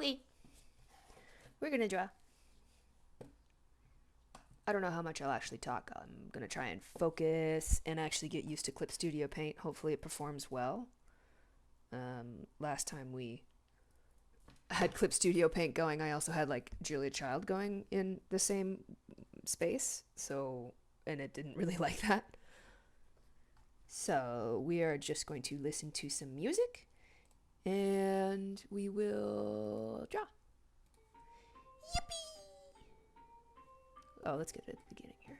Okay, we're gonna draw. I don't know how much I'll actually talk. I'm gonna try and focus and actually get used to Clip Studio Paint. Hopefully it performs well. Last time we had Clip Studio Paint going, I also had like Julia Child going in the same space, and it didn't really like that. So we are just going to listen to some music and we will draw. Yippee! Oh, let's get it at the beginning here.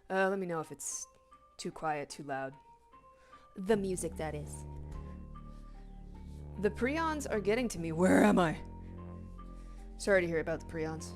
Let me know if it's too quiet, too loud. The music, that is. The prions are getting to me. Where am I? Sorry to hear about the prions.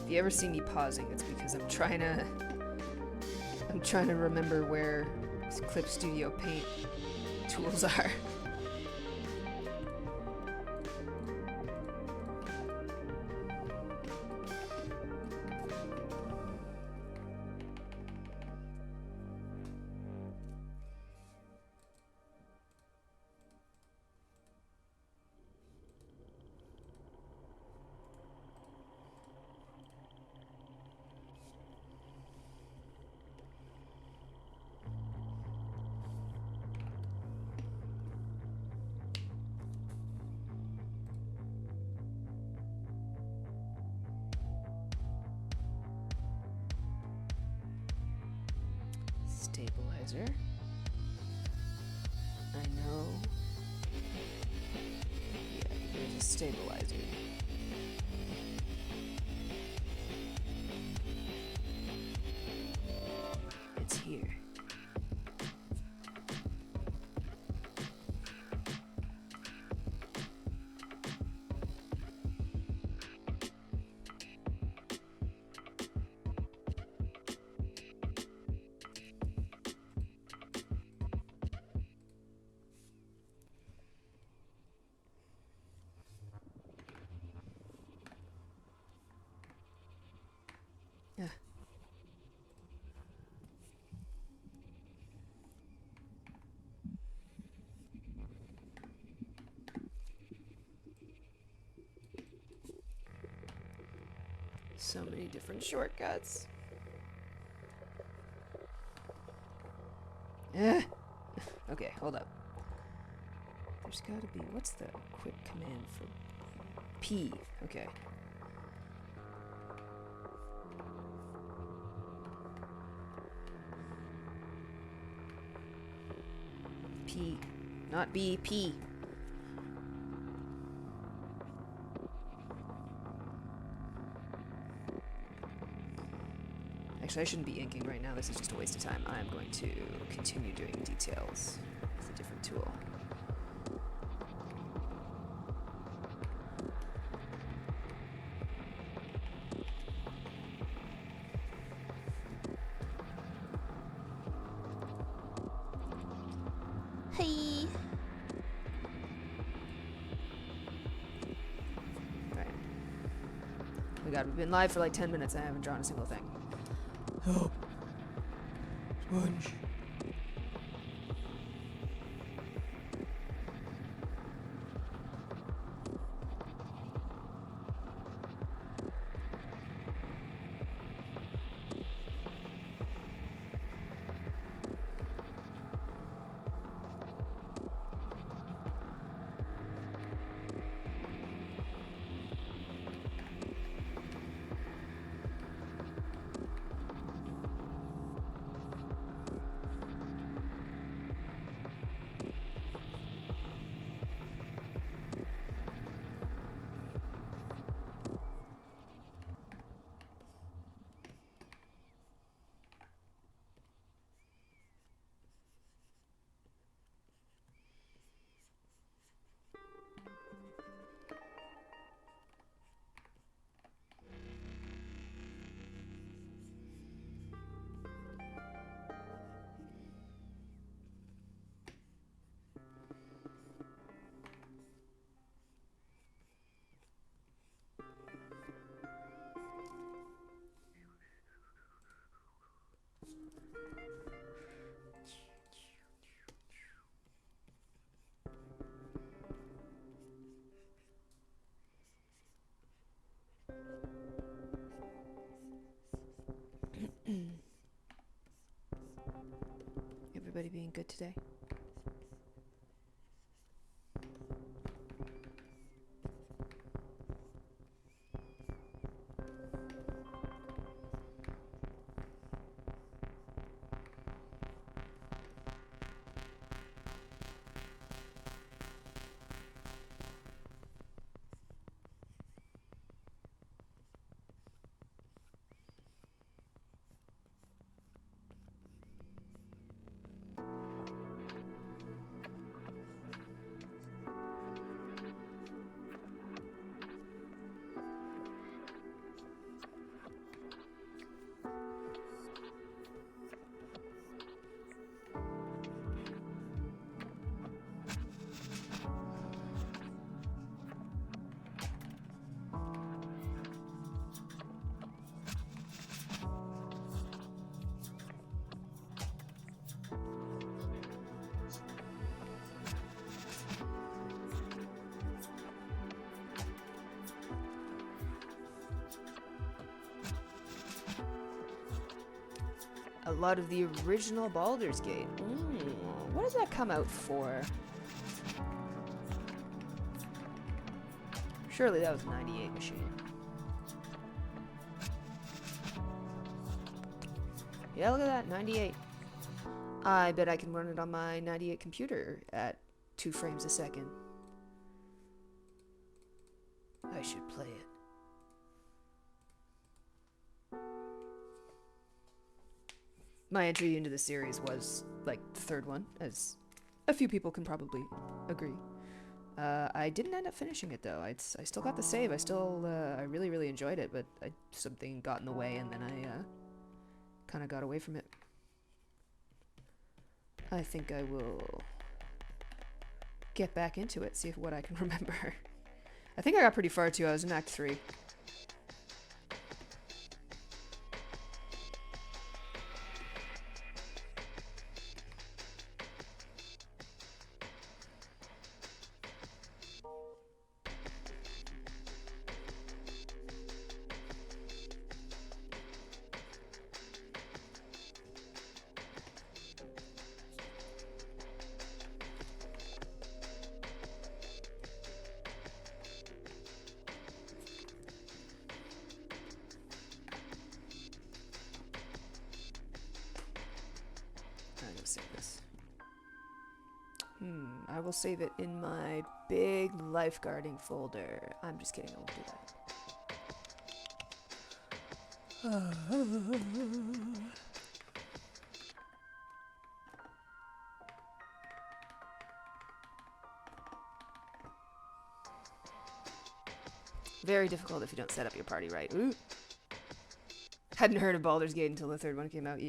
If you ever see me pausing, it's because I'm trying to remember where Clip Studio Paint tools are. Stabilizer. I know. Yeah, there's a stabilizer. It's here. Yeah. So many different shortcuts. Okay, hold up. There's gotta be... What's the quick command for... P. Okay. P. Not B, P. Actually, I shouldn't be inking right now. This is just a waste of time. I'm going to continue doing details with a different tool. Hey! Alright. Oh my god, we've been live for like 10 minutes and I haven't drawn a single thing. Help! Sponge! everybody being good today? A lot of the original Baldur's Gate. What does that come out for? Surely that was a 98 machine. Yeah, look at that, 98. I bet I can run it on my 98 computer at 2 frames a second. I should play it. My entry into the series was like the third one, as a few people can probably agree. I didn't end up finishing it though. I still got the save. I really, really enjoyed it, but something got in the way, and then I kind of got away from it. I think I will get back into it, see what I can remember. I think I got pretty far too. I was in Act 3. I will save it in my big lifeguarding folder. I'm just kidding, I won't do that. Very difficult if you don't set up your party right. Ooh. Hadn't heard of Baldur's Gate until the third one came out.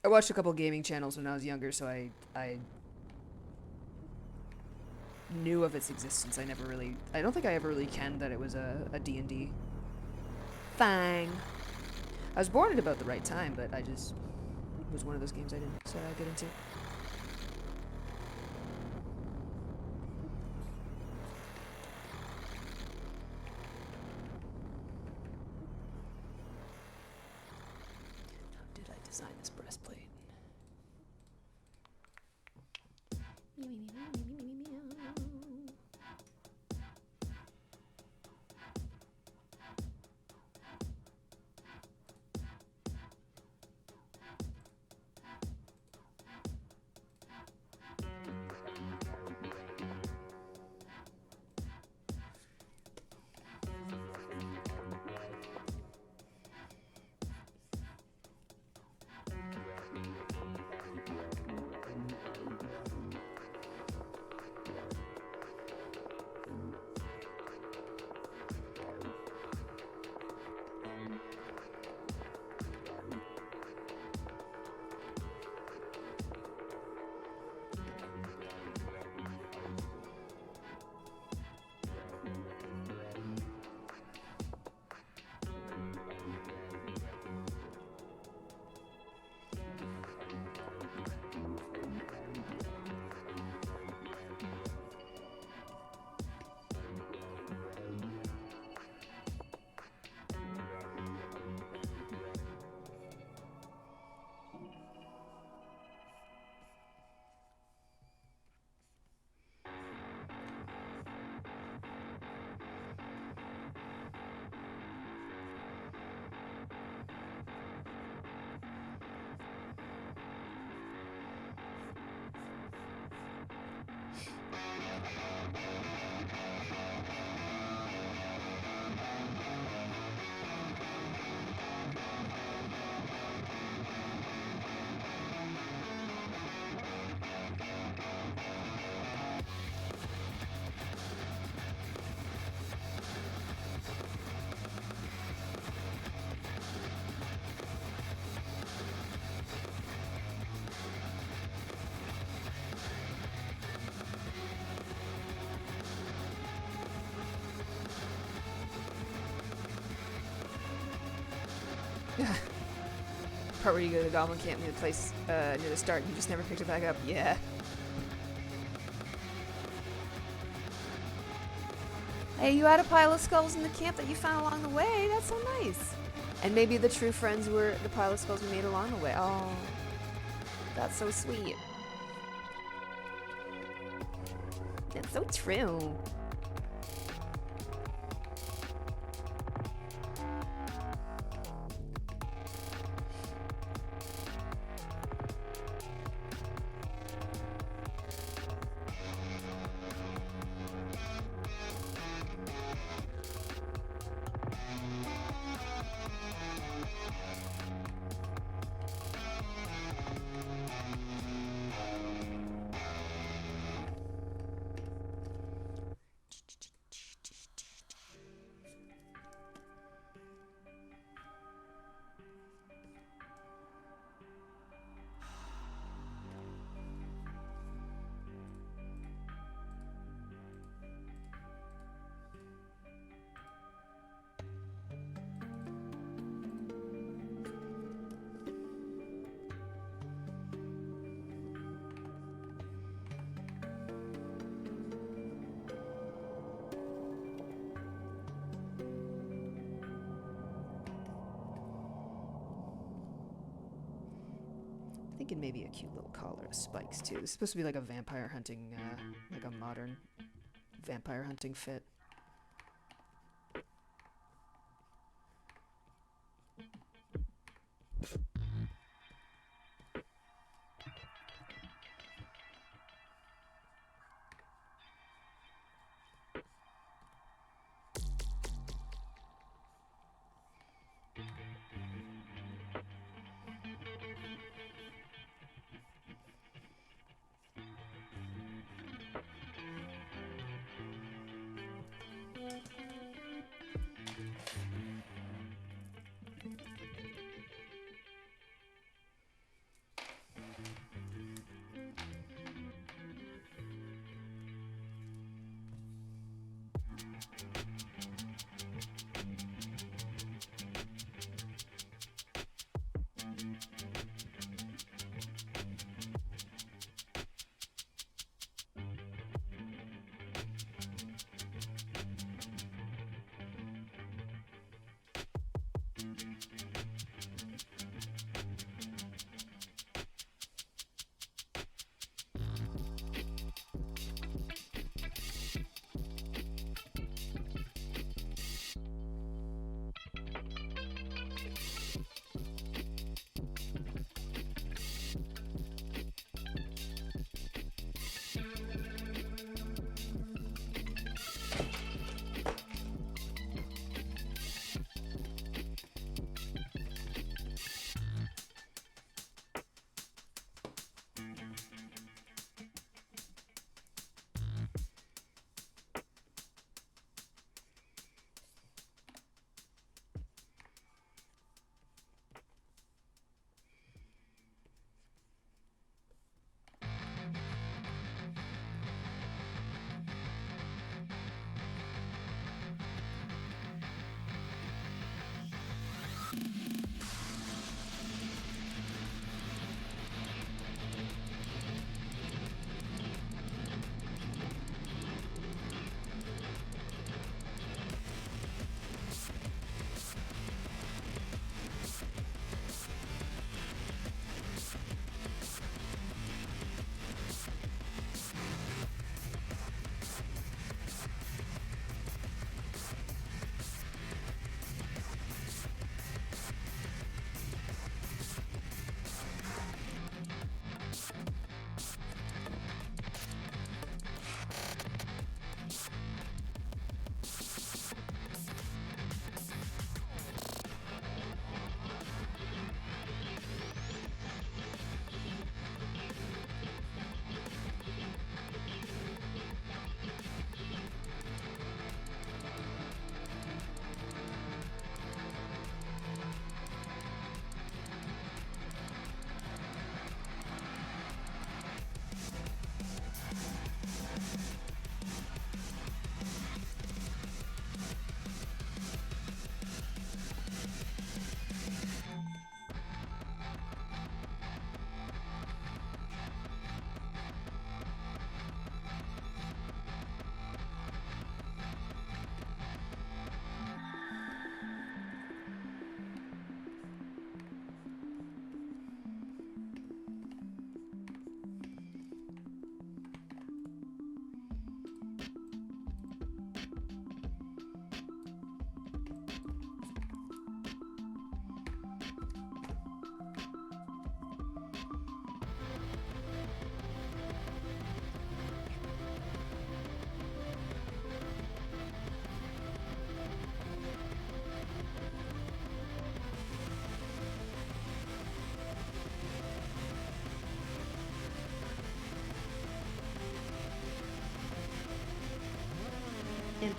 I watched a couple gaming channels when I was younger, so I knew of its existence. I don't think I ever really kenned that it was a D&D thing. I was born at about the right time, but it was one of those games I didn't get into. How did I design this breastplate? Part where you go to the goblin camp near the place near the start and you just never picked it back up. Yeah. Hey, you had a pile of skulls in the camp that you found along the way. That's so nice. And maybe the true friends were the pile of skulls we made along the way. Oh, that's so sweet. That's so true. Thinking maybe a cute little collar of spikes too. This is supposed to be like a vampire hunting, like a modern vampire hunting fit.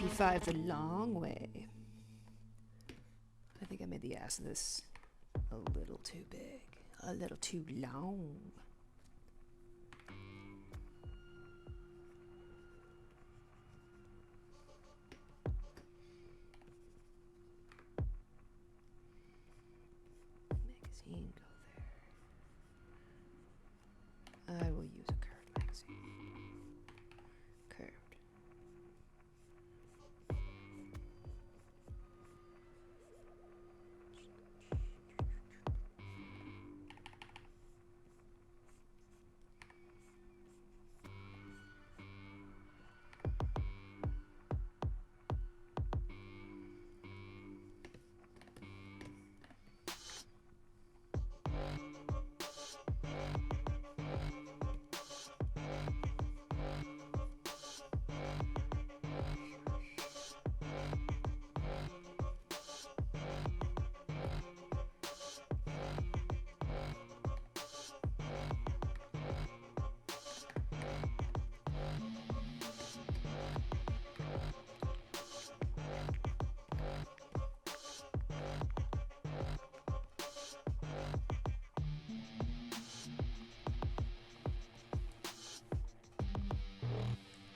MP5 the long way. I think I made the ass of this a little too big, a little too long. Magazine, go there. I will use a curved magazine. Curved.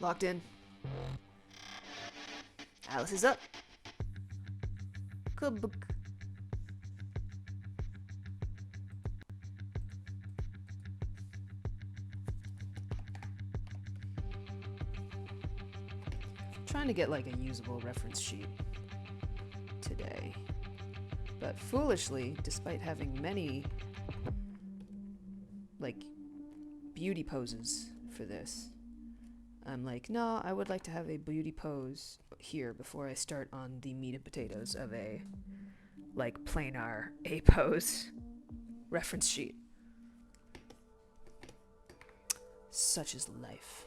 Locked in. Alice is up. Good. Trying to get like a usable reference sheet today. But foolishly, despite having many like beauty poses for this, I'm like, no, I would like to have a beauty pose here before I start on the meat and potatoes of a, like, planar A pose reference sheet. Such is life.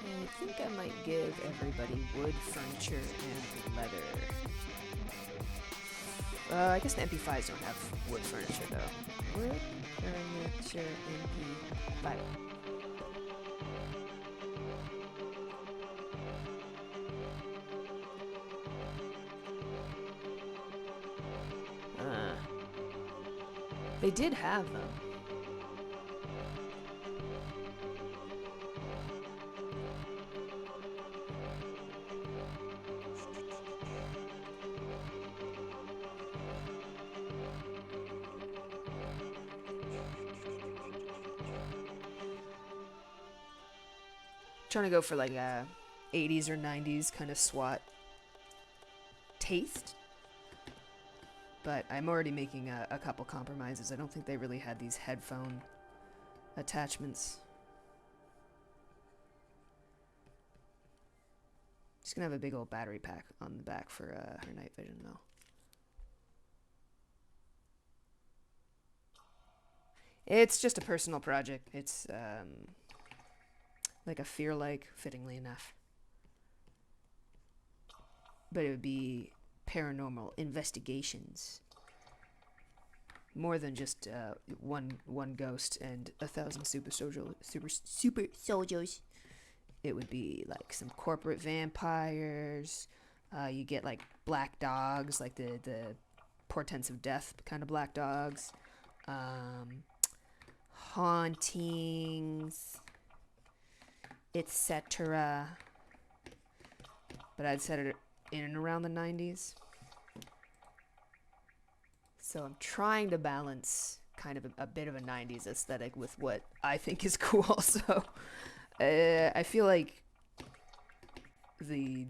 I think I might give everybody wood, furniture, and leather. I guess the MP5s don't have wood furniture, though. Wood, furniture, MP5. They did have them. Trying to go for like a 80s or 90s kind of SWAT taste. But I'm already making a couple compromises. I don't think they really had these headphone attachments. She's gonna have a big old battery pack on the back for her night vision though. It's just a personal project. It's like a F.E.A.R-like, fittingly enough. but it would be paranormal investigations. More than just one ghost and 1,000 super soldiers. It would be like some corporate vampires. You get like black dogs, like the portents of death kind of black dogs. Hauntings, etc. But I'd set it in and around the 90s. So I'm trying to balance kind of a bit of a 90s aesthetic with what I think is cool. So I feel like the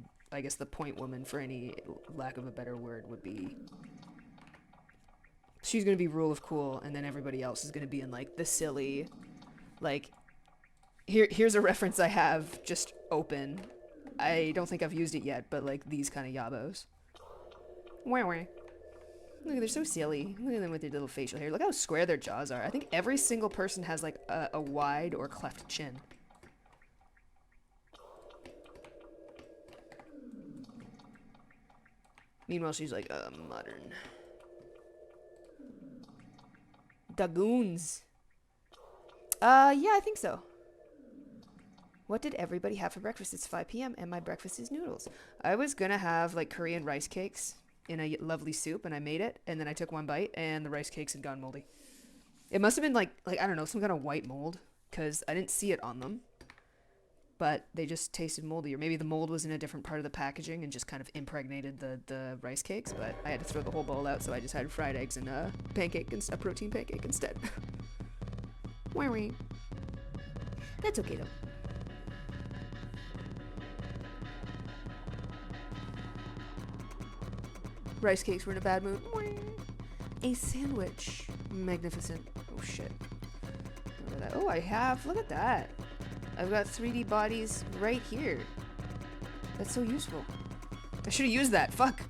point woman, for any lack of a better word, would be, she's going to be rule of cool, and then everybody else is going to be in like the silly, like, here's a reference I have just open. I don't think I've used it yet, but like these kind of yabos. Wah. Look, they're so silly. Look at them with their little facial hair. Look how square their jaws are. I think every single person has like a wide or cleft chin. Meanwhile, she's like, modern. Dagoons. Yeah, I think so. What did everybody have for breakfast? It's 5 p.m. and my breakfast is noodles. I was gonna have like Korean rice cakes in a lovely soup, and I made it, and then I took one bite, and the rice cakes had gone moldy. It must have been like I don't know, some kind of white mold, because I didn't see it on them, but they just tasted moldy, or maybe the mold was in a different part of the packaging and just kind of impregnated the rice cakes. But I had to throw the whole bowl out, so I just had fried eggs and a protein pancake instead. That's okay though. Rice cakes were in a bad mood. A sandwich. Magnificent. Oh shit. Remember that. Oh, I have. Look at that. I've got 3D bodies right here. That's so useful. I should have used that. Fuck.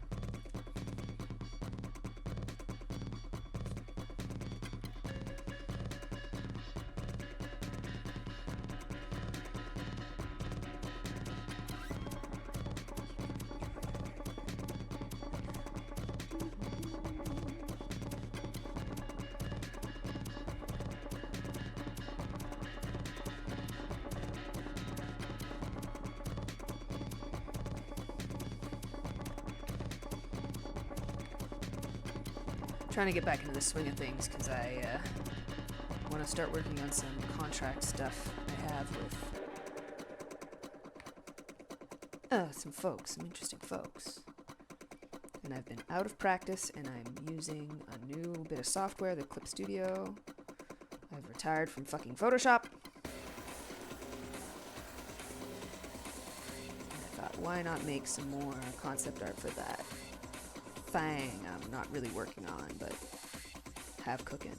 Trying to get back into the swing of things, because I want to start working on some contract stuff I have with some interesting folks. And I've been out of practice, and I'm using a new bit of software, the Clip Studio. I've retired from fucking Photoshop. And I thought, why not make some more concept art for that thing I'm not really working on, but have cooking.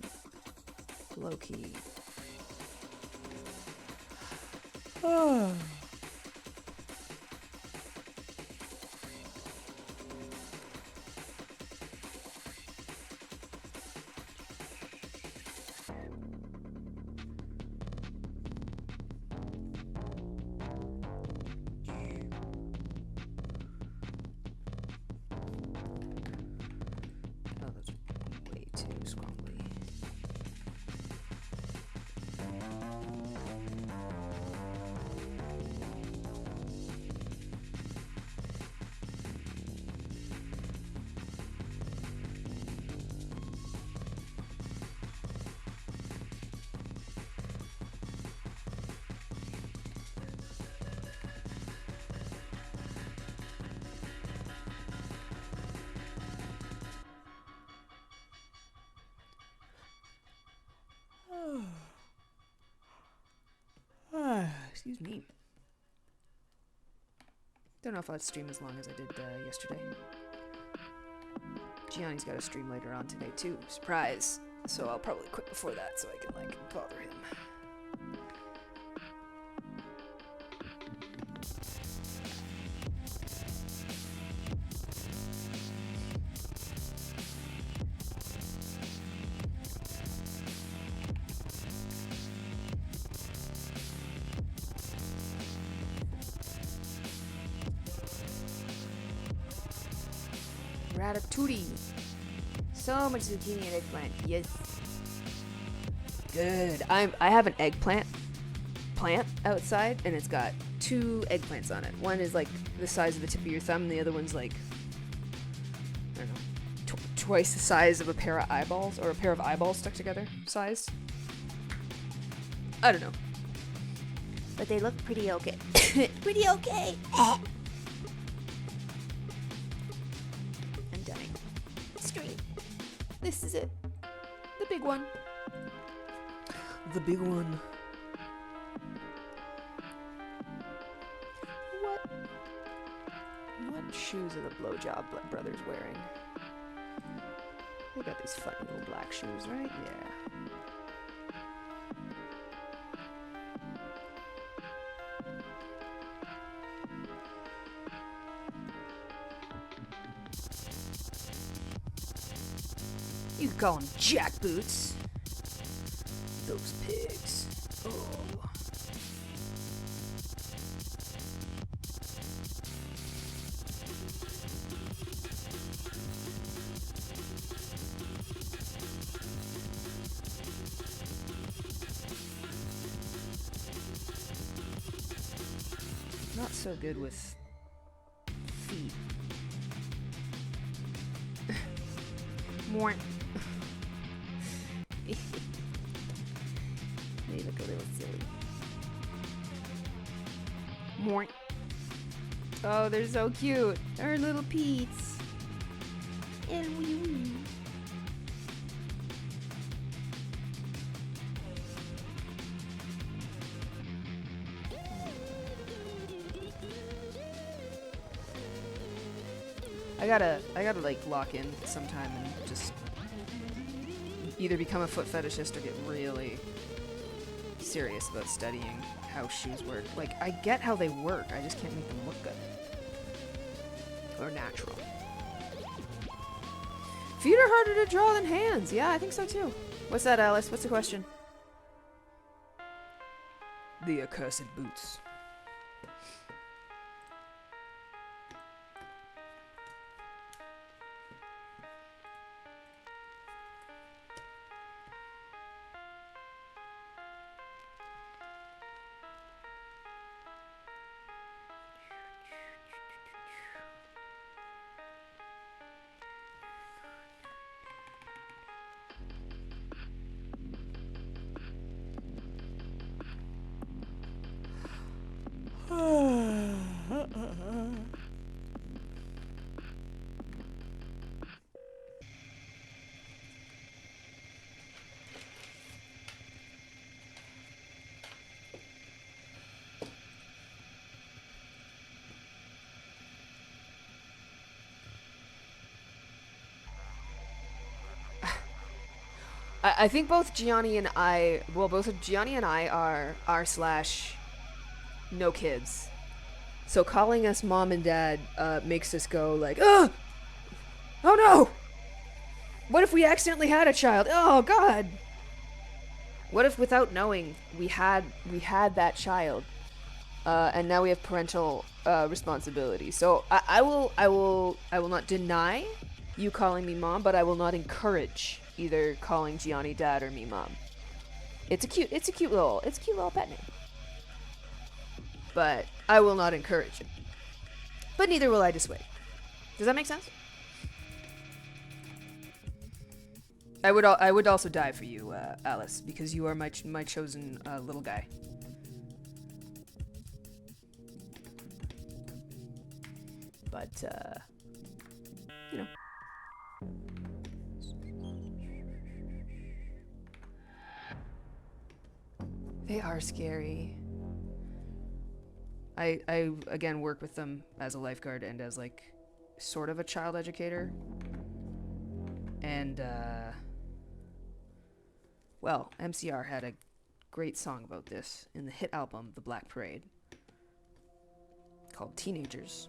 Low key. Oh. Excuse me. Don't know if I'll stream as long as I did yesterday. Gianni's got a stream later on today too. Surprise! So I'll probably quit before that so I can bother him. Ratatouille. So much zucchini and eggplant. Yes. Good. I have an eggplant plant outside, and it's got 2 eggplants on it. One is like the size of the tip of your thumb, and the other one's like, I don't know, twice the size of a pair of eyeballs, or a pair of eyeballs stuck together sized. I don't know. But they look pretty okay. Pretty okay. I'm dying. Scream. This is it. The big one. The big one. What shoes are the Blowjob brothers wearing? They got these funny little black shoes, right? Yeah. You could call them jackboots. Those pigs. Oh. Not so good with feet. More. They look a little silly. More. Oh, they're so cute. Our little Pete's. And wee wee. I gotta like lock in sometime and just either become a foot fetishist or get really serious about studying how shoes work. Like, I get how they work, I just can't make them look good. Or natural. Feet are harder to draw than hands. Yeah, I think so too. What's that, Alice? What's the question? The accursed boots. I think both Gianni and I, well, both Gianni and I are r/ no kids. So calling us mom and dad makes us go like, oh no! What if we accidentally had a child? Oh God! What if without knowing we had that child, and now we have parental responsibility? So I will not deny you calling me mom, but I will not encourage either calling Gianni dad or me mom. It's a cute little pet name. But I will not encourage it. But neither will I dissuade. Does that make sense? I would also die for you, Alice, because you are my chosen little guy. But you know. They are scary. I again work with them as a lifeguard and as like sort of a child educator. And well, MCR had a great song about this in the hit album The Black Parade called Teenagers.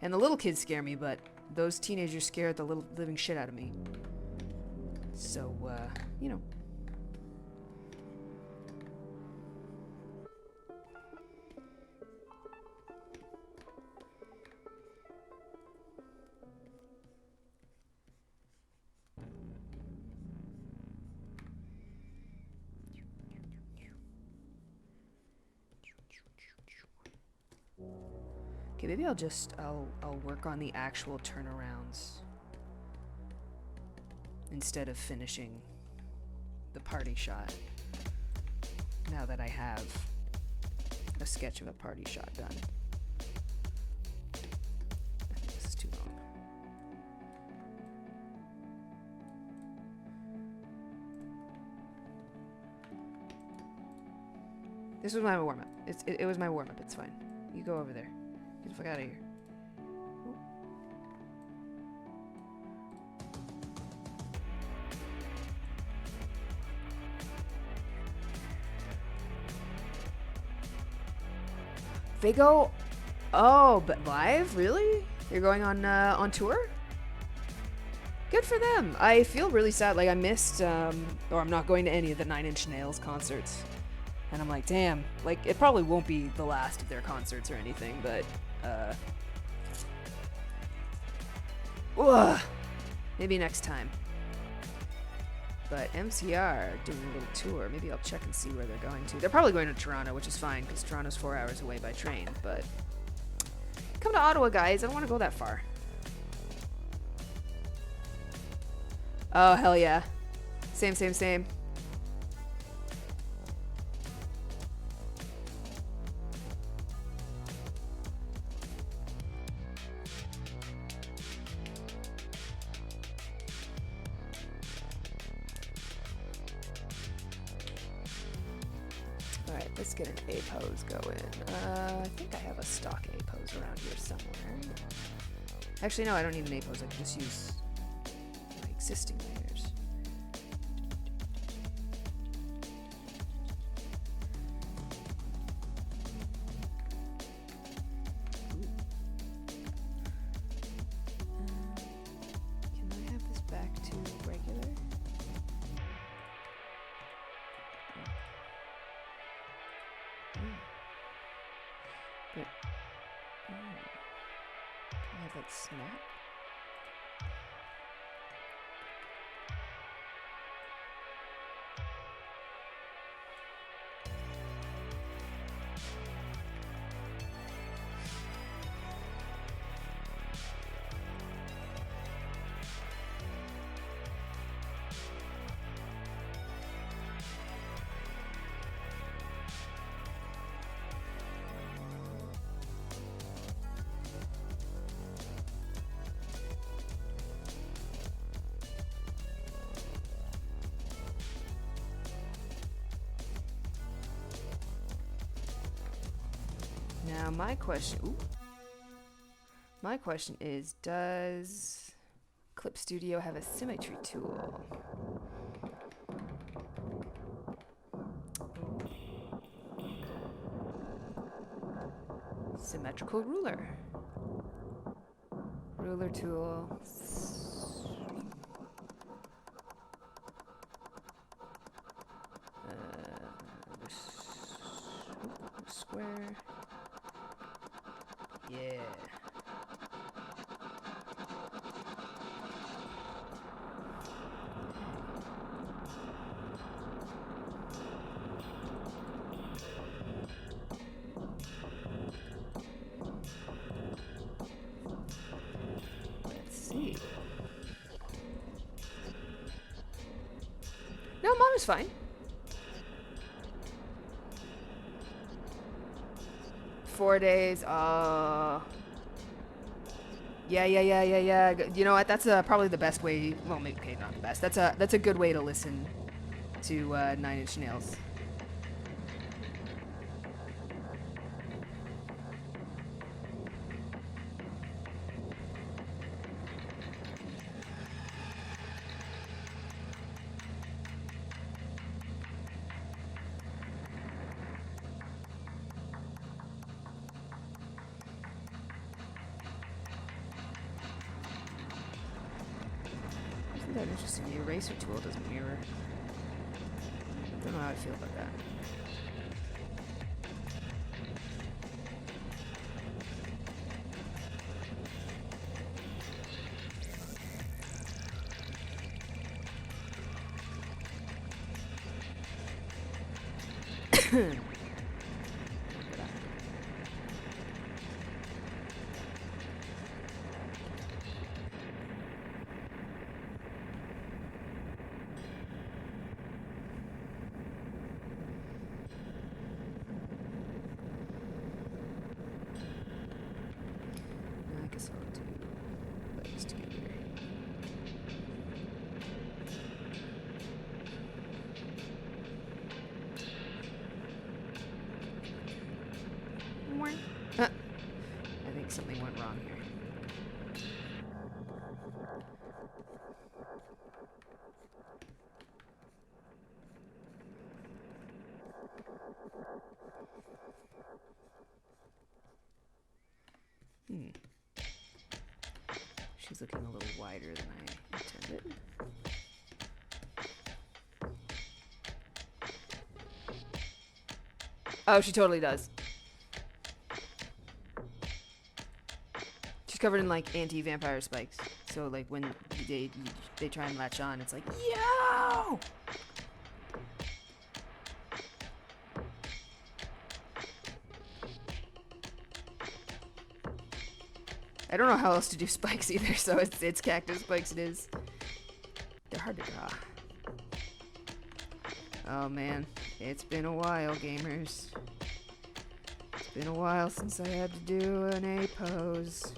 And the little kids scare me, but those teenagers scare the living shit out of me. So, you know. Okay, maybe I'll work on the actual turnarounds instead of finishing the party shot. Now that I have a sketch of a party shot done. I think this is too long. This was my warm-up. It was my warm-up. It's fine. You go over there. Get the fuck out of here. They go... Oh, but live? Really? You're going on tour? Good for them. I feel really sad. Like, I missed, or I'm not going to any of the Nine Inch Nails concerts. And I'm like, damn. Like, it probably won't be the last of their concerts or anything, but, maybe next time. But MCR doing a little tour. Maybe I'll check and see where they're going to. They're probably going to Toronto, which is fine, because Toronto's 4 hours away by train, but... Come to Ottawa, guys. I don't want to go that far. Oh, hell yeah. Same, same, same. Alright, let's get an A pose going. I think I have a stock A pose around here somewhere. Actually, no, I don't need an A pose. I can just use my existing layers. Can I have this back to regular? But, can I have that snap? Now my question is, does Clip Studio have a symmetry tool? Symmetrical ruler. Ruler tool. Square. Yeah. Let's see. No, mom is fine. 4 days. Yeah. You know what? That's probably the best way. Well, maybe okay, not the best. That's a good way to listen to Nine Inch Nails. Isn't that interesting? The eraser tool doesn't mirror. I don't know how I feel about that. She's looking a little wider than I intended. Oh, she totally does. She's covered in like anti-vampire spikes. So like when they try and latch on, it's like, yo! I don't know how else to do spikes either, so it's cactus spikes it is. They're hard to draw. Oh man, it's been a while, gamers. It's been a while since I had to do an A pose.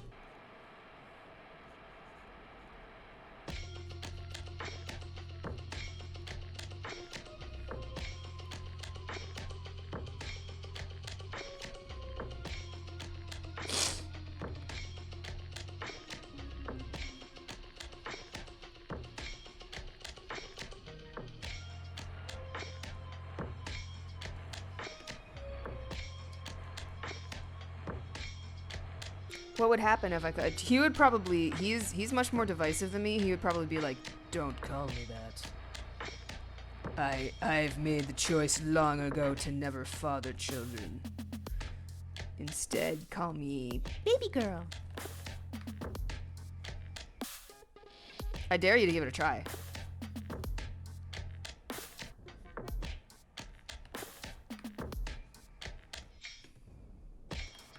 What would happen if I could? He would probably, he's much more divisive than me. He would probably be like, don't call me that. I've made the choice long ago to never father children. Instead, call me baby girl. I dare you to give it a try.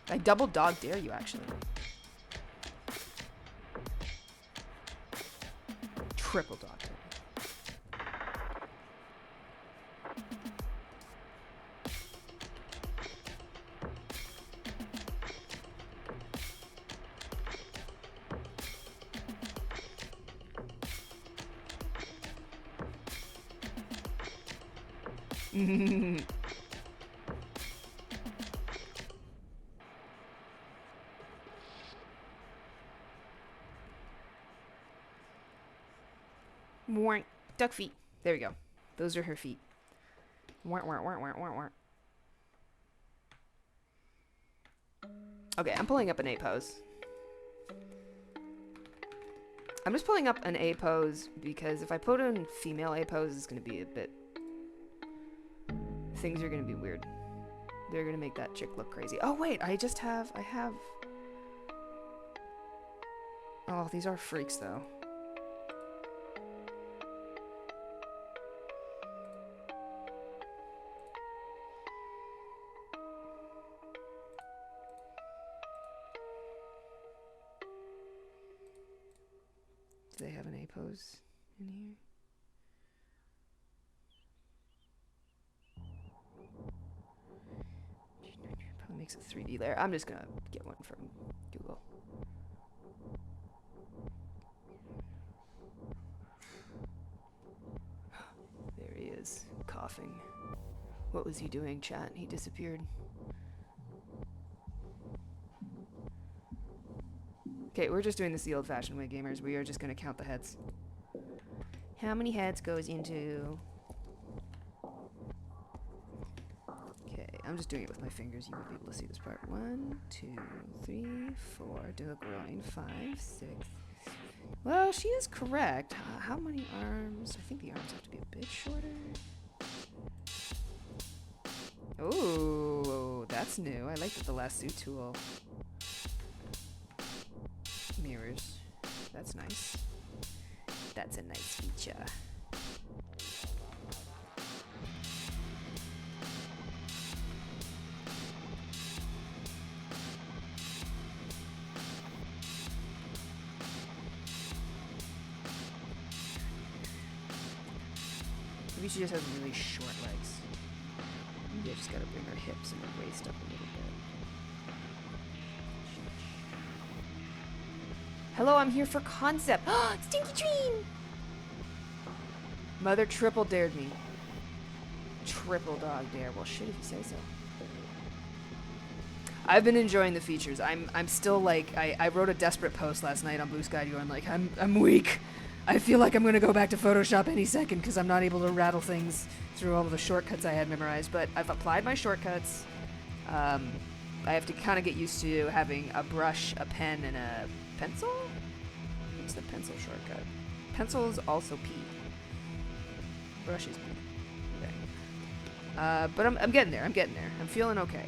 I double dog dare you, actually. Triple dog dare. Warrant. Duck feet. There we go. Those are her feet. Warrant, warrant, warrant, warrant, warrant, warrant. Okay, I'm pulling up an A pose. I'm just pulling up an A pose because if I put in female A pose, it's going to be a bit... Things are going to be weird. They're going to make that chick look crazy. Oh, wait, I have... Oh, these are freaks, though. Do they have an A pose in here? Probably makes it 3D there. I'm just gonna get one from Google. There he is, coughing. What was he doing, chat? He disappeared. Okay, we're just doing this the old-fashioned way, gamers. We are just going to count the heads. How many heads goes into... Okay, I'm just doing it with my fingers. You won't be able to see this part. 1, 2, 3, 4. Do a groin. 5, 6. Well, she is correct. How many arms? I think the arms have to be a bit shorter. Oh, that's new. I like the lasso tool. Mirrors. That's nice. That's a nice feature. Maybe she just has really short legs. Maybe I just gotta bring her hips and her waist up a little bit. Hello, I'm here for concept. Stinky Dream! Mother triple dared me. Triple dog dare. Well, shit if you say so. I've been enjoying the features. I'm still like, I wrote a desperate post last night on Blue Sky going like, I'm weak. I feel like I'm going to go back to Photoshop any second because I'm not able to rattle things through all of the shortcuts I had memorized. But I've applied my shortcuts. I have to kind of get used to having a brush, a pen, and a pencil? What's the pencil shortcut? Pencil is also P. Brush is P. Okay. But I'm getting there. I'm getting there. I'm feeling okay.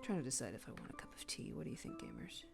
Trying to decide if I want a cup of tea. What do you think, gamers?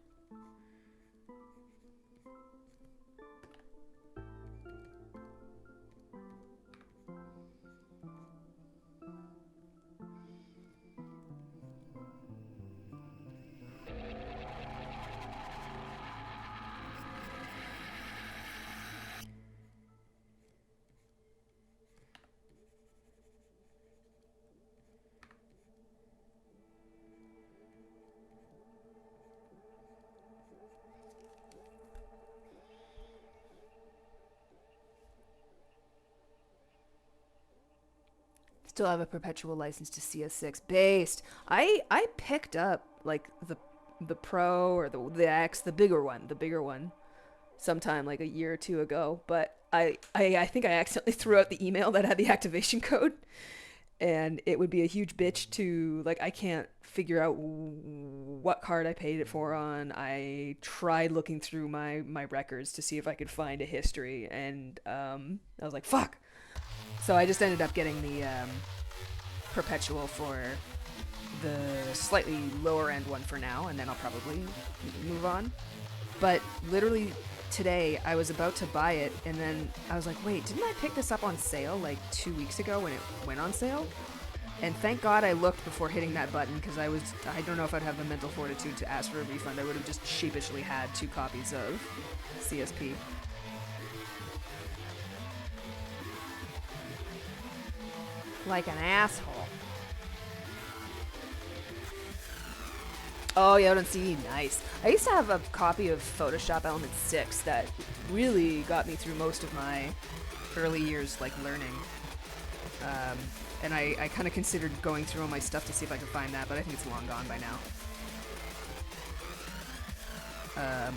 Still have a perpetual license to CS6 based. I picked up like the Pro or the X, the bigger one, sometime like a year or two ago. But I think I accidentally threw out the email that had the activation code, and it would be a huge bitch to like I can't figure out what card I paid it for on. I tried looking through my records to see if I could find a history, and I was like, fuck. So I just ended up getting the perpetual for the slightly lower end one for now, and then I'll probably move on. But literally today I was about to buy it, and then I was like, wait, didn't I pick this up on sale like 2 weeks ago when it went on sale? And thank God I looked before hitting that button, because I don't know if I'd have the mental fortitude to ask for a refund. I would have just sheepishly had 2 copies of CSP. Like an asshole. Oh, yeah, on CD, nice. I used to have a copy of Photoshop Element 6 that really got me through most of my early years, like, learning. And I kind of considered going through all my stuff to see if I could find that, but I think it's long gone by now.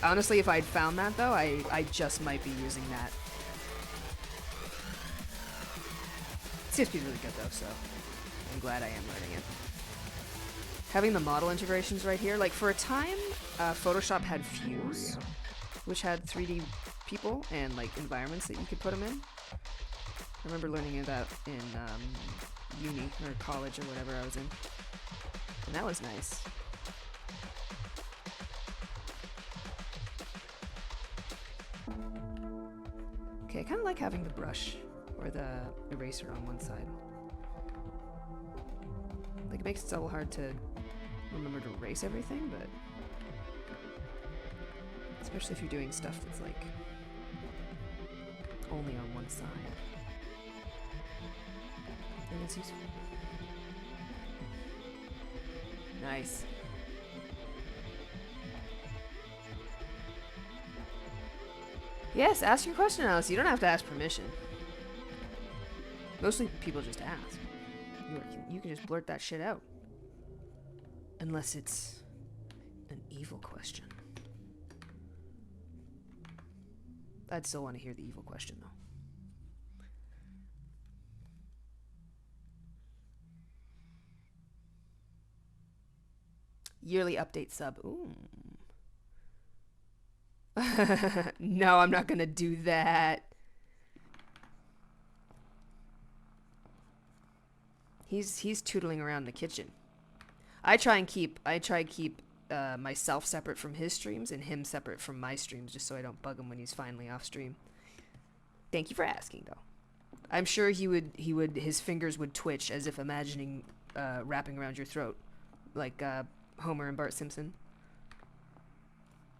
Honestly, if I'd found that, though, I just might be using that. CSP is really good, though, so I'm glad I am learning it. Having the model integrations right here, like for a time, Photoshop had F.E.A.R, which had 3D people and like environments that you could put them in. I remember learning that in uni or college or whatever I was in, and that was nice. Okay, I kind of like having the brush or the eraser on one side. Like, it makes it so hard to remember to erase everything, but especially if you're doing stuff that's like only on one side. And it's useful. Nice. Yes, ask your question, Alice. You don't have to ask permission. Mostly people just ask. You can just blurt that shit out. Unless it's an evil question. I'd still want to hear the evil question, though. Yearly update sub. Ooh. No, I'm not gonna do that. He's tootling around in the kitchen. I try and keep myself separate from his streams and him separate from my streams, just so I don't bug him when he's finally off stream. Thank you for asking, though. I'm sure his fingers would twitch as if imagining wrapping around your throat, like Homer and Bart Simpson.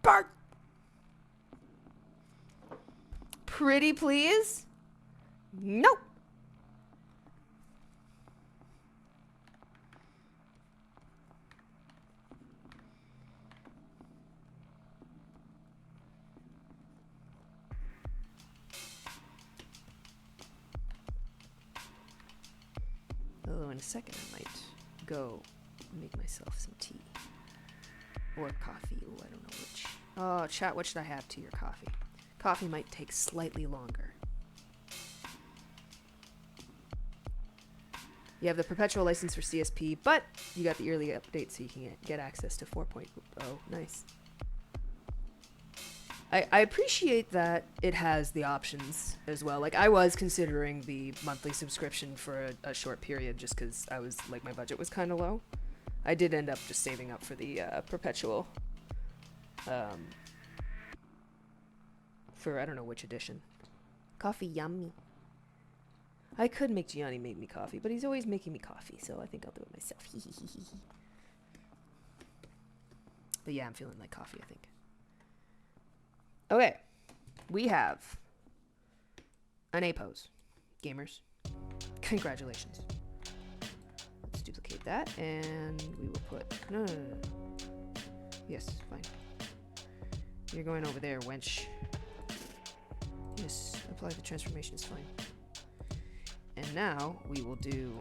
Bart! Pretty please? Nope. Although in a second I might go make myself some tea. Or coffee. Oh, I don't know which. Oh, chat, what should I have, tea or coffee? Coffee might take slightly longer. You have the perpetual license for CSP, but you got the yearly update so you can get access to 4.0. Nice. I appreciate that it has the options as well. Like, I was considering the monthly subscription for a short period just because I was, like, my budget was kind of low. I did end up just saving up for the perpetual. For I don't know which edition. Coffee yummy. I could make Gianni make me coffee, but he's always making me coffee, so I think I'll do it myself. But yeah, I'm feeling like coffee, I think. Okay. We have an A pose. Gamers. Congratulations. Let's duplicate that, and we will put... No. Yes, fine. You're going over there, wench. Yes, apply the transformation, it's fine. And now we will do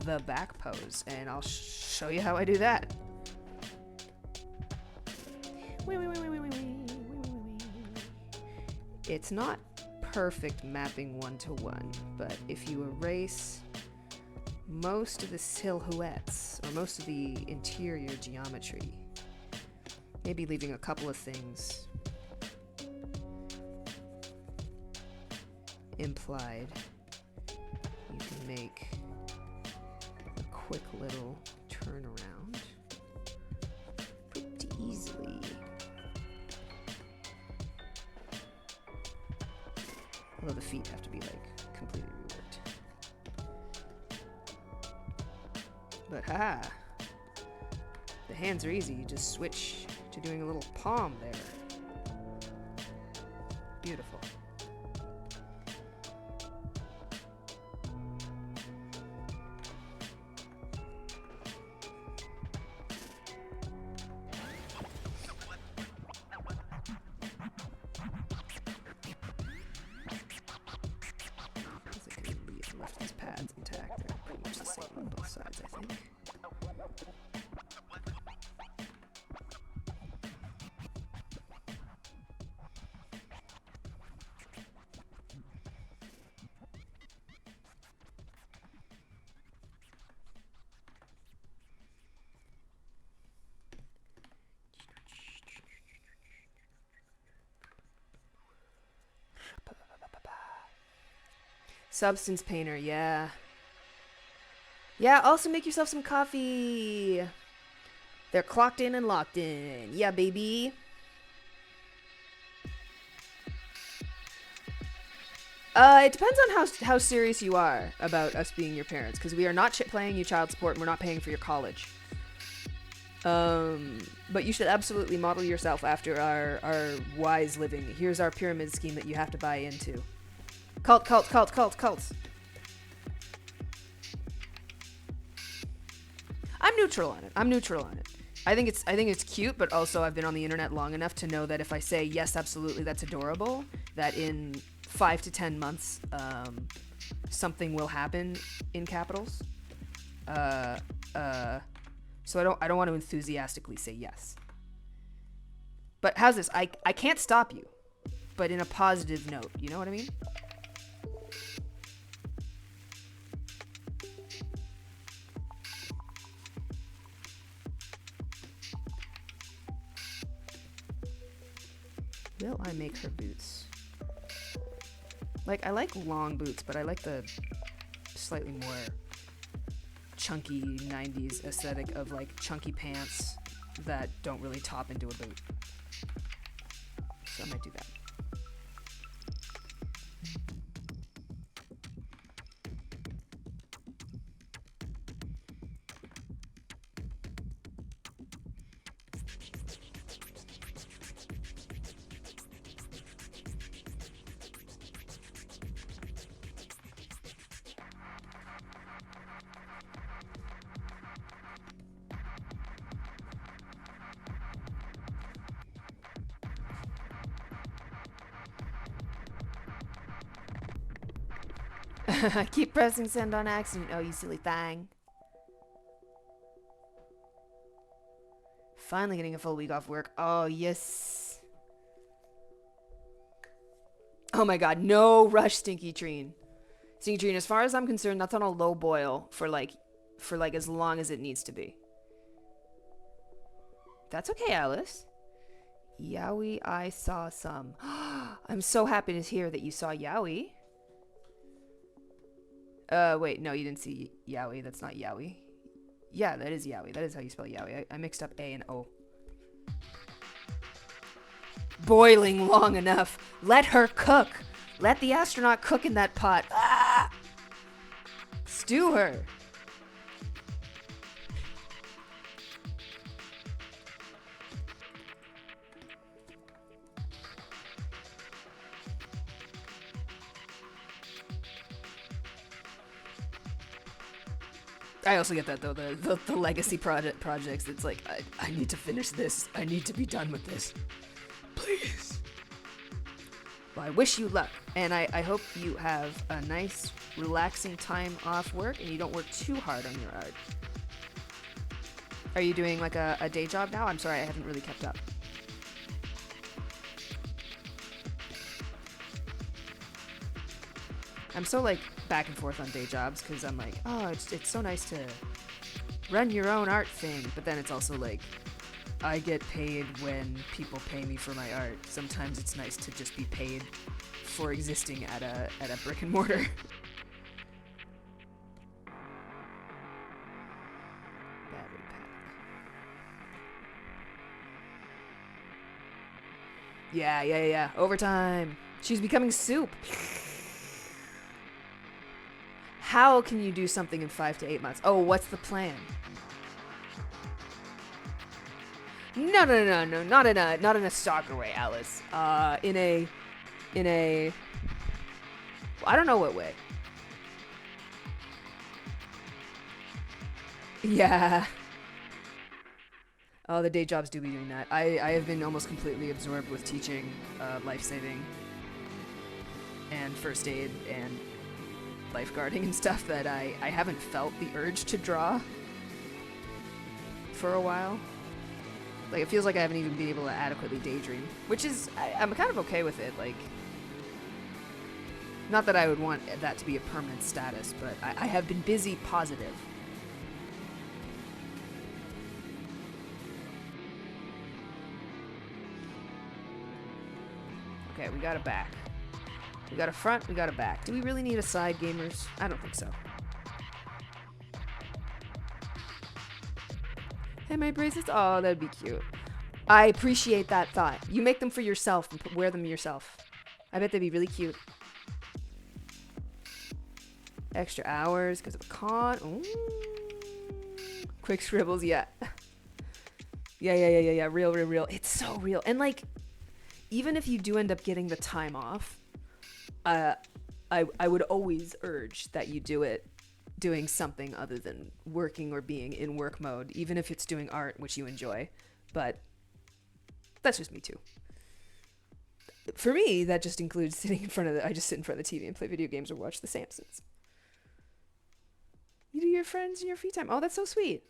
the back pose, and I'll show you how I do that. It's not perfect mapping one-to-one, but if you erase most of the silhouettes, or most of the interior geometry, maybe leaving a couple of things implied, you can make a quick little turnaround pretty easily. Although the feet have to be like completely reworked. But haha, the hands are easy. You just switch to doing a little palm there. Beautiful. Left these pads intact. They're pretty much the same on both sides, I think. Substance painter, yeah. Yeah, also make yourself some coffee. They're clocked in and locked in. Yeah, baby. It depends on how serious you are about us being your parents, because we are not paying you child support and we're not paying for your college. But you should absolutely model yourself after our wise living. Here's our pyramid scheme that you have to buy into. Cult. I'm neutral on it. I think it's cute, but also I've been on the internet long enough to know that if I say yes, absolutely, that's adorable, that in 5 to 10 months, something will happen in capitals. So I don't want to enthusiastically say yes. But how's this? I can't stop you, but in a positive note. You know what I mean? Will I make her boots? Like, I like long boots, but I like the slightly more chunky 90s aesthetic of, like, chunky pants that don't really top into a boot. So I might do that. I keep pressing send on accident. Oh, you silly thing. Finally getting a full week off work. Oh, yes. Oh my god, no rush, Stinky Treen. Stinky Treen, as far as I'm concerned, that's on a low boil for like as long as it needs to be. That's okay, Alice. Yowie, I saw some. I'm so happy to hear that you saw Yowie. Wait, no, you didn't see Yowie. That's not Yowie. Yeah, that is Yowie. That is how you spell Yowie. I mixed up A and O. Boiling long enough. Let her cook. Let the astronaut cook in that pot. Ah! Stew her. I also get that though, the legacy projects. It's like, I need to finish this. I need to be done with this. Please. Well, I wish you luck, and I hope you have a nice, relaxing time off work, and you don't work too hard on your art. Are you doing like a day job now? I'm sorry, I haven't really kept up. I'm so like back and forth on day jobs because I'm like, oh, it's so nice to run your own art thing, but then it's also like, I get paid when people pay me for my art. Sometimes it's nice to just be paid for existing at a brick and mortar. Battery pack. Yeah. Overtime. She's becoming soup. How can you do something in 5 to 8 months? Oh, what's the plan? No, not in a stalker way, Alice. In a, I don't know what way. Yeah. Oh, the day jobs do be doing that. I have been almost completely absorbed with teaching life-saving and first aid and lifeguarding and stuff that I haven't felt the urge to draw for a while. Like, it feels like I haven't even been able to adequately daydream, which is, I'm kind of okay with it. Like, not that I would want that to be a permanent status, but I have been busy positive. Okay, we got a back. We got a front, we got a back. Do we really need a side, gamers? I don't think so. Handmade bracelets? Oh, that'd be cute. I appreciate that thought. You make them for yourself and wear them yourself. I bet they'd be really cute. Extra hours because of a con. Ooh. Quick scribbles, yeah. Yeah. Real. It's so real. And like, even if you do end up getting the time off, I would always urge that you do it doing something other than working or being in work mode, even if it's doing art, which you enjoy. But that's just me too. For me, that just includes sitting in front of I just sit in front of the TV and play video games or watch The Simpsons. You do your friends in your free time. Oh, that's so sweet.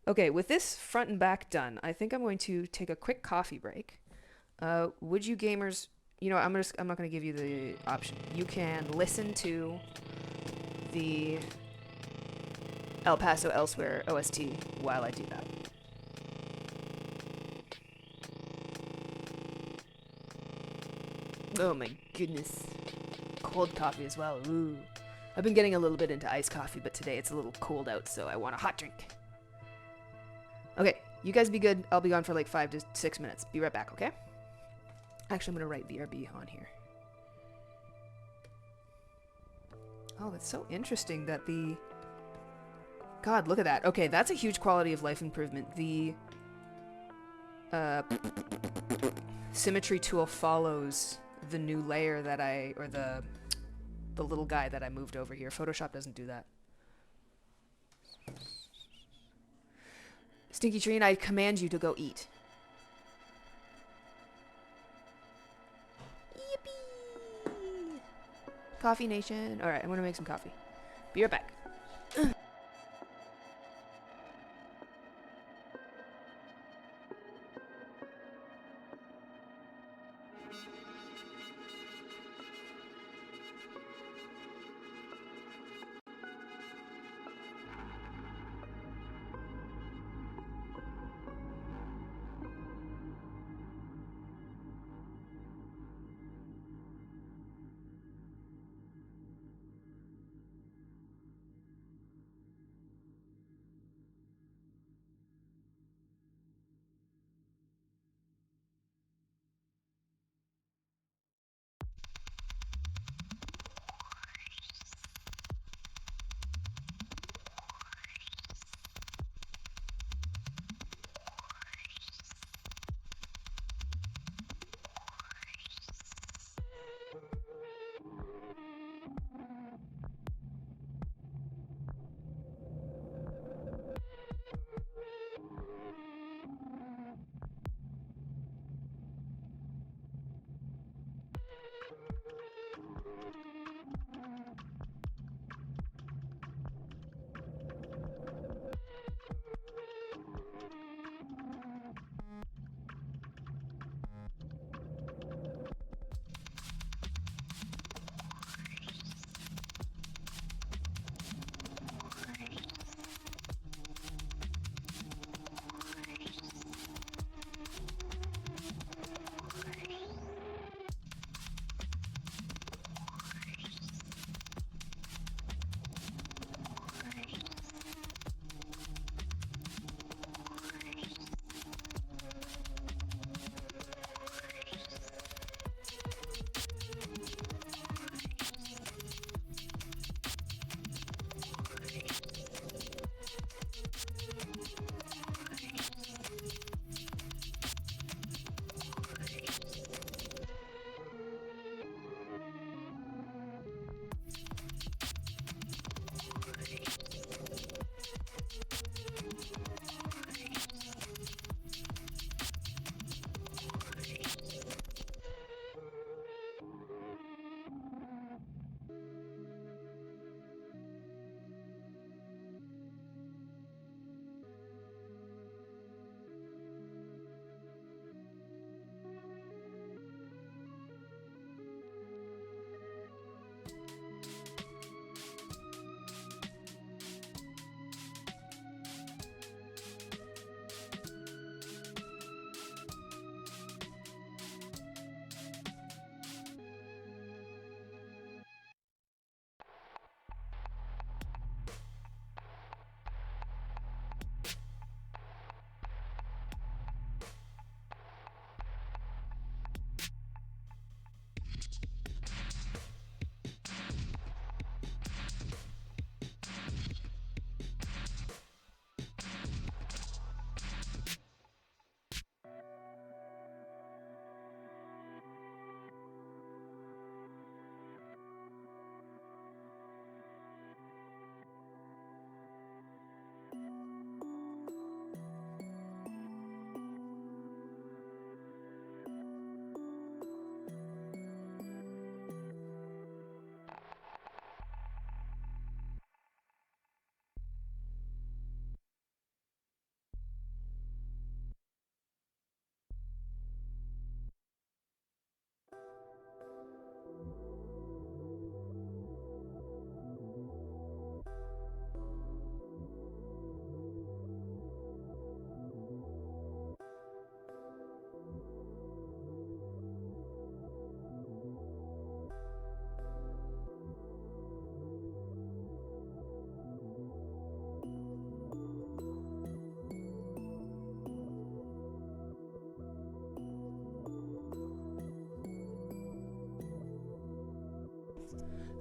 Okay, with this front and back done, I think I'm going to take a quick coffee break. Would you gamers, you know, I'm not going to give you the option. You can listen to the El Paso Elsewhere OST while I do that. Oh my goodness. Cold coffee as well. Ooh. I've been getting a little bit into iced coffee, but today it's a little cold out, so I want a hot drink. Okay, you guys be good. I'll be gone for like 5 to 6 minutes. Be right back, okay? Actually, I'm going to write VRB on here. Oh, that's so interesting that the... God, look at that. Okay, that's a huge quality of life improvement. The symmetry tool follows the new layer that or the little guy that I moved over here. Photoshop doesn't do that. Stinky Tree, and I command you to go eat. Yippee! Coffee Nation. Alright, I'm gonna make some coffee. Be right back.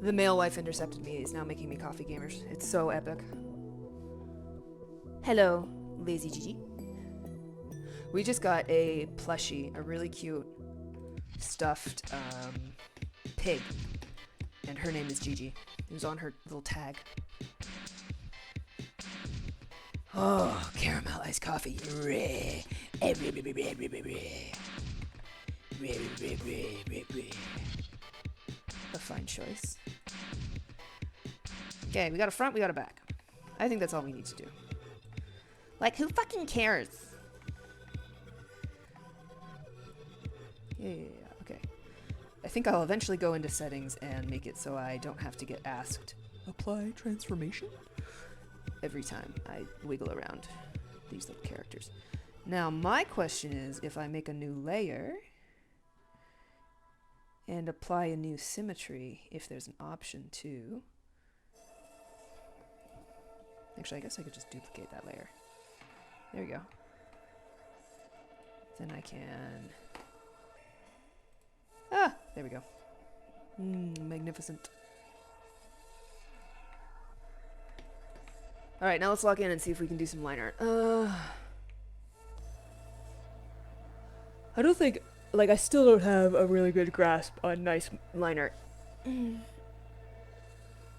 The male wife intercepted me. Is now making me coffee, gamers. It's so epic. Hello, Lazy Gigi. We just got a plushie, a really cute stuffed pig, and her name is Gigi. It was on her little tag. Oh, caramelized coffee. A fine choice. Okay, we got a front, we got a back. I think that's all we need to do. Like, who fucking cares? Yeah, okay. I think I'll eventually go into settings and make it so I don't have to get asked, apply transformation? Every time I wiggle around these little characters. Now, my question is, if I make a new layer and apply a new symmetry, if there's an option to... Actually, I guess I could just duplicate that layer. There we go. Then I can... Ah! There we go. Magnificent. Alright, now let's log in and see if we can do some line art. I don't think... Like, I still don't have a really good grasp on nice line art.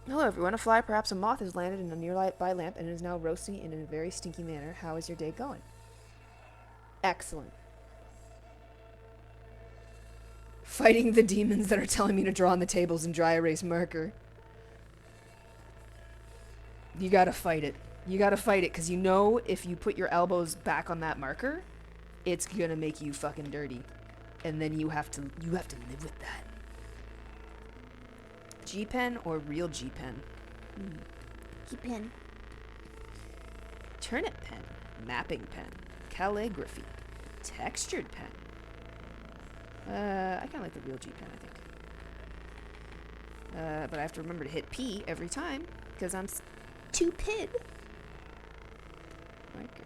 Hello everyone, a fly, perhaps a moth, has landed in a nearby lamp and is now roasting in a very stinky manner. How is your day going? Excellent. Fighting the demons that are telling me to draw on the tables in dry erase marker. You gotta fight it. You gotta fight it, because you know if you put your elbows back on that marker, it's gonna make you fucking dirty. And then you have to live with that. G-pen or real G-pen? G-pen. Turnip pen. Mapping pen. Calligraphy. Textured pen. I kind of like the real G-pen, I think. But I have to remember to hit P every time, because I'm stupid. Marker.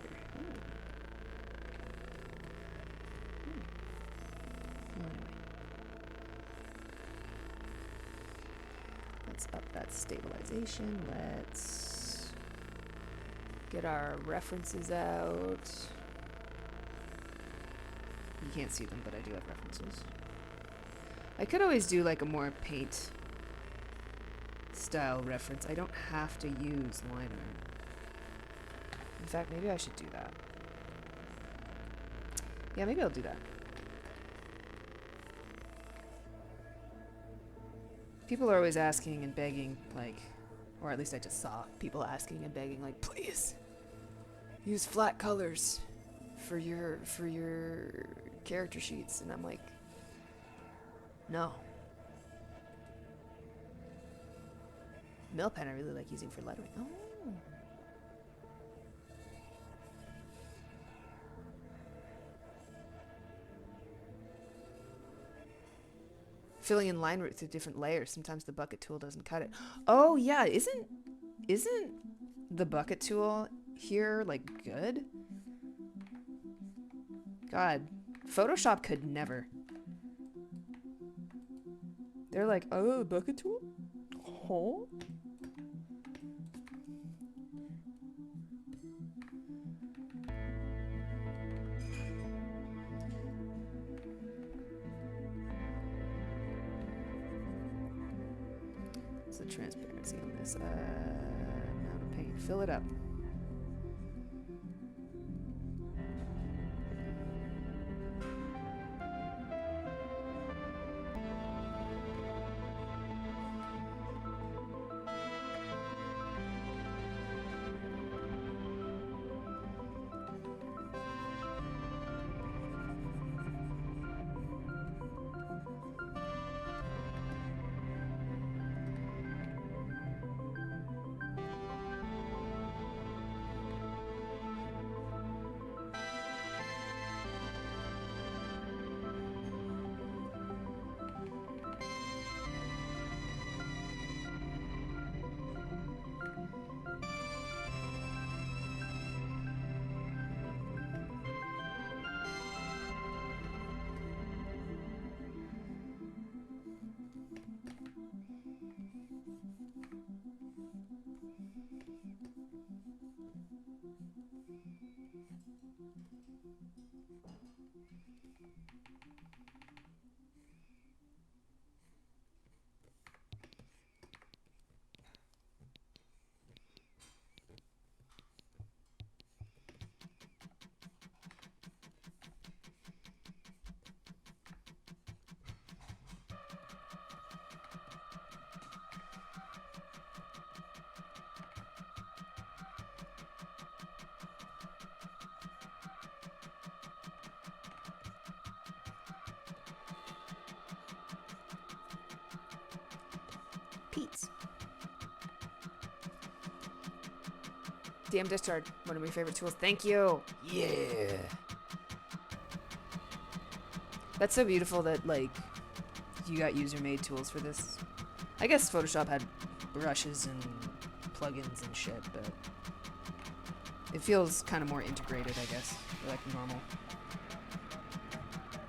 Let's up that stabilization. Let's get our references out. You can't see them, but I do have references. I could always do like a more paint style reference. I don't have to use line art. In fact, maybe I should do that. Yeah, maybe I'll do that. People are always asking and begging, like, or at least I just saw people asking and begging, like, please use flat colors for your character sheets, and I'm like, no. Mill pen I really like using for lettering. Oh. Filling in line through different layers. Sometimes the bucket tool doesn't cut it. Oh yeah, isn't the bucket tool here like good? God, Photoshop could never. They're like, oh, bucket tool? Huh? What's the transparency on this? Amount of paint. Fill it up. Pete's. DM Discharge, one of my favorite tools. Thank you. Yeah. That's so beautiful that, like, you got user-made tools for this. I guess Photoshop had brushes and plugins and shit, but it feels kind of more integrated, I guess, like normal.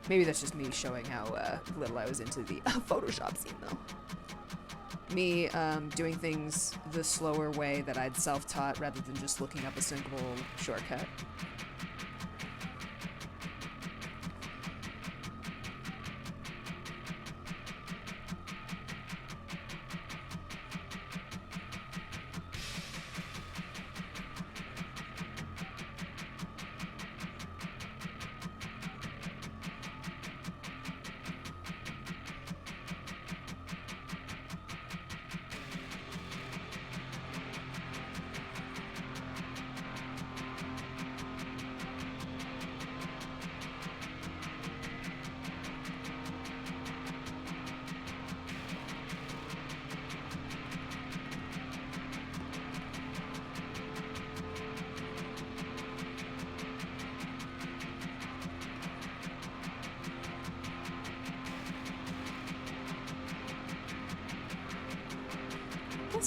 Maybe that's just me showing how little I was into the Photoshop scene, though. Me doing things the slower way that I'd self-taught rather than just looking up a simple shortcut.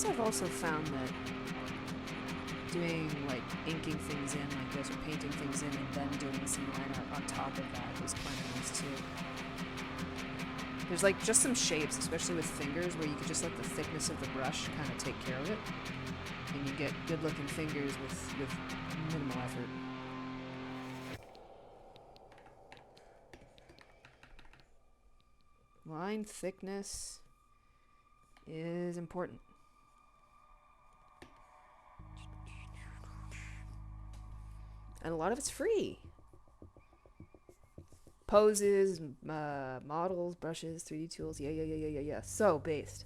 I've also found that doing, like, inking things in like this, or painting things in, and then doing some line art on top of that was kind of nice too. There's, like, just some shapes, especially with fingers, where you could just let the thickness of the brush kind of take care of it, and you get good-looking fingers with minimal effort. Line thickness is important. And a lot of it's free. Poses, models, brushes, 3D tools. Yeah. So based.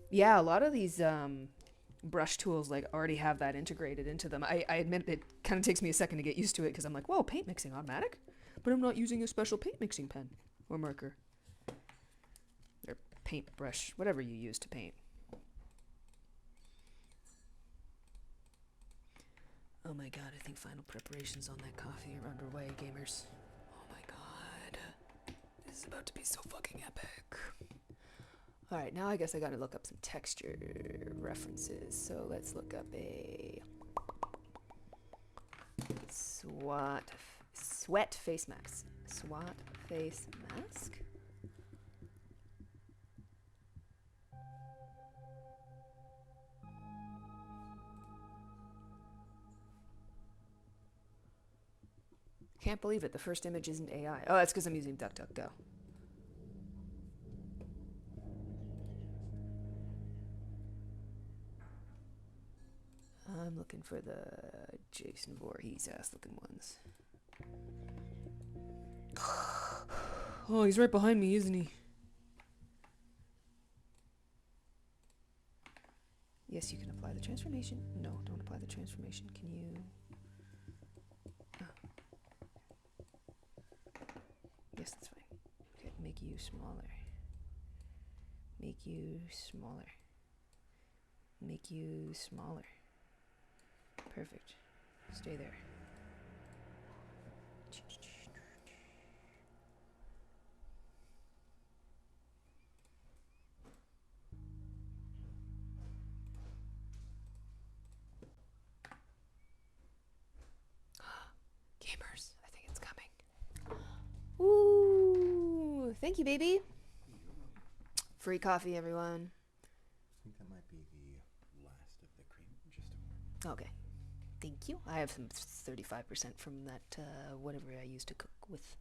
Yeah, a lot of these brush tools like already have that integrated into them. I admit it kind of takes me a second to get used to it because I'm like, whoa, paint mixing automatic? But I'm not using a special paint mixing pen or marker. Or paint brush, whatever you use to paint. Oh my god, I think final preparations on that coffee are underway, gamers. Oh my god. This is about to be so fucking epic. Alright, now I guess I gotta look up some texture references. So let's look up a sweat face mask. SWAT face mask? Can't believe it. The first image isn't AI. Oh, that's because I'm using DuckDuckGo. I'm looking for the Jason Voorhees ass looking ones. Oh, he's right behind me, isn't he? Yes, you can apply the transformation. No, don't apply the transformation. Can you... Yes, that's fine. Okay, make you smaller. Make you smaller. Make you smaller. Perfect. Stay there. Gamers, I think it's coming. Ooh, thank you, baby. Free coffee, everyone. I think that might be the last of the cream. Just a moment. Okay. Thank you. I have some 35% from that, whatever I used to cook with.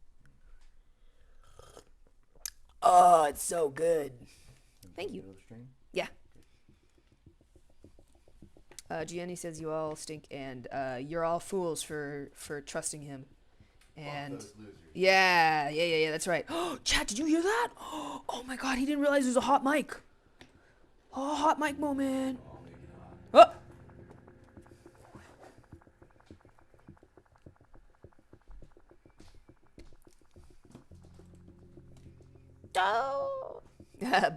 Oh, it's so good. Thank you. Yeah. Gianni says you all stink, and you're all fools for trusting him. And those losers. Yeah, that's right. Oh, chat, did you hear that? Oh my god, he didn't realize it was a hot mic. Oh, hot mic moment. Oh! Oh.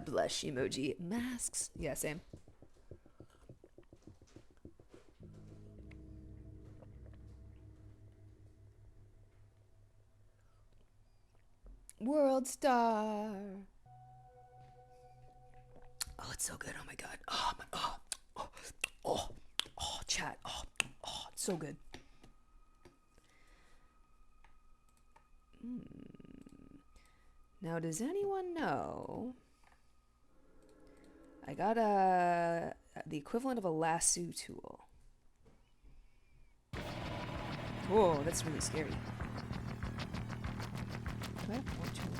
Blush emoji. Masks. Yeah, same. World Star. Oh, it's so good. Oh my god. Oh my. Oh, chat. Oh, it's so good. Now, does anyone know? I got the equivalent of a lasso tool. Whoa, that's really scary. Do I have more tools?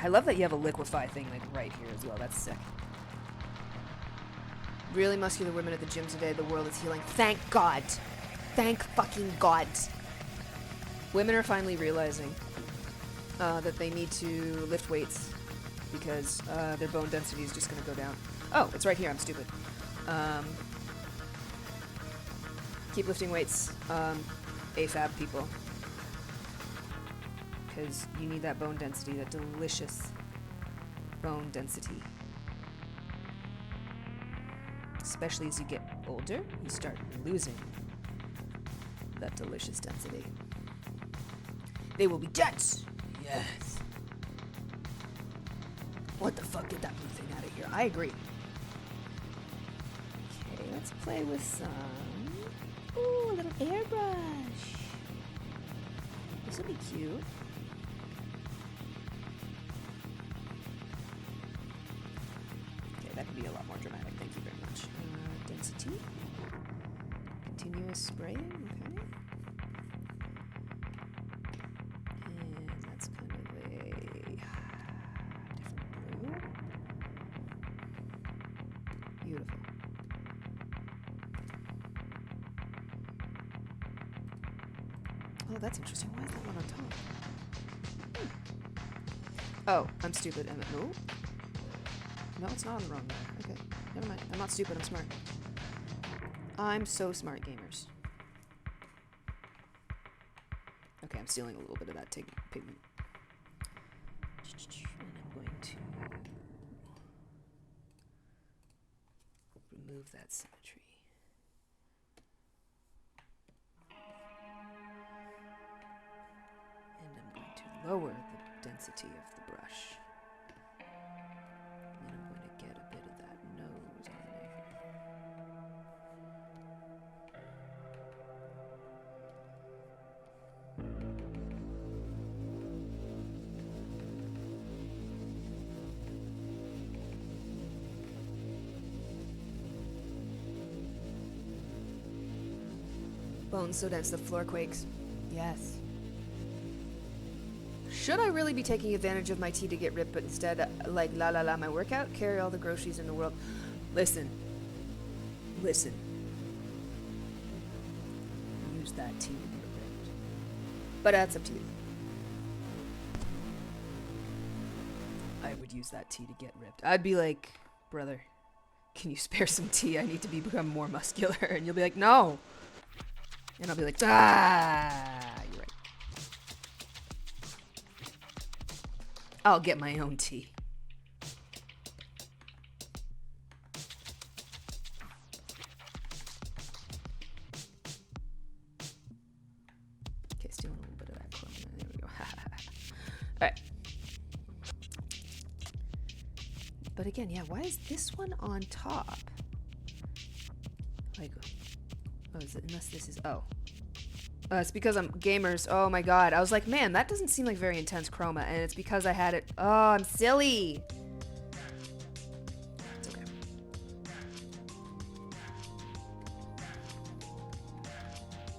I love that you have a liquefy thing like right here as well. That's sick. Really muscular women at the gym today. The world is healing. Thank God. Thank fucking God. Women are finally realizing that they need to lift weights because their bone density is just going to go down. Oh, it's right here. I'm stupid. Keep lifting weights, AFAB people. Because you need that bone density, that delicious bone density. Especially as you get older, you start losing that delicious density. They will be dense! Yes! What the fuck? Get that blue thing out of here. I agree. Okay, let's play with some... Ooh, a little airbrush. This will be cute. Okay, that could be a lot more dramatic. Thank you very much. Density. Continuous spraying. Okay. And that's kind of a different blue. Beautiful. Oh, that's interesting. Why is that one on top? Oh, I'm stupid. No? No, it's not on the wrong there. Okay, never mind. I'm not stupid. I'm smart. I'm so smart, gamers. Okay, I'm stealing a little bit of that pigment. And I'm going to remove that symmetry. And I'm going to lower the density of the brush. And I'm going to get a bit of that nose on there. Bones so dense the floor quakes. Yes. Should I really be taking advantage of my tea to get ripped, but instead, like, my workout? Carry all the groceries in the world. Listen. Listen. Use that tea to get ripped. But that's up to you. I would use that tea to get ripped. I'd be like, brother, can you spare some tea? I need to become more muscular. And you'll be like, no. And I'll be like, you're right. I'll get my own tea. Okay, stealing a little bit of that chrome. There we go. Alright. But again, yeah, why is this one on top? Like, oh, is it? Unless this is, it's because I'm gamers. Oh my god. I was like, man, that doesn't seem like very intense chroma. And it's because I had it. Oh, I'm silly. It's okay.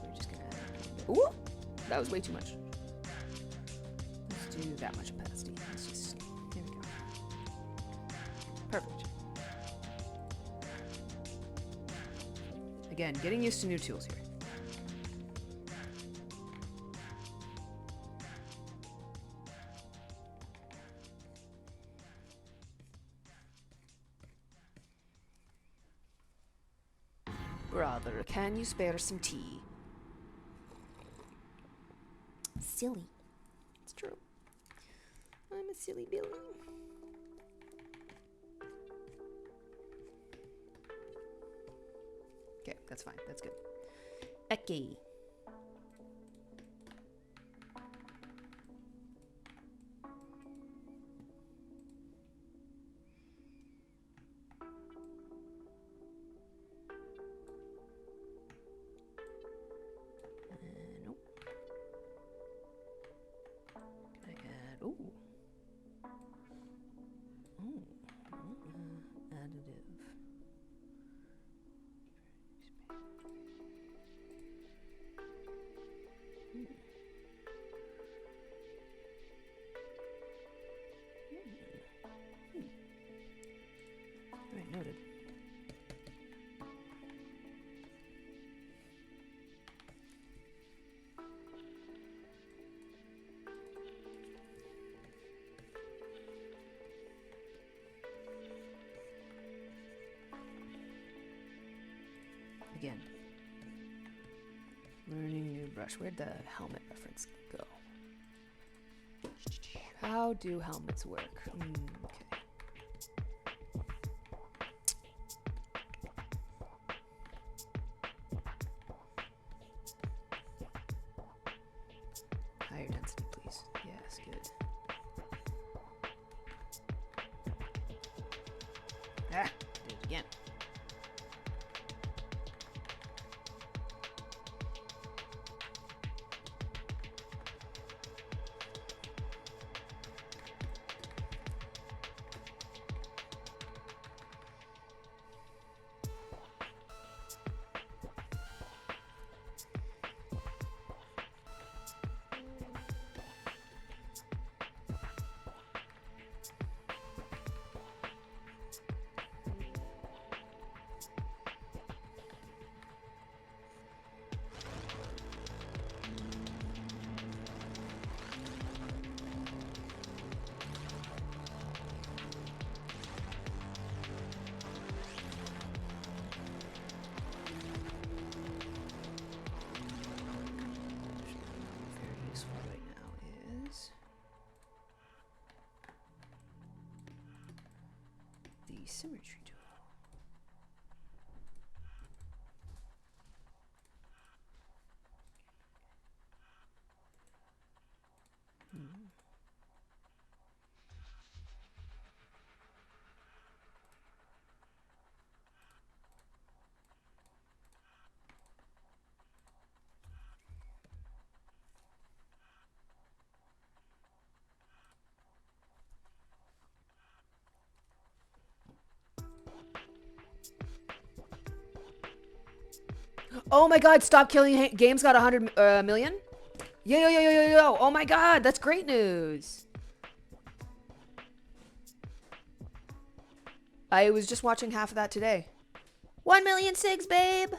We're just gonna add a little bit. Ooh! That was way too much. Let's do that much opacity. Let's just, there we go. Perfect. Again, getting used to new tools here. Brother, can you spare some tea? silly. It's true. I'm a silly Billy. Okay, that's fine. That's good. Okay. Nope. Can I add? Ooh. Oh. Additive. Alright, noted. Again. Learning new brush. Where'd the helmet reference go? How do helmets work? Okay. Higher density, please. Yes, good. Ah, did it again. Very useful right now is the symmetry tool. Oh my god, Stop Killing Games got 100 million? Yo, yo, yo, yo, yo, yo. Oh my god, that's great news. I was just watching half of that today. 1 million sigs, babe.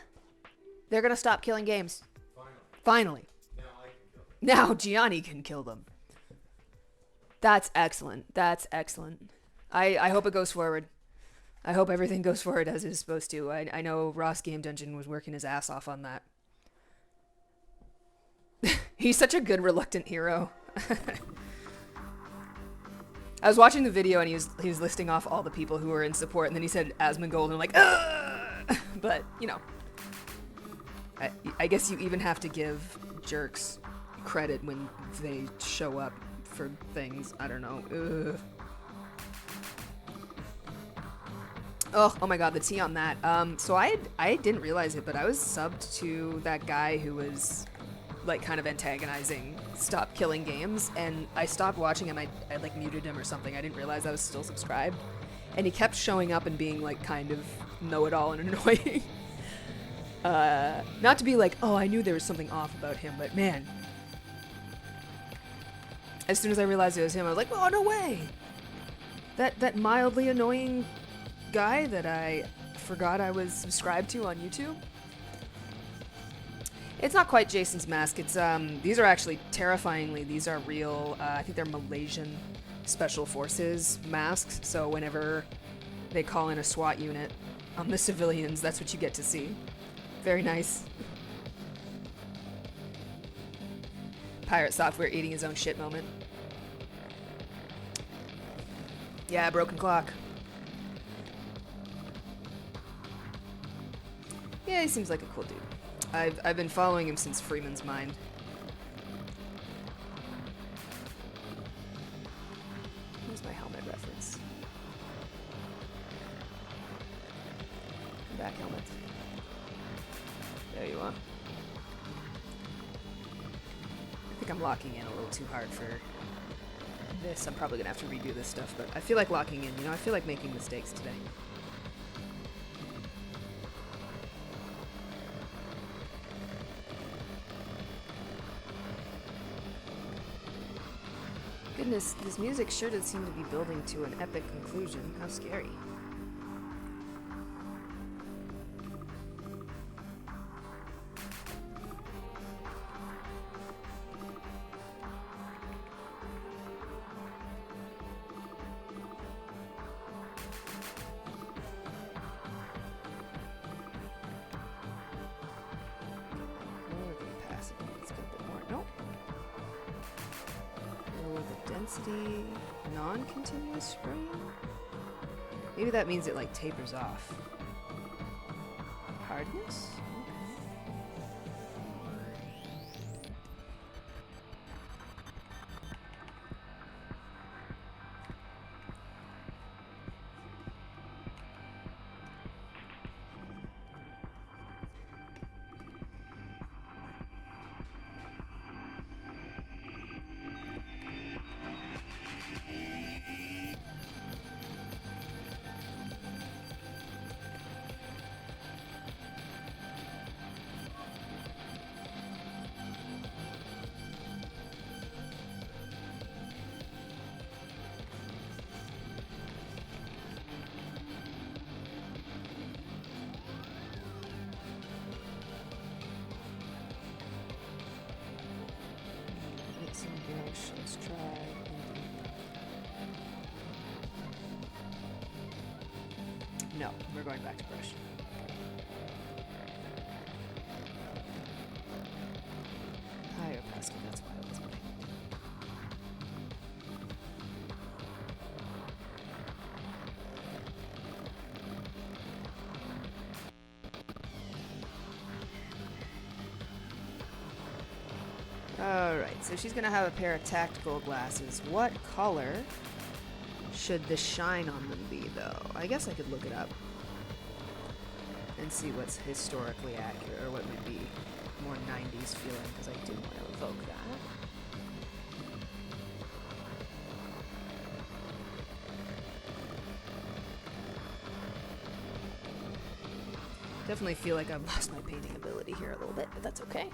They're gonna stop killing games. Finally. Now I can kill them. Now Gianni can kill them. That's excellent. That's excellent. I hope it goes forward. I hope everything goes forward as it's supposed to. I know Ross Game Dungeon was working his ass off on that. He's such a good reluctant hero. I was watching the video and he was listing off all the people who were in support, and then he said Asmongold, and I'm like, ugh! But, you know, I guess you even have to give jerks credit when they show up for things. I don't know. Ugh. Oh my god, the tea on that. So I didn't realize it, but I was subbed to that guy who was like kind of antagonizing Stop Killing Games, and I stopped watching him. I like muted him or something. I didn't realize I was still subscribed, and he kept showing up and being like kind of know-it-all and annoying. Not to be like, oh, I knew there was something off about him, but man, as soon as I realized it was him, I was like, oh, no way. That mildly annoying guy that I forgot I was subscribed to on YouTube. It's not quite Jason's mask. It's these are actually terrifyingly, these are real, I think they're Malaysian Special Forces masks. So whenever they call in a SWAT unit on the civilians, that's what you get to see. Very nice. Pirate software eating his own shit moment. Yeah, broken clock. Yeah, he seems like a cool dude. I've been following him since Freeman's Mind. Where's my helmet reference? Come back, helmet. There you are. I think I'm locking in a little too hard for this. I'm probably gonna have to redo this stuff, but I feel like locking in, you know, I feel like making mistakes today. Goodness, this music sure does seem to be building to an epic conclusion. How scary. Density, non-continuous spraying? Maybe that means it like tapers off. Hardness? Let's try. No, we're going back to brush. Higher Pascal, that's why I was playing. Alright, so she's gonna have a pair of tactical glasses. What color should the shine on them be, though? I guess I could look it up and see what's historically accurate, or what would be more 90s feeling, because I do want to evoke that. Definitely feel like I've lost my painting ability here a little bit, but that's okay.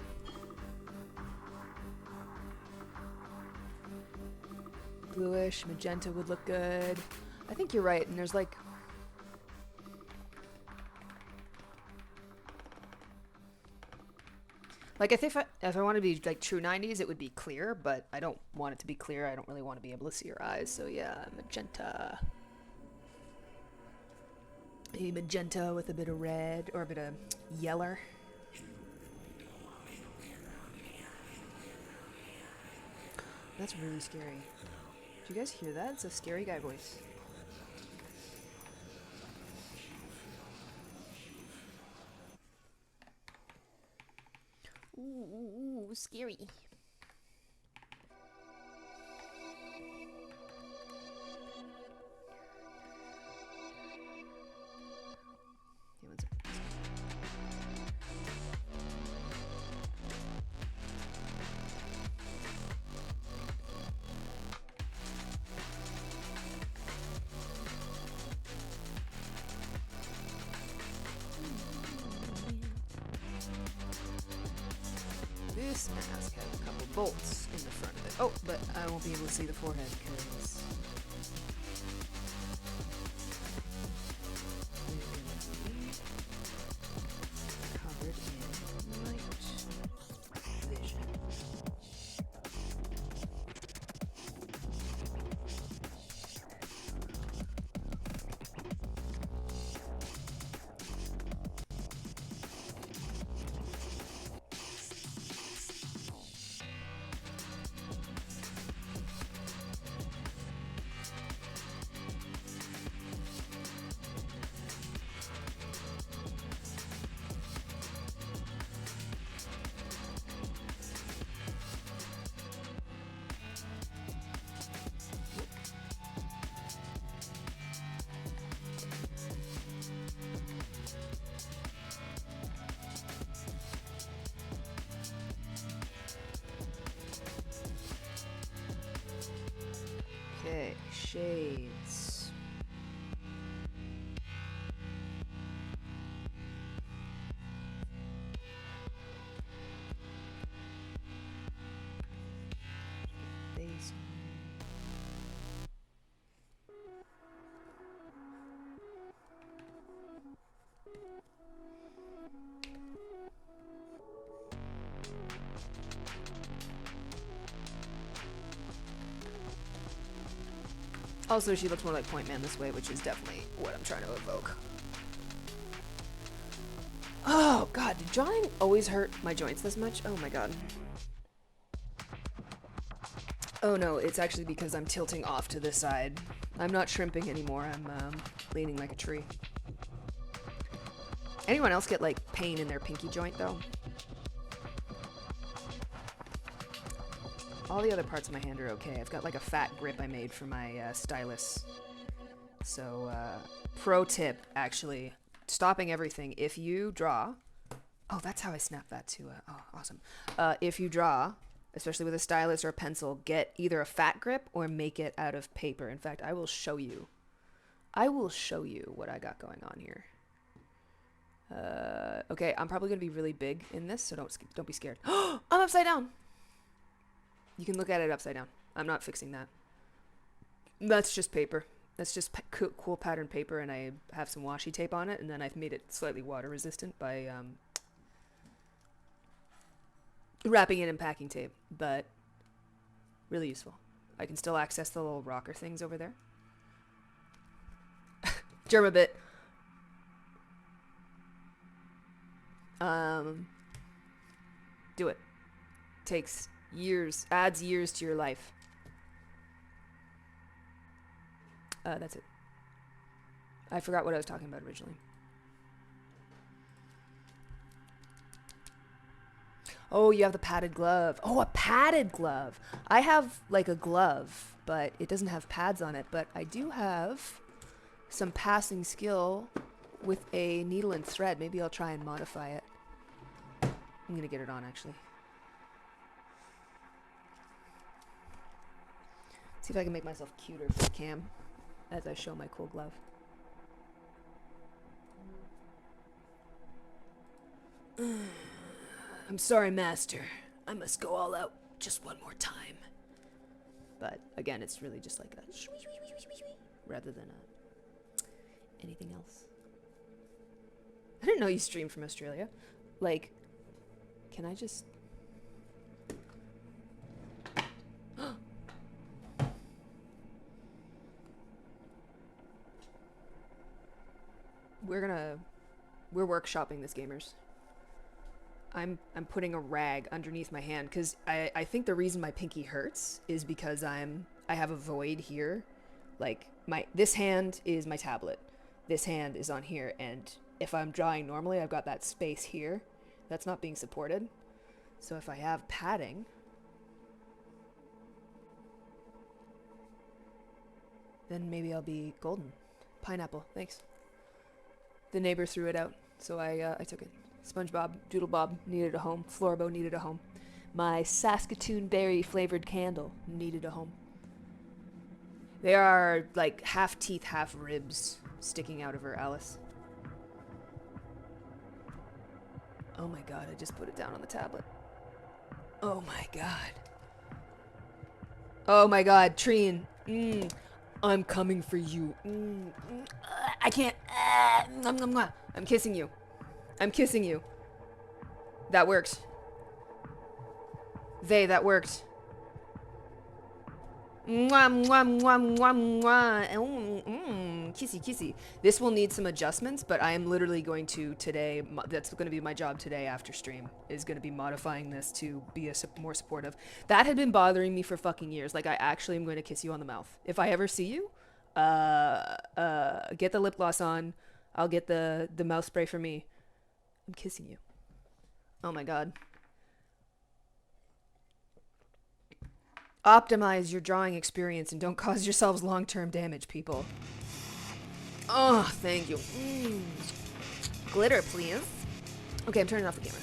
Bluish, magenta would look good. I think you're right, and there's like... Like, if I want to be, like, true 90s, it would be clear, but I don't want it to be clear. I don't really want to be able to see your eyes, so yeah, magenta. Maybe magenta with a bit of red, or a bit of yeller. That's really scary. Do you guys hear that? It's a scary guy voice. Ooh, scary. Hey, one sec. This mask has a couple bolts in the front of it. Oh, but I won't be able to see the forehead because covered in light vision. shades. Base. Also, she looks more like Point Man this way, which is definitely what I'm trying to evoke. Oh god, did drawing always hurt my joints this much? Oh my god. Oh no, it's actually because I'm tilting off to this side. I'm not shrimping anymore, I'm leaning like a tree. Anyone else get like pain in their pinky joint though? All the other parts of my hand are okay. I've got like a fat grip I made for my stylus. So, pro tip, actually, stopping everything. If you draw, oh, that's how I snap that to, oh, awesome. If you draw, especially with a stylus or a pencil, get either a fat grip or make it out of paper. In fact, I will show you. I will show you what I got going on here. Okay, I'm probably gonna be really big in this, so don't be scared. I'm upside down. You can look at it upside down. I'm not fixing that. That's just paper. That's just cool pattern paper, and I have some washi tape on it, and then I've made it slightly water resistant by wrapping it in packing tape, but really useful. I can still access the little rocker things over there. Germabit. Do it. Takes years, adds years to your life. That's it. I forgot what I was talking about originally. Oh, you have the padded glove. Oh, a padded glove. I have like a glove, but it doesn't have pads on it. But I do have some passing skill with a needle and thread. Maybe I'll try and modify it. I'm gonna get it on actually. See if I can make myself cuter for the cam as I show my cool glove. I'm sorry, master. I must go all out just one more time. But again, it's really just like a rather than anything else. I didn't know you streamed from Australia. Like, can I just... We're workshopping this, gamers. I'm putting a rag underneath my hand because I think the reason my pinky hurts is because I have a void here. Like this hand is my tablet. This hand is on here, and if I'm drawing normally, I've got that space here that's not being supported. So if I have padding, then maybe I'll be golden. Pineapple, thanks. The neighbor threw it out, so I took it. SpongeBob, Doodlebob needed a home. Florbo needed a home. My Saskatoon berry flavored candle needed a home. There are like half teeth, half ribs sticking out of her, Alice. Oh my god, I just put it down on the tablet. Oh my god. Oh my god, Treen. I'm coming for you. I can't. I'm kissing you. I'm kissing you. That worked. That worked. Mwah, mwah, mwah, mwah, mwah. Kissy, kissy. This will need some adjustments, but I am literally going to today, that's going to be my job today after stream, is going to be modifying this to be more supportive. That had been bothering me for fucking years. Like, I actually am going to kiss you on the mouth. If I ever see you, get the lip gloss on. I'll get the mouth spray for me. I'm kissing you. Oh my god. Optimize your drawing experience and don't cause yourselves long-term damage, people. Oh, thank you. Glitter, please. Okay, I'm turning off the camera.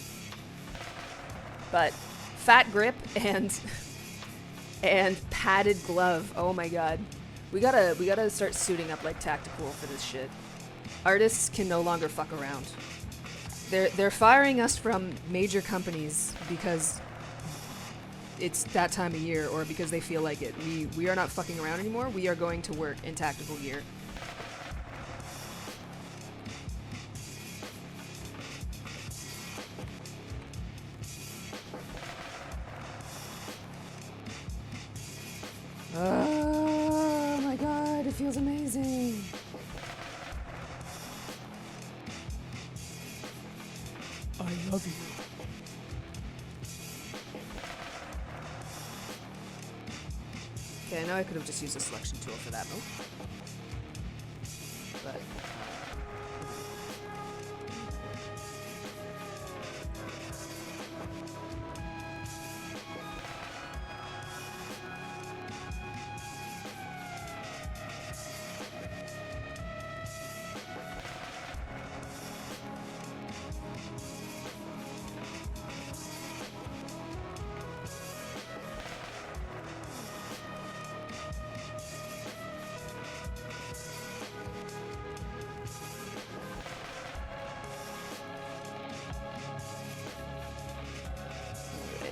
But fat grip and padded glove. Oh my god. We gotta start suiting up like Tactical for this shit. Artists can no longer fuck around. They're firing us from major companies because it's that time of year or because they feel like it. We are not fucking around anymore. We are going to work in tactical gear. Oh my god, it feels amazing. I love you. Okay, I know I could have just used a selection tool for that move. But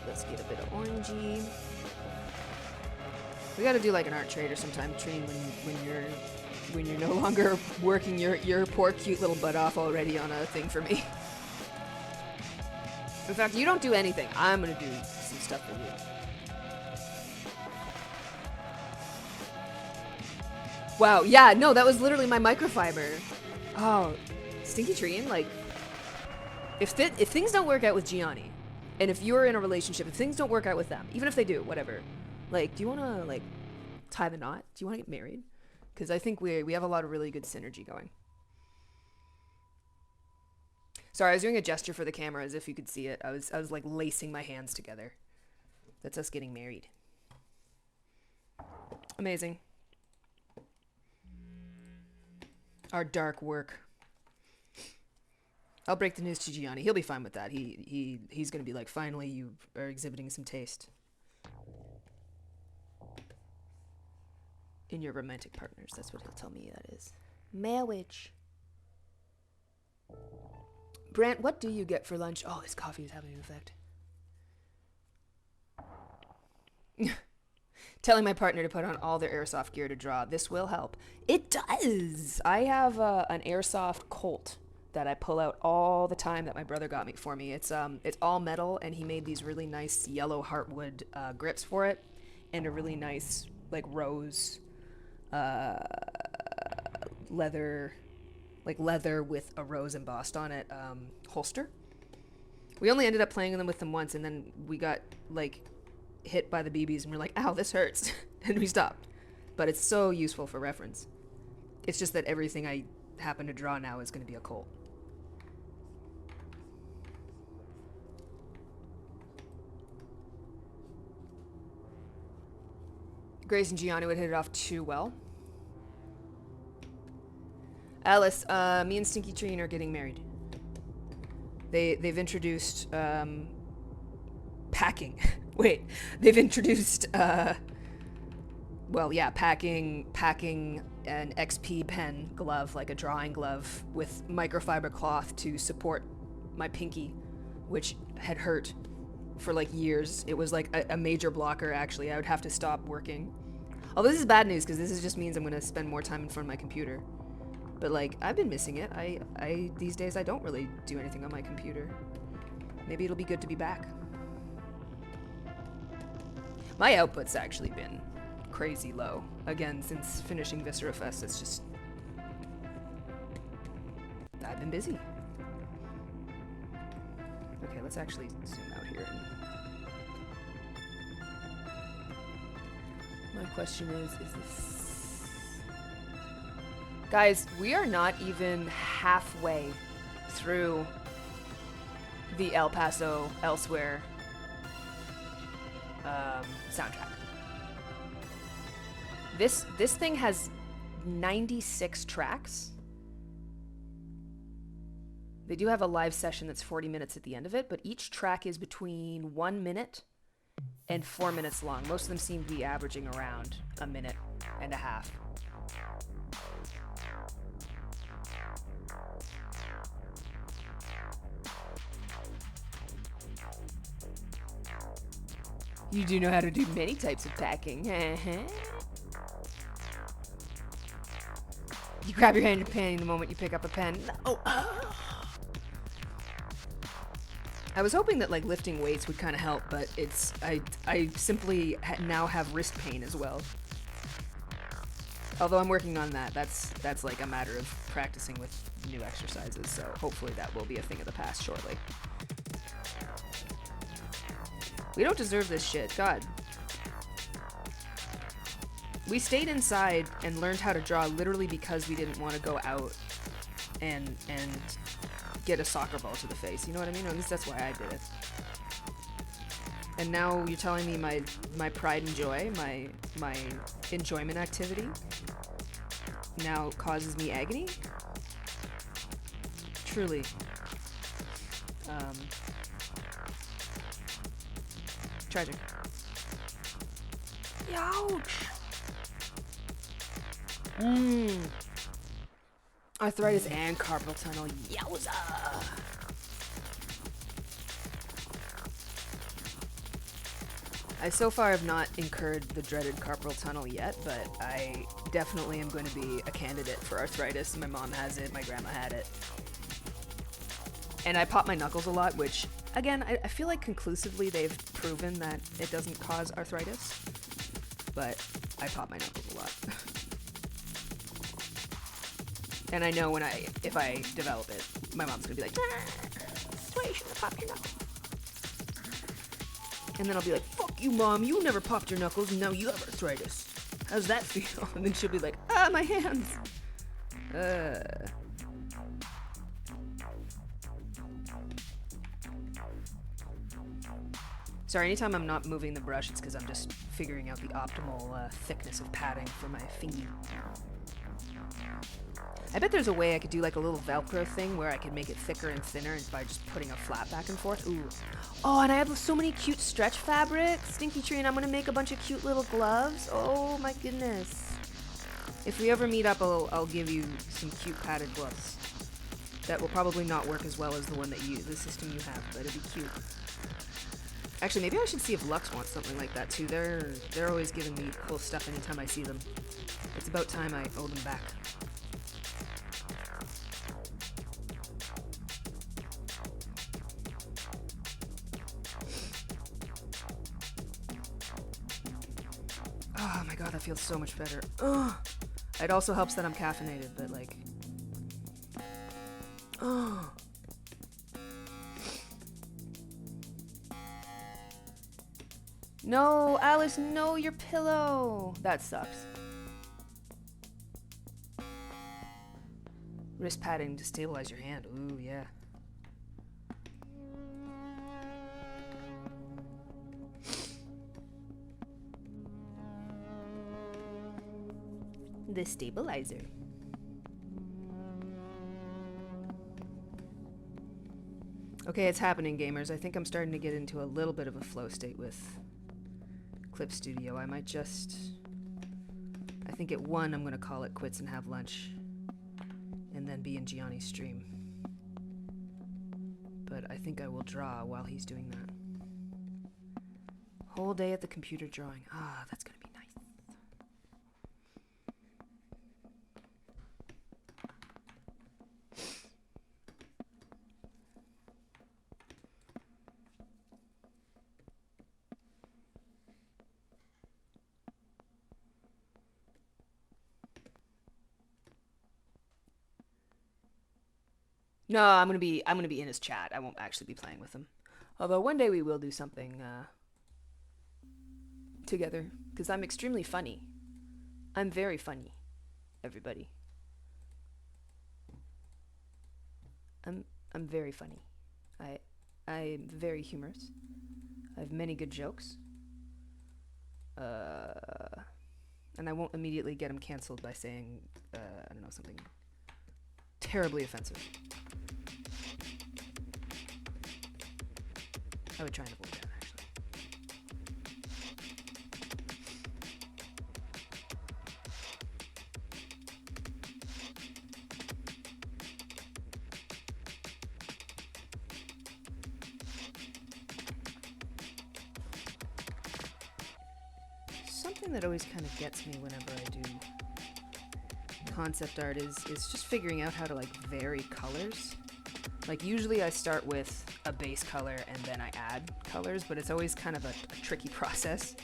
let's get a bit of orangey. We gotta do like an art trader sometime, Treen, when you're no longer working your poor cute little butt off already on a thing for me. In fact, you don't do anything. I'm gonna do some stuff for you. Wow, yeah, no, that was literally my microfiber. Oh, Stinky Treen, like, if things don't work out with Gianni, and if you're in a relationship, if things don't work out with them, even if they do, whatever, like, do you want to, like, tie the knot? Do you want to get married? Because I think we have a lot of really good synergy going. Sorry, I was doing a gesture for the camera as if you could see it. I was like, lacing my hands together. That's us getting married. Amazing. Our dark work. I'll break the news to Gianni. He'll be fine with that. He's gonna be like, finally, you are exhibiting some taste in your romantic partners. That's what he'll tell me that is. Marriage. Brant, what do you get for lunch? Oh, this coffee is having an effect. Telling my partner to put on all their airsoft gear to draw. This will help. It does. I have an airsoft Colt that I pull out all the time that my brother got me for me. It's all metal, and he made these really nice yellow heartwood grips for it, and a really nice like rose leather with a rose embossed on it holster. We only ended up playing with them once, and then we got like hit by the BBs, and we're like, ow, this hurts, and we stopped. But it's so useful for reference. It's just that everything I happen to draw now is going to be a Colt. Grace and Gianni would hit it off too well. Alice, me and Stinky Treen are getting married. They've introduced packing. Wait, they've introduced packing an XP pen glove, like a drawing glove with microfiber cloth to support my pinky, which had hurt for like years. It was like a major blocker, actually. I would have to stop working. Although this is bad news, because this just means I'm going to spend more time in front of my computer. But like, I've been missing it. I these days I don't really do anything on my computer. Maybe it'll be good to be back. My output's actually been crazy low. Again, since finishing Viscera Fest, it's just... I've been busy. Okay, let's actually zoom out here. My question is this... Guys, we are not even halfway through the El Paso Elsewhere soundtrack. This thing has 96 tracks. They do have a live session that's 40 minutes at the end of it, but each track is between 1 minute and 4 minutes long. Most of them seem to be averaging around a minute and a half. You do know how to do many types of packing. You grab your hand in your pen the moment you pick up a pen. Oh. I was hoping that like lifting weights would kind of help, but I simply now have wrist pain as well. Although I'm working on that. That's like a matter of practicing with new exercises, so hopefully that will be a thing of the past shortly. We don't deserve this shit. God. We stayed inside and learned how to draw literally because we didn't want to go out and get a soccer ball to the face. You know what I mean? Or at least that's why I did it. And now you're telling me my pride and joy, my enjoyment activity now causes me agony? Truly. Tragic. Ouch! Arthritis and carpal tunnel. Yowza! I so far have not incurred the dreaded carpal tunnel yet, but I definitely am going to be a candidate for arthritis. My mom has it, my grandma had it. And I pop my knuckles a lot, which, again, I feel like conclusively they've proven that it doesn't cause arthritis. But I pop my knuckles a lot. And I know if I develop it, my mom's gonna be like, that's why you shouldn't have popped your knuckles. And then I'll be like, fuck you, Mom, you never popped your knuckles, and now you have arthritis. How's that feel? And then she'll be like, my hands. Sorry, anytime I'm not moving the brush, it's because I'm just figuring out the optimal thickness of padding for my finger. I bet there's a way I could do like a little Velcro thing where I could make it thicker and thinner by just putting a flap back and forth. Ooh. Oh, and I have so many cute stretch fabrics, Stinky Tree, and I'm gonna make a bunch of cute little gloves. Oh my goodness. If we ever meet up, I'll give you some cute padded gloves. That will probably not work as well as the system you have, but it'd be cute. Actually, maybe I should see if Lux wants something like that too. They're always giving me cool stuff anytime I see them. It's about time I owe them back. Oh my god, that feels so much better. Ugh. It also helps that I'm caffeinated, but like... Oh. No, Alice, no, your pillow. That sucks. Wrist padding to stabilize your hand. Ooh, yeah. The stabilizer. Okay, it's happening, gamers. I think I'm starting to get into a little bit of a flow state with Clip Studio. I might just... I think at 1 I'm going to call it quits and have lunch. And then be in Gianni's stream. But I think I will draw while he's doing that. Whole day at the computer drawing. Ah, that's going to be nice. No, I'm gonna be in his chat. I won't actually be playing with him. Although one day we will do something together, because I'm extremely funny. I'm very funny, everybody. I'm very funny. I'm very humorous. I have many good jokes. And I won't immediately get him canceled by saying I don't know, something terribly offensive. I would try and avoid that, actually. thing that always kind of gets me whenever I do concept art is just figuring out how to like vary colors. Like usually I start with a base color and then I add colors, but it's always kind of a tricky process.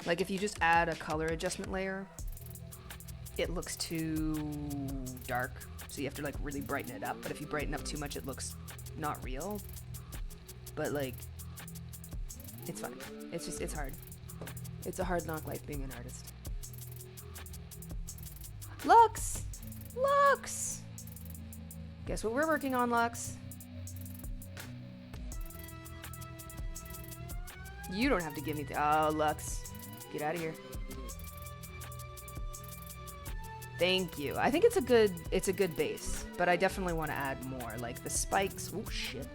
Like if you just add a color adjustment layer, it looks too dark, so you have to like really brighten it up. But if you brighten up too much, it looks not real. But like, it's fine. It's hard. It's a hard knock life being an artist. Lux! Lux! Guess what we're working on, Lux? You don't have to give me oh, Lux. Get out of here. Thank you. I think it's a good base, but I definitely want to add more. Like the spikes. Oh shit.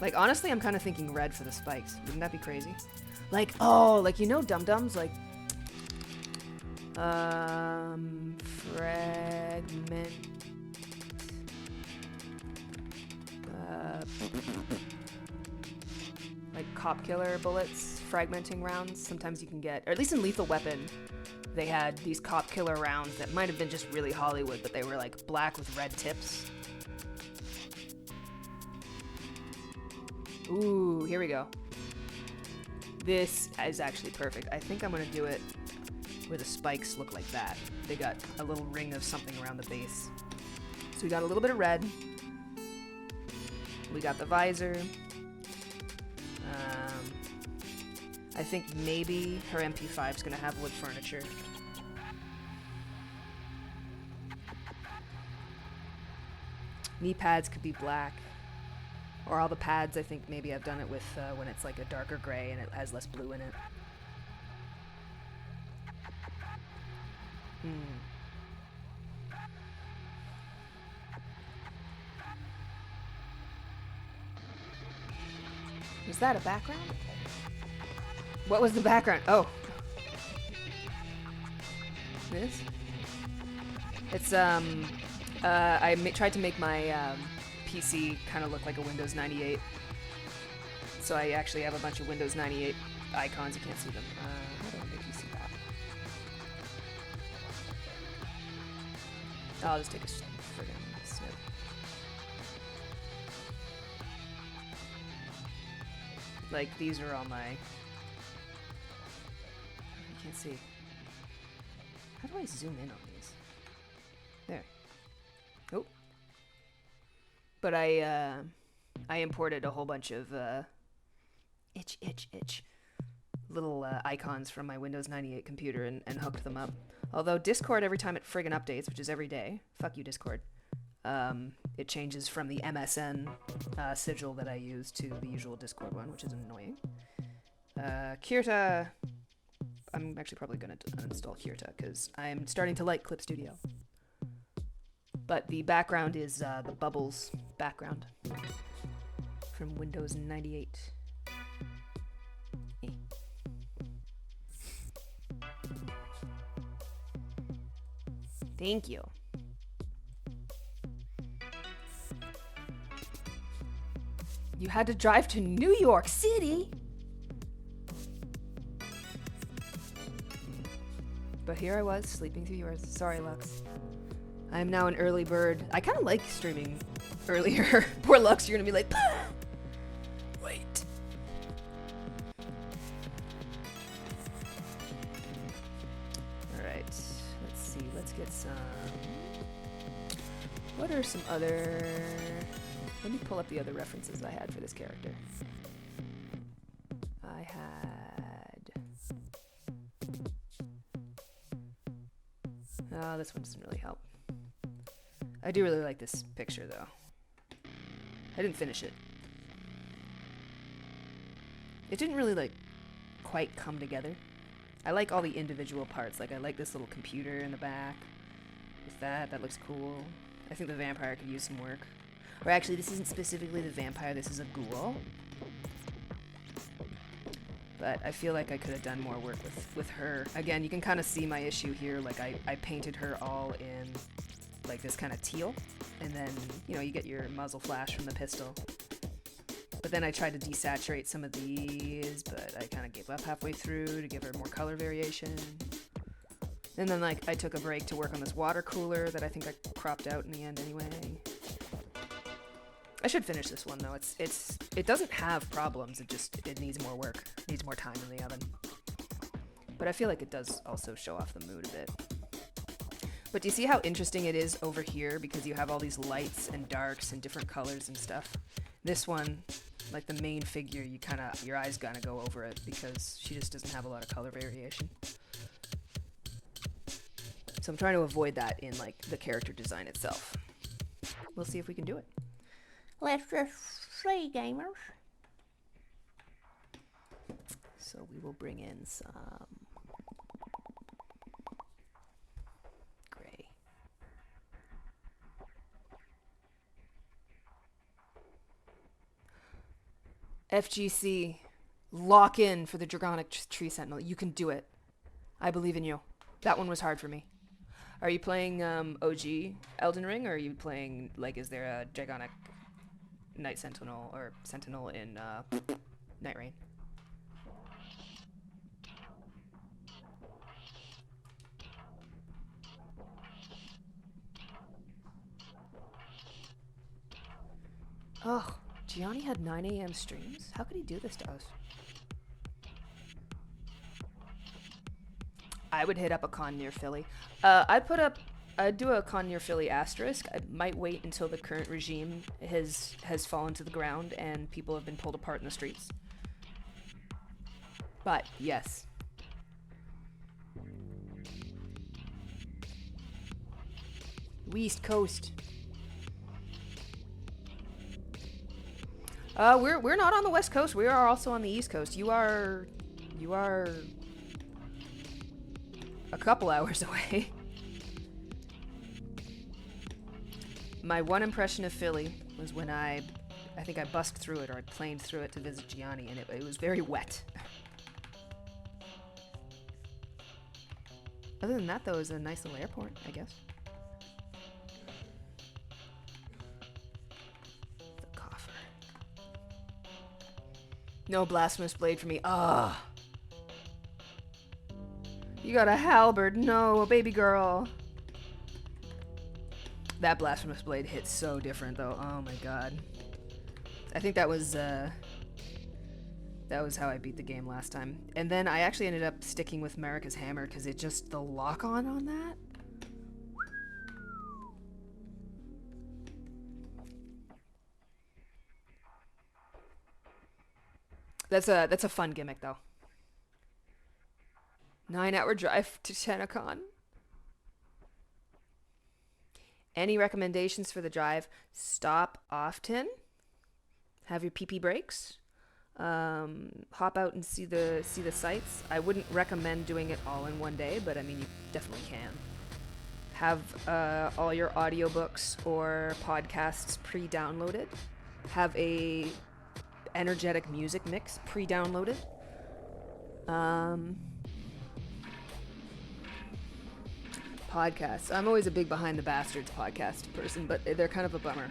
Like honestly, I'm kind of thinking red for the spikes. Wouldn't that be crazy? Like like you know dum-dums like fragment like cop killer bullets, fragmenting rounds. Sometimes you can get, or at least in Lethal Weapon, they had these cop killer rounds that might have been just really Hollywood, but they were like black with red tips. Ooh, here we go. This is actually perfect. I think I'm gonna do it where the spikes look like that. They got a little ring of something around the base. So we got a little bit of red. We got the visor. I think maybe her MP5 is gonna have wood furniture. Knee pads could be black. Or all the pads, I think maybe I've done it with when it's like a darker gray and it has less blue in it. Was that a background? What was the background? Oh. This? It's, tried to make my, PC kind of look like a Windows 98. So I actually have a bunch of Windows 98 icons. You can't see them. How do I make you see that? I'll just take a friggin' snip. Like, these are all my... You can't see. How do I zoom in on these? There. Oh. But I imported a whole bunch of itch little icons from my Windows 98 computer and hooked them up. Although Discord, every time it friggin' updates, which is every day, fuck you Discord, it changes from the MSN sigil that I use to the usual Discord one, which is annoying. Kirta, I'm actually probably going to uninstall Kirta because I'm starting to like Clip Studio. But the background is the Bubbles background from Windows 98. Thank you. You had to drive to New York City? But here I was, sleeping through yours. Sorry, Lux. I am now an early bird. I kind of like streaming earlier. Poor Lux, you're gonna be like, bah! Wait. Alright, let's see. Let's get some... What are some other... Let me pull up the other references I had for this character. I had... Oh, this one doesn't really help. I do really like this picture, though. I didn't finish it. It didn't really, like, quite come together. I like all the individual parts. Like, I like this little computer in the back. With that, that looks cool. I think the vampire could use some work. Or actually, this isn't specifically the vampire, this is a ghoul. But I feel like I could have done more work with her. Again, you can kind of see my issue here. Like, I painted her all in like this kind of teal, and then, you know, you get your muzzle flash from the pistol. But then I tried to desaturate some of these, but I kind of gave up halfway through to give her more color variation. And then, like, I took a break to work on this water cooler that I think I cropped out in the end anyway. I should finish this one, though. It doesn't have problems, it needs more work. It needs more time in the oven. But I feel like it does also show off the mood a bit. But do you see how interesting it is over here? Because you have all these lights and darks and different colors and stuff. This one, like the main figure, your eyes gotta go over it because she just doesn't have a lot of color variation. So I'm trying to avoid that in, like, the character design itself. We'll see if we can do it. Let's just see, gamers. So we will bring in some gray. FGC, lock in for the Dragonic Tree Sentinel. You can do it. I believe in you. That one was hard for me. Are you playing OG Elden Ring, or are you playing, like, is there a Dragonic Night Sentinel or Sentinel in Night Rain? Oh, Gianni had 9 a.m. streams? How could he do this to us? I would hit up a con near Philly. I'd do a con near Philly asterisk. I might wait until the current regime has fallen to the ground and people have been pulled apart in the streets. But, yes. East Coast. We're not on the West Coast. We are also on the East Coast. You are a couple hours away. My one impression of Philly was when I think I busked through it, or I planed through it to visit Gianni, and it was very wet. Other than that, though, it was a nice little airport, I guess. The coffer. No blasphemous blade for me. Ah. You got a halberd. No, a baby girl. That blasphemous blade hit so different, though. Oh my god. I think that was how I beat the game last time. And then I actually ended up sticking with Marika's hammer because it just, the lock-on that. That's a fun gimmick, though. 9-hour drive to Tenacon. Any recommendations for the drive? Stop often. Have your pee-pee breaks. Hop out and see the sights. I wouldn't recommend doing it all in one day, but I mean, you definitely can. Have all your audiobooks or podcasts pre-downloaded. Have a energetic music mix pre-downloaded. Podcasts. I'm always a big Behind the Bastards podcast person, but they're kind of a bummer.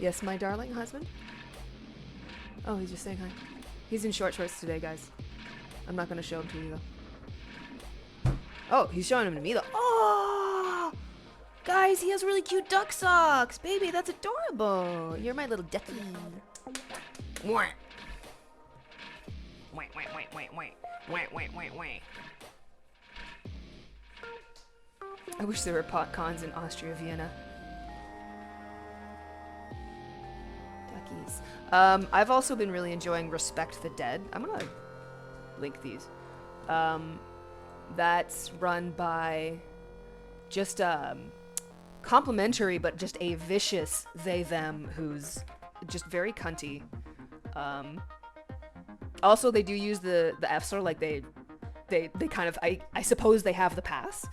Yes, my darling husband? Oh, he's just saying hi. He's in short shorts today, guys. I'm not going to show him to you, though. Oh, he's showing him to me, though. Oh! Guys, he has really cute duck socks. Baby, that's adorable. You're my little ducky. Wait. I wish there were pot cons in Austria, Vienna. Duckies. I've also been really enjoying Respect the Dead. I'm gonna link these. That's run by just complimentary, but just a vicious they/them who's just very cunty. Also, they do use the F.E.A.R, like they kind of, I suppose they have the pass.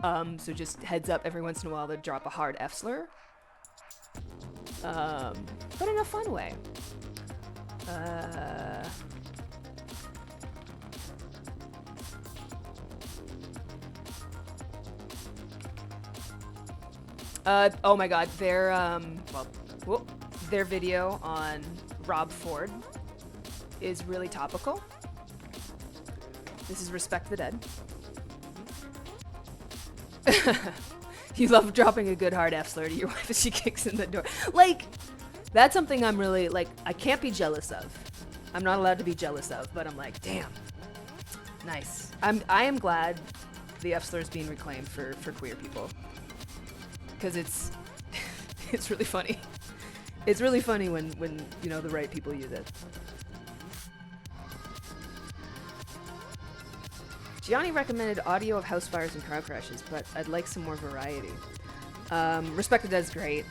So just heads up, every once in a while they drop a hard F slur. But in a fun way. Oh my god, their video on Rob Ford is really topical. This is Respect the Dead. You love dropping a good hard F slur to your wife as she kicks in the door. Like, that's something I'm really, like, I can't be jealous of. I'm not allowed to be jealous of, but I'm like, damn. Nice. I am glad the F slur is being reclaimed for queer people. Because it's really funny. It's really funny when you know the right people use it. Gianni recommended audio of house fires and car crashes, but I'd like some more variety. Respect the Dead's great.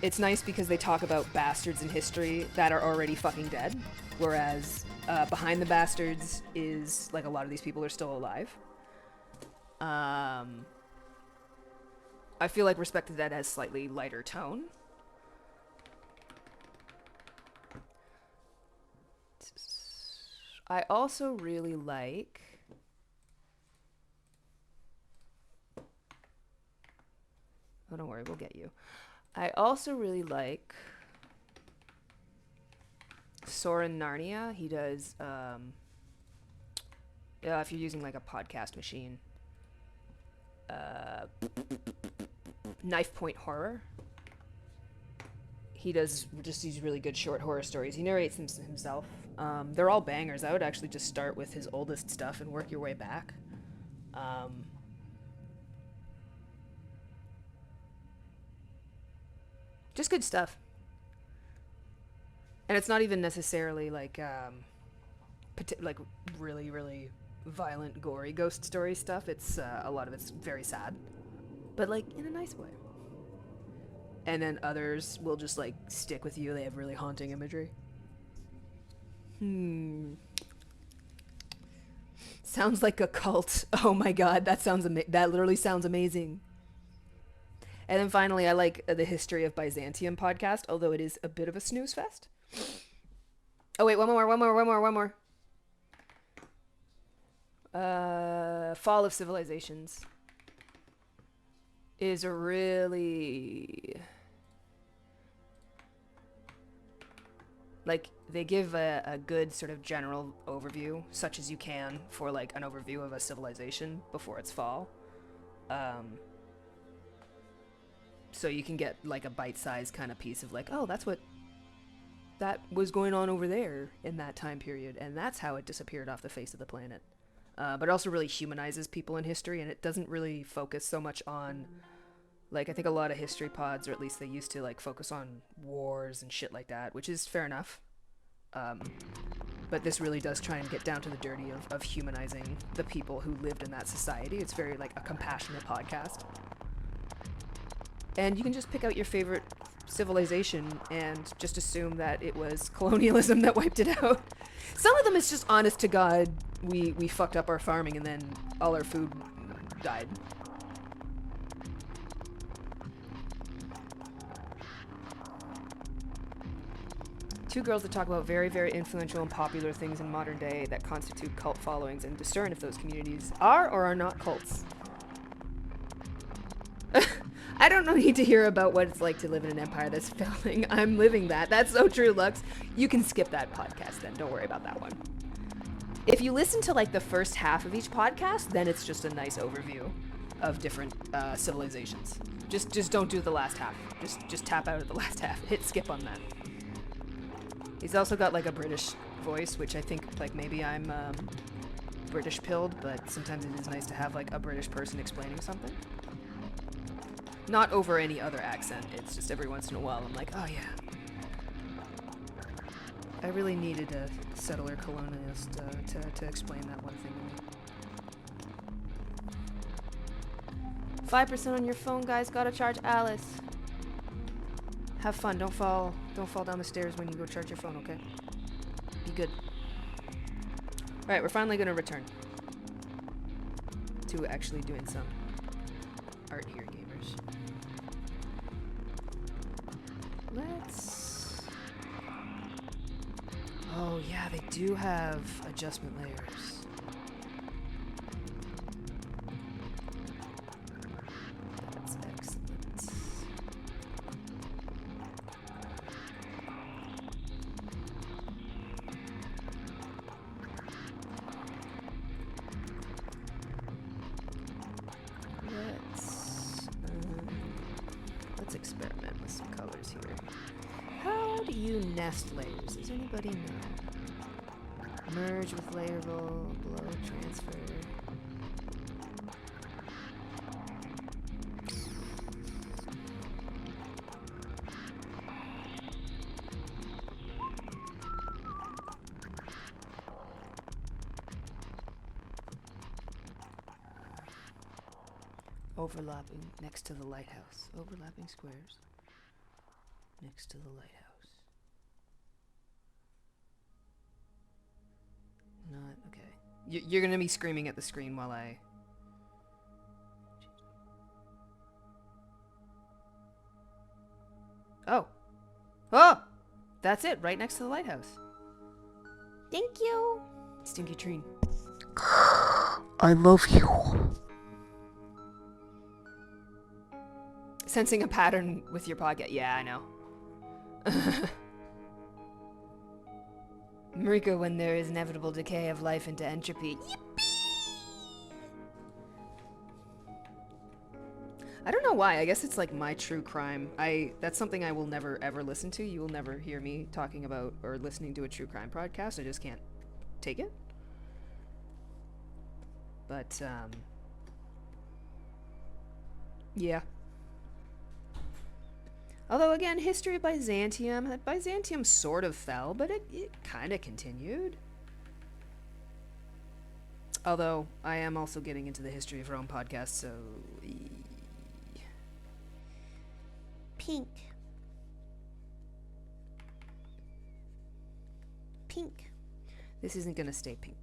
It's nice because they talk about bastards in history that are already fucking dead, whereas Behind the Bastards is like a lot of these people are still alive. I feel like Respect the Dead has slightly lighter tone. I also really like... Oh, don't worry, we'll get you. I also really like Soren Narnia. He does, yeah, if you're using like a podcast machine, Knife Point Horror. He does just these really good short horror stories. He narrates them himself. They're all bangers. I would actually just start with his oldest stuff and work your way back. Just good stuff. And it's not even necessarily like like really, really violent, gory ghost story stuff. It's a lot of it's very sad, but like in a nice way. And then others will just like stick with you. They have really haunting imagery. Sounds like a cult. Oh my god, that that literally sounds amazing. And then finally, I like the History of Byzantium podcast, although it is a bit of a snooze fest. Oh wait, one more. Fall of Civilizations is a really... Like, they give a good sort of general overview, such as you can, for like an overview of a civilization before its fall. So you can get like a bite-sized kind of piece of like, oh, that's what that was going on over there in that time period, and that's how it disappeared off the face of the planet. But it also really humanizes people in history, and it doesn't really focus so much on, like, I think a lot of history pods, or at least they used to, like, focus on wars and shit like that, which is fair enough. But this really does try and get down to the dirty of humanizing the people who lived in that society. It's very, like, a compassionate podcast. And you can just pick out your favorite civilization and just assume that it was colonialism that wiped it out. Some of them is just honest to God, we fucked up our farming and then all our food died. Two girls that talk about very, very influential and popular things in modern day that constitute cult followings and discern if those communities are or are not cults. I don't need to hear about what it's like to live in an empire that's failing. I'm living that. That's so true, Lux. You can skip that podcast then. Don't worry about that one. If you listen to like the first half of each podcast, then it's just a nice overview of different civilizations. Just don't do the last half. Just tap out at the last half. Hit skip on that. He's also got like a British voice, which I think like maybe I'm British pilled, but sometimes it is nice to have like a British person explaining something. Not over any other accent, it's just every once in a while I'm like, oh yeah. I really needed a settler colonialist to explain that one thing to me. 5% on your phone, guys, gotta charge Alice. Have fun, don't fall down the stairs when you go charge your phone, okay? Be good. Alright, we're finally gonna return to actually doing some art here, gamers. Let's... Oh yeah, they do have adjustment layers. That's nest layers? Does anybody know? Merge with layerable, blow, transfer. Overlapping next to the lighthouse. Overlapping squares next to the lighthouse. Not okay. You're gonna be screaming at the screen while I. Oh. Oh! That's it, right next to the lighthouse. Thank you. Stinky Treen. I love you. Sensing a pattern with your podcast. Yeah, I know. Marika, when there is inevitable decay of life into entropy. I don't know why. I guess it's like my true crime. That's something I will never ever listen to. You will never hear me talking about or listening to a true crime podcast. I just can't take it. But yeah. Although again, history of Byzantium sort of fell, but it kind of continued. Although I am also getting into the history of Rome podcast, so Pink. Pink. this isn't gonna stay pink.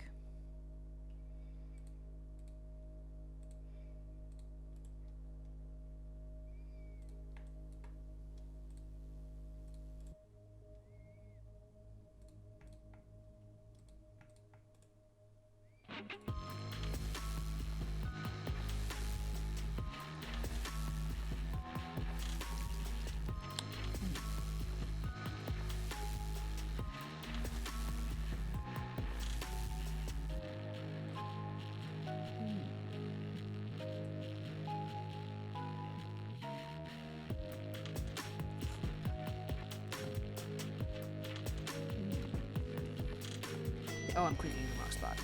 Oh, I'm clicking in the wrong spot.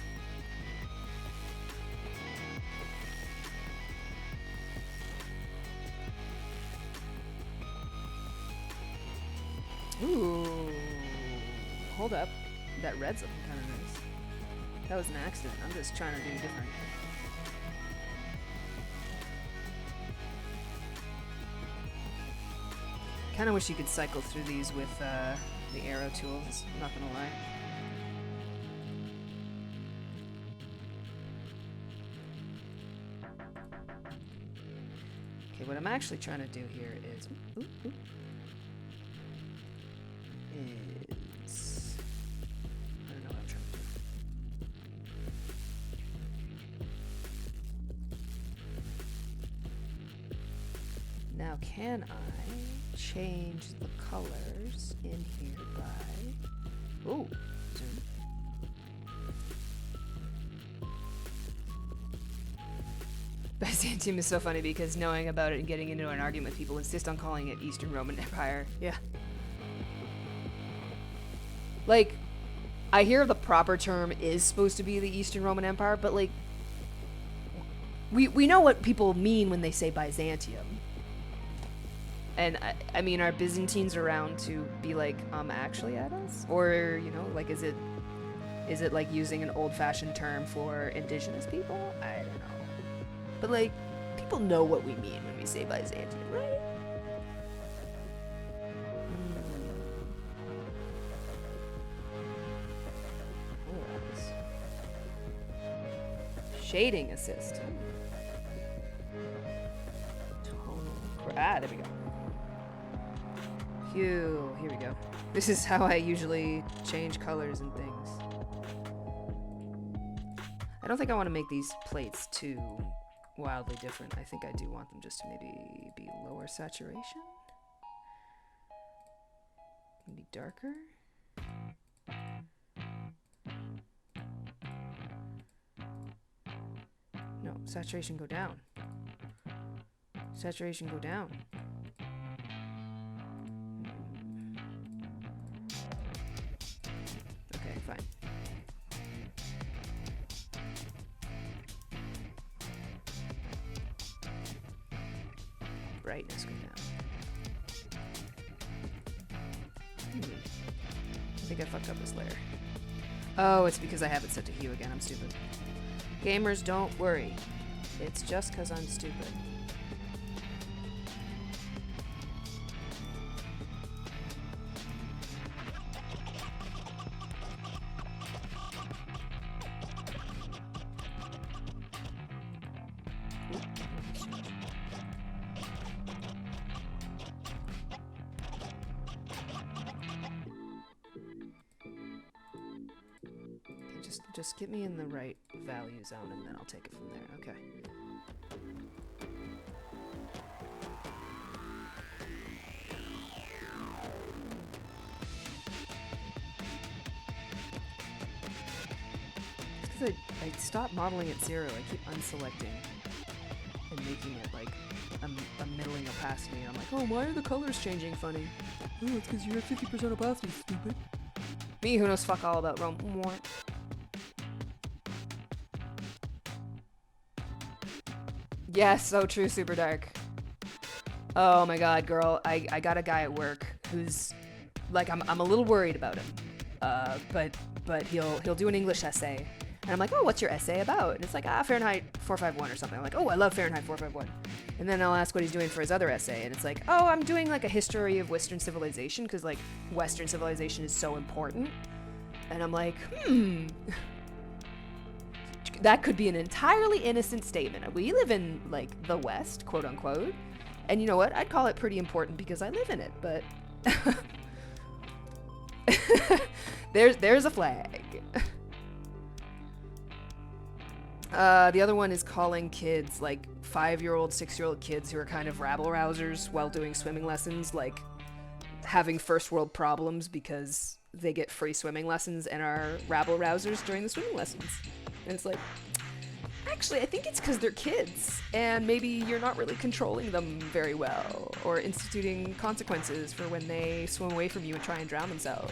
Ooh. Hold up. That red's looking kind of nice. That was an accident. I'm just trying to do different. Kind of wish you could cycle through these with the arrow tools, I'm not gonna lie. Okay, what I'm actually trying to do here is... I don't know what I'm trying to do. Now, can I change the colors in here by... Ooh, zoom. Byzantium is so funny because knowing about it and getting into an argument with people insist on calling it Eastern Roman Empire. Yeah. Like, I hear the proper term is supposed to be the Eastern Roman Empire, but like, we know what people mean when they say Byzantium. And I mean, are Byzantines around to be like, actually at us? Or, you know, like, is it like using an old-fashioned term for indigenous people? I don't know. But like, people know what we mean when we say Byzantium, right? Shading assist. There we go. Phew, here we go. This is how I usually change colors and things. I don't think I want to make these plates too wildly different. I think I do want them just to maybe be lower saturation. Maybe darker. No, saturation go down. Saturation go down. brightness go down? I think I fucked up this layer. Oh, it's because I have it set to hue again. I'm stupid. Gamers, don't worry. It's just because I'm stupid. Just get me in the right value zone and then I'll take it from there. Okay. It's because I stopped modeling at 0. I keep unselecting and making it like a middling opacity. I'm like, oh, why are the colors changing funny? Oh, it's because you're at 50% opacity, stupid. Me, who knows fuck all about Rome. Yes, so true, Super Dark. Oh my god, girl. I got a guy at work who's like, I'm a little worried about him. But he'll do an English essay. And I'm like, oh, what's your essay about? And it's like, Fahrenheit 451 or something. I'm like, oh, I love Fahrenheit 451. And then I'll ask what he's doing for his other essay. And it's like, oh, I'm doing like a history of Western civilization because like Western civilization is so important. And I'm like, that could be an entirely innocent statement. We live in, like, the West, quote unquote. And you know what? I'd call it pretty important because I live in it, but... there's a flag. The other one is calling kids, like, 5-year-old, 6-year-old kids who are kind of rabble-rousers while doing swimming lessons, like, having first-world problems because they get free swimming lessons and are rabble-rousers during the swimming lessons. And it's like, actually, I think it's because they're kids, and maybe you're not really controlling them very well, or instituting consequences for when they swim away from you and try and drown themselves.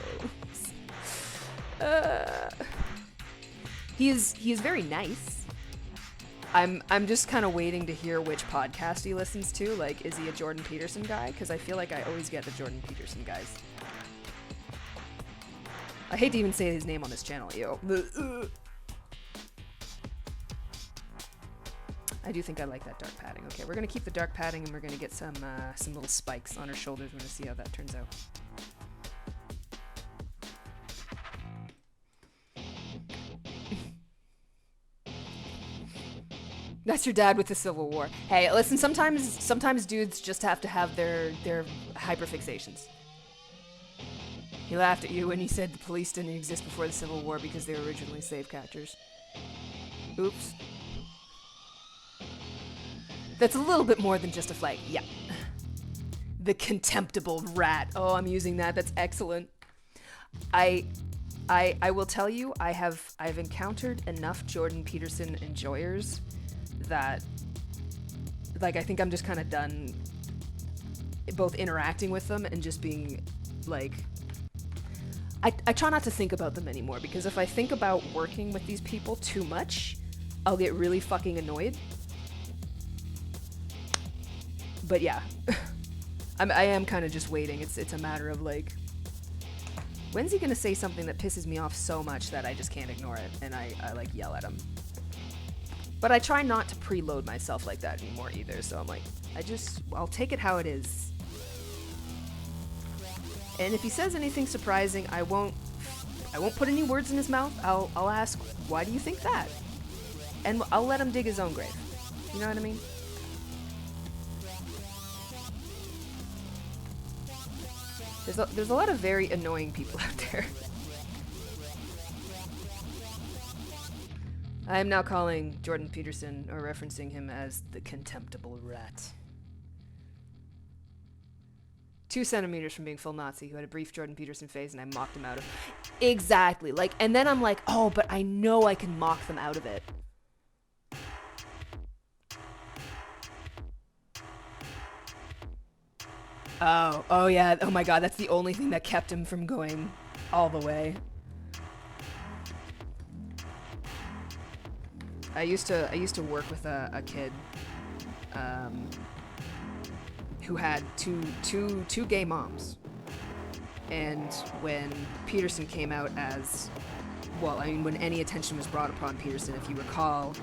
He is very nice. I'm just kind of waiting to hear which podcast he listens to. Like, is he a Jordan Peterson guy? Because I feel like I always get the Jordan Peterson guys. I hate to even say his name on this channel, yo. I do think I like that dark padding. Okay, we're gonna keep the dark padding and we're gonna get some little spikes on her shoulders. We're gonna see how that turns out. That's your dad with the Civil War. Hey, listen, sometimes dudes just have to have their hyperfixations. He laughed at you when he said the police didn't exist before the Civil War because they were originally slave catchers. Oops. That's a little bit more than just a flag. Yeah. The contemptible rat. Oh, I'm using that. That's excellent. I will tell you, I've encountered enough Jordan Peterson enjoyers that, like, I think I'm just kind of done both interacting with them and just being, like, I try not to think about them anymore, because if I think about working with these people too much, I'll get really fucking annoyed. But yeah, I am kind of just waiting. It's a matter of, like, when's he gonna say something that pisses me off so much that I just can't ignore it, and I like yell at him. But I try not to preload myself like that anymore either, so I'm like, I'll take it how it is. And if he says anything surprising, I won't put any words in his mouth. I'll ask, why do you think that? And I'll let him dig his own grave. You know what I mean? There's a lot of very annoying people out there. I am now calling Jordan Peterson, or referencing him as the contemptible rat. 2 centimeters from being full Nazi, who had a brief Jordan Peterson phase, and I mocked him out of it. Exactly. Like, and then I'm like, oh, but I know I can mock them out of it. Oh yeah, oh my god, that's the only thing that kept him from going all the way. I used to work with a kid who had two gay moms. And when Peterson came out as, well, I mean, when any attention was brought upon Peterson, if you recall,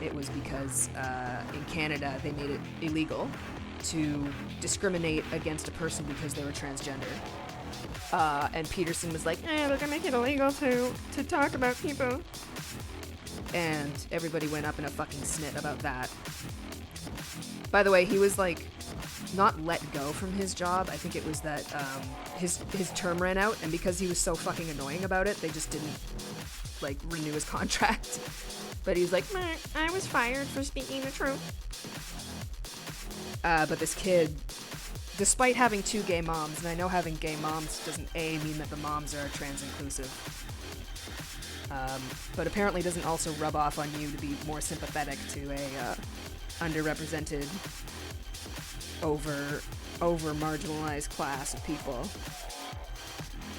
it was because in Canada they made it illegal to discriminate against a person because they were transgender. And Peterson was like, they're gonna make it illegal to talk about people. And everybody went up in a fucking snit about that. By the way, he was like, not let go from his job. I think it was that his term ran out, and because he was so fucking annoying about it, they just didn't like renew his contract. But he was like, I was fired for speaking the truth. But this kid, despite having two gay moms, and I know having gay moms doesn't mean that the moms are trans inclusive, but apparently doesn't also rub off on you to be more sympathetic to a underrepresented, over marginalized class of people.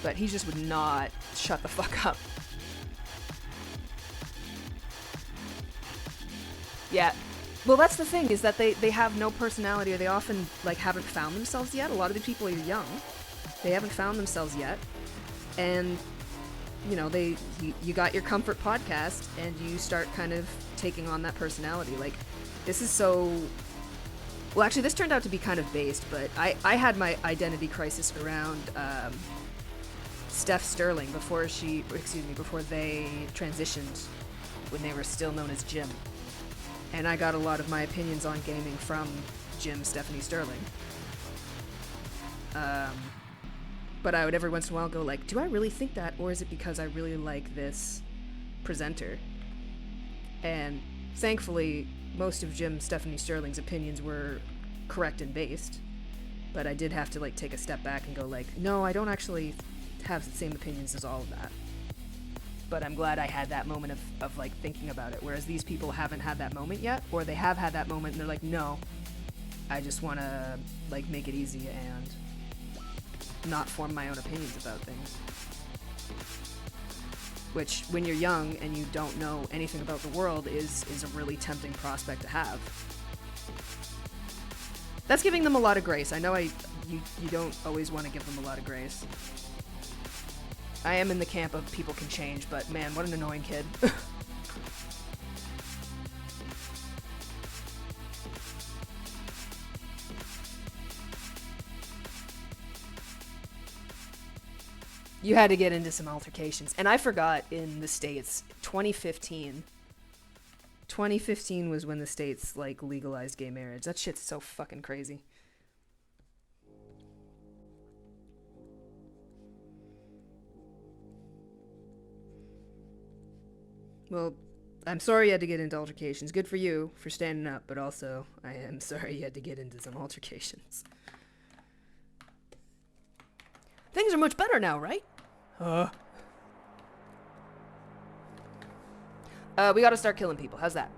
But he just would not shut the fuck up. Yeah. Well, that's the thing, is that they have no personality, or they often like haven't found themselves yet. A lot of the people are young. They haven't found themselves yet. And you know, you got your comfort podcast and you start kind of taking on that personality. Like, this is so... Well, actually, this turned out to be kind of based, but I had my identity crisis around Steph Sterling before they transitioned, when they were still known as Jim. And I got a lot of my opinions on gaming from Jim Stephanie Sterling. But I would every once in a while go like, do I really think that, or is it because I really like this presenter? And thankfully, most of Jim Stephanie Sterling's opinions were correct and based. But I did have to like take a step back and go like, no, I don't actually have the same opinions as all of that. But I'm glad I had that moment of like thinking about it, whereas these people haven't had that moment yet, or they have had that moment and they're like, no, I just want to like make it easy and not form my own opinions about things. Which, when you're young and you don't know anything about the world, is a really tempting prospect to have. That's giving them a lot of grace. I know you don't always want to give them a lot of grace. I am in the camp of people can change, but man, what an annoying kid. You had to get into some altercations. And I forgot, in the States, 2015 was when the States, like, legalized gay marriage. That shit's so fucking crazy. Well, I'm sorry you had to get into altercations. Good for you for standing up, but also I am sorry you had to get into some altercations. Things are much better now, right? We gotta start killing people. How's that?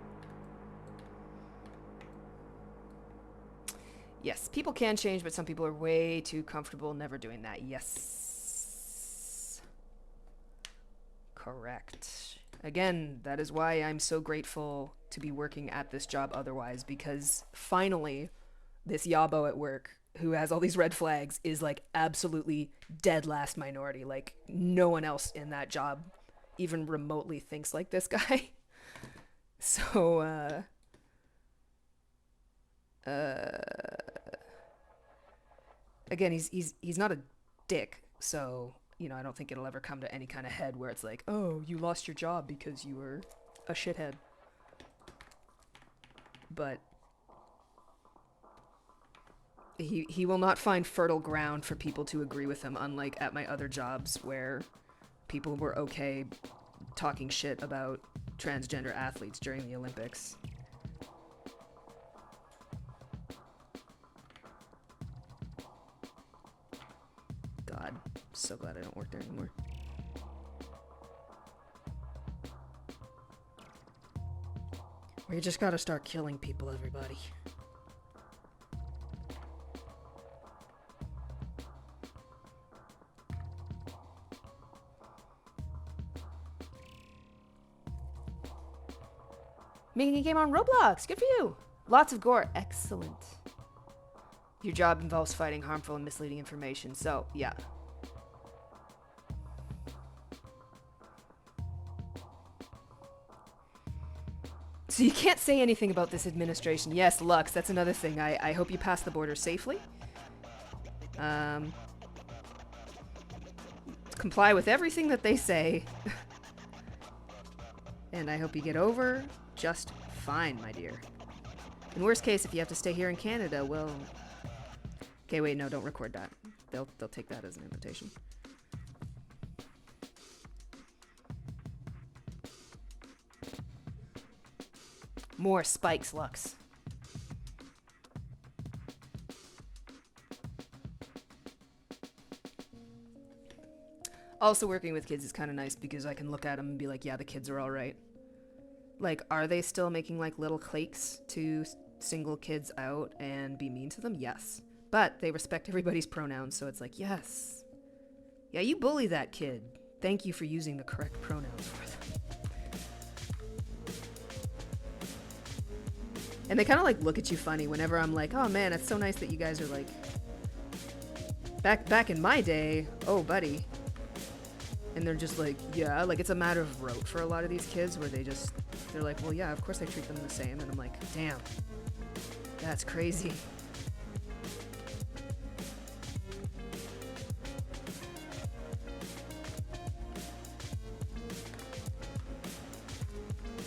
Yes, people can change, but some people are way too comfortable never doing that. Yes. Correct. Again, that is why I'm so grateful to be working at this job otherwise, because finally, this yabo at work who has all these red flags is like absolutely dead last minority. Like, no one else in that job even remotely thinks like this guy. So, again, he's not a dick, so, you know, I don't think it'll ever come to any kind of head where it's like, oh, you lost your job because you were a shithead. But he will not find fertile ground for people to agree with him, unlike at my other jobs where people were okay talking shit about transgender athletes during the Olympics. God, so glad I don't work there anymore. We just gotta start killing people, everybody. Making a game on Roblox. Good for you. Lots of gore. Excellent. Your job involves fighting harmful and misleading information, so, yeah. So you can't say anything about this administration. Yes, Lux, that's another thing. I hope you pass the border safely. Comply with everything that they say. And I hope you get over just fine, my dear. In worst case, if you have to stay here in Canada, well... Okay, wait, no, don't record that. They'll take that as an invitation. More spikes, Lux. Also, working with kids is kind of nice because I can look at them and be like, yeah, the kids are all right. Like, are they still making, like, little cliques to single kids out and be mean to them? Yes. But they respect everybody's pronouns, so it's like, yes. Yeah, you bully that kid. Thank you for using the correct pronouns for them. And they kind of, like, look at you funny whenever I'm like, oh, man, it's so nice that you guys are, like... Back in my day, oh, buddy. And they're just like, yeah, like, it's a matter of rote for a lot of these kids where they're like, well, yeah, of course I treat them the same. And I'm like, damn, that's crazy.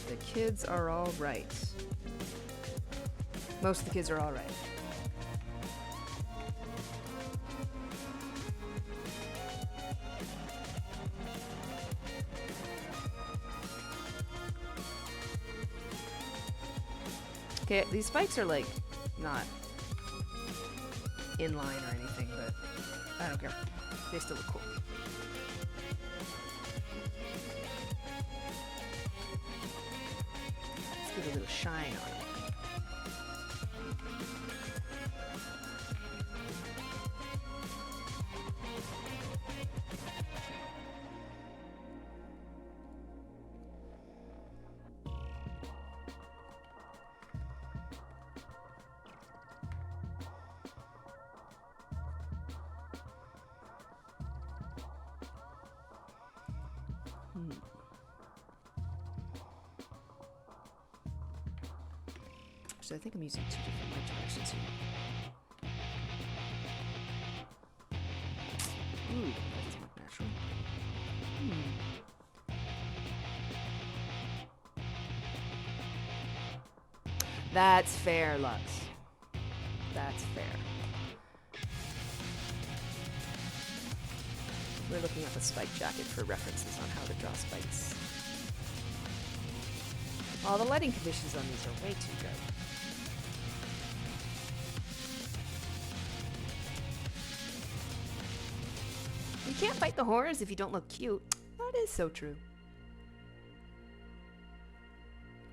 The kids are all right. Most of the kids are all right. Okay, these spikes are, like, not in line or anything, but I don't care. They still look cool. Let's give a little shine on it. So I think I'm using two different light directions here. Ooh, that doesn't look natural. That's fair, Lux. That's fair. We're looking at the spike jacket for references on how to draw spikes. Oh, the lighting conditions on these are way too good. You can't fight the horrors if you don't look cute. That is so true.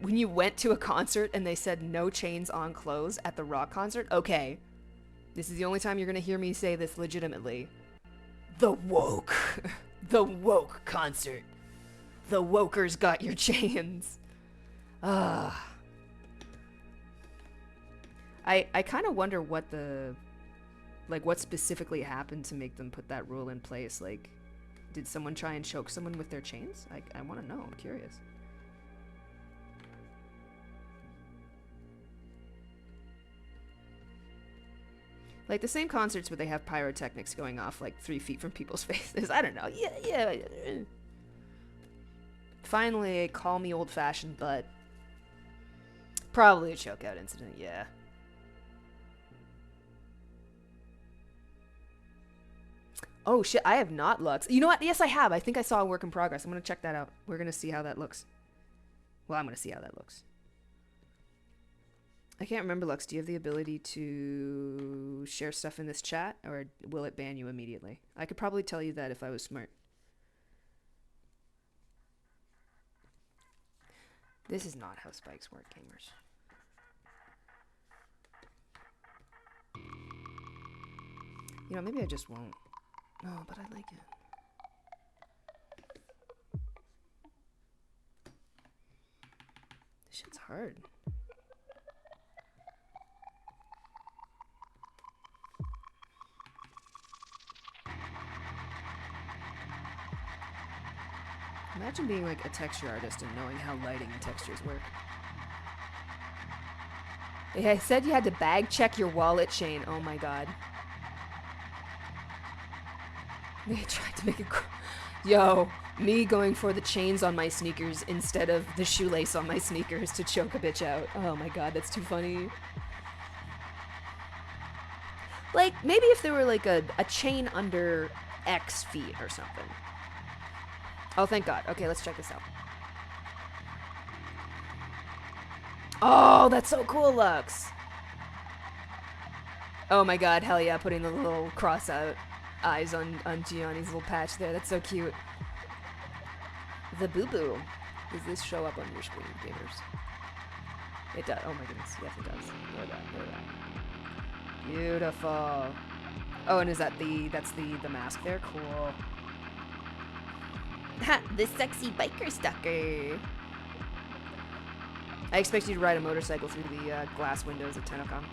When you went to a concert and they said no chains on clothes at the rock concert, okay. This is the only time you're gonna hear me say this legitimately. The woke. The woke concert. The wokers got your chains. I kind of wonder what what specifically happened to make them put that rule in place. Like, did someone try and choke someone with their chains? I want to know. I'm curious. Like the same concerts where they have pyrotechnics going off like 3 feet from people's faces. I don't know. Yeah. Finally, call me old-fashioned, but probably a chokeout incident, yeah. Oh shit, I have not Lux. You know what? Yes, I have. I think I saw a work in progress. I'm gonna check that out. We're gonna see how that looks. Well, I'm gonna see how that looks. I can't remember, Lux. Do you have the ability to share stuff in this chat, or will it ban you immediately? I could probably tell you that if I was smart. This is not how spikes work, gamers. You know, maybe I just won't. No, but I like it. This shit's hard. Imagine being like a texture artist and knowing how lighting and textures work. I said you had to bag check your wallet chain. Oh my god. They tried to make it. Yo, me going for the chains on my sneakers instead of the shoelace on my sneakers to choke a bitch out. Oh my god, that's too funny. Like, maybe if there were like a chain under X feet or something. Oh, thank god. Okay, let's check this out. Oh, that's so cool, Lux. Oh my god, hell yeah, putting the little cross out eyes on Gianni's little patch there. That's so cute. The boo-boo. Does this show up on your screen, gamers? It does. Oh my goodness. Yes, it does. Look at that. Look at that. Beautiful. Oh, and is that that's the mask there? Cool. Ha! The sexy biker stalker. I expect you to ride a motorcycle through the glass windows at Tenocon.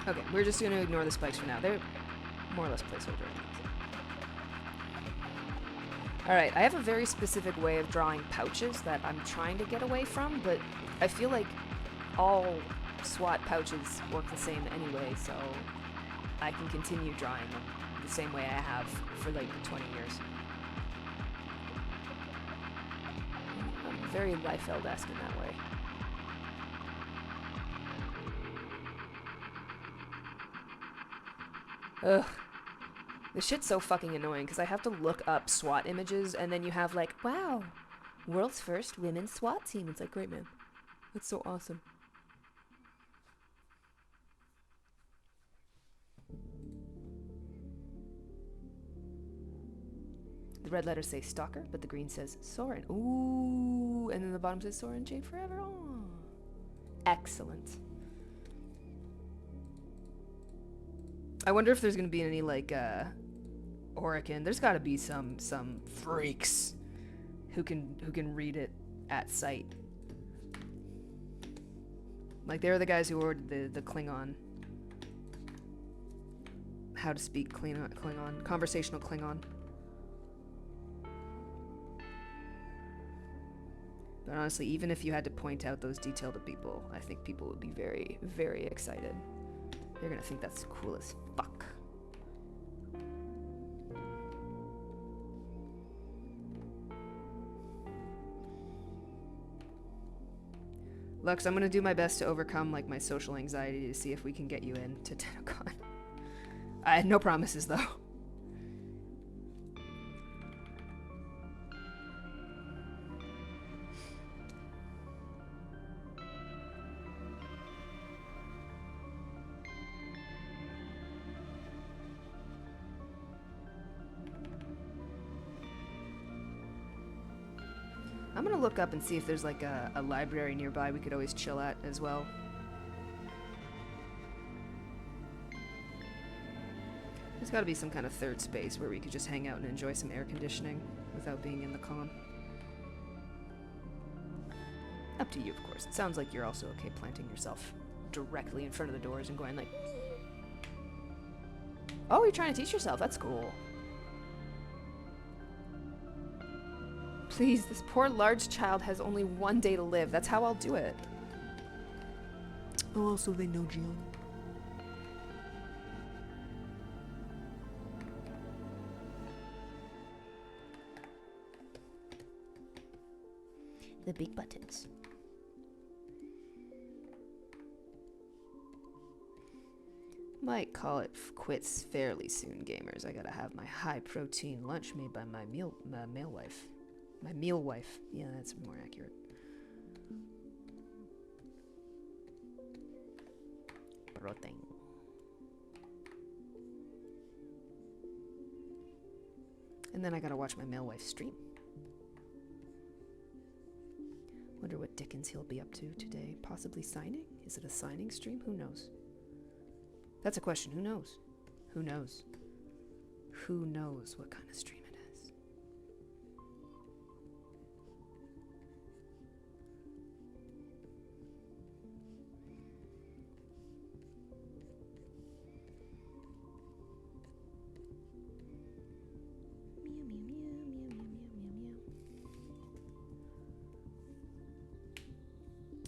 Okay, we're just going to ignore the spikes for now. They're more or less placeholder. Alright, I have a very specific way of drawing pouches that I'm trying to get away from, but I feel like all SWAT pouches work the same anyway, so I can continue drawing them the same way I have for like 20 years. I'm very Liefeld-esque in that way. Ugh. This shit's so fucking annoying because I have to look up SWAT images and then you have like, wow, world's first women's SWAT team. It's like, great, man. That's so awesome. The red letters say Stalker, but the green says Soren. Ooh, and then the bottom says Soren J forever. Oh, excellent. I wonder if there's gonna be any like Orican. There's got to be some freaks who can read it at sight. Like they're the guys who ordered the Klingon. How to speak Klingon, conversational Klingon. But honestly, even if you had to point out those details to people, I think people would be very, very excited. They're gonna think that's cool as fuck. Lux, I'm gonna do my best to overcome like my social anxiety to see if we can get you in to Tenocon. I had no promises though. I'm gonna look up and see if there's like a library nearby we could always chill at as well. There's gotta be some kind of third space where we could just hang out and enjoy some air conditioning without being in the con. Up to you, of course. It sounds like you're also okay planting yourself directly in front of the doors and going like... Oh, you're trying to teach yourself. That's cool. Please, this poor large child has only one day to live. That's how I'll do it. Oh, so they know Gianni. The big buttons. Might call it quits fairly soon, gamers. I gotta have my high-protein lunch made by my meal wife. My meal wife. Yeah, that's more accurate. Protein. And then I gotta watch my mail wife stream. Wonder what Dickens he'll be up to today. Possibly signing? Is it a signing stream? Who knows? That's a question. Who knows? Who knows? Who knows what kind of stream it is?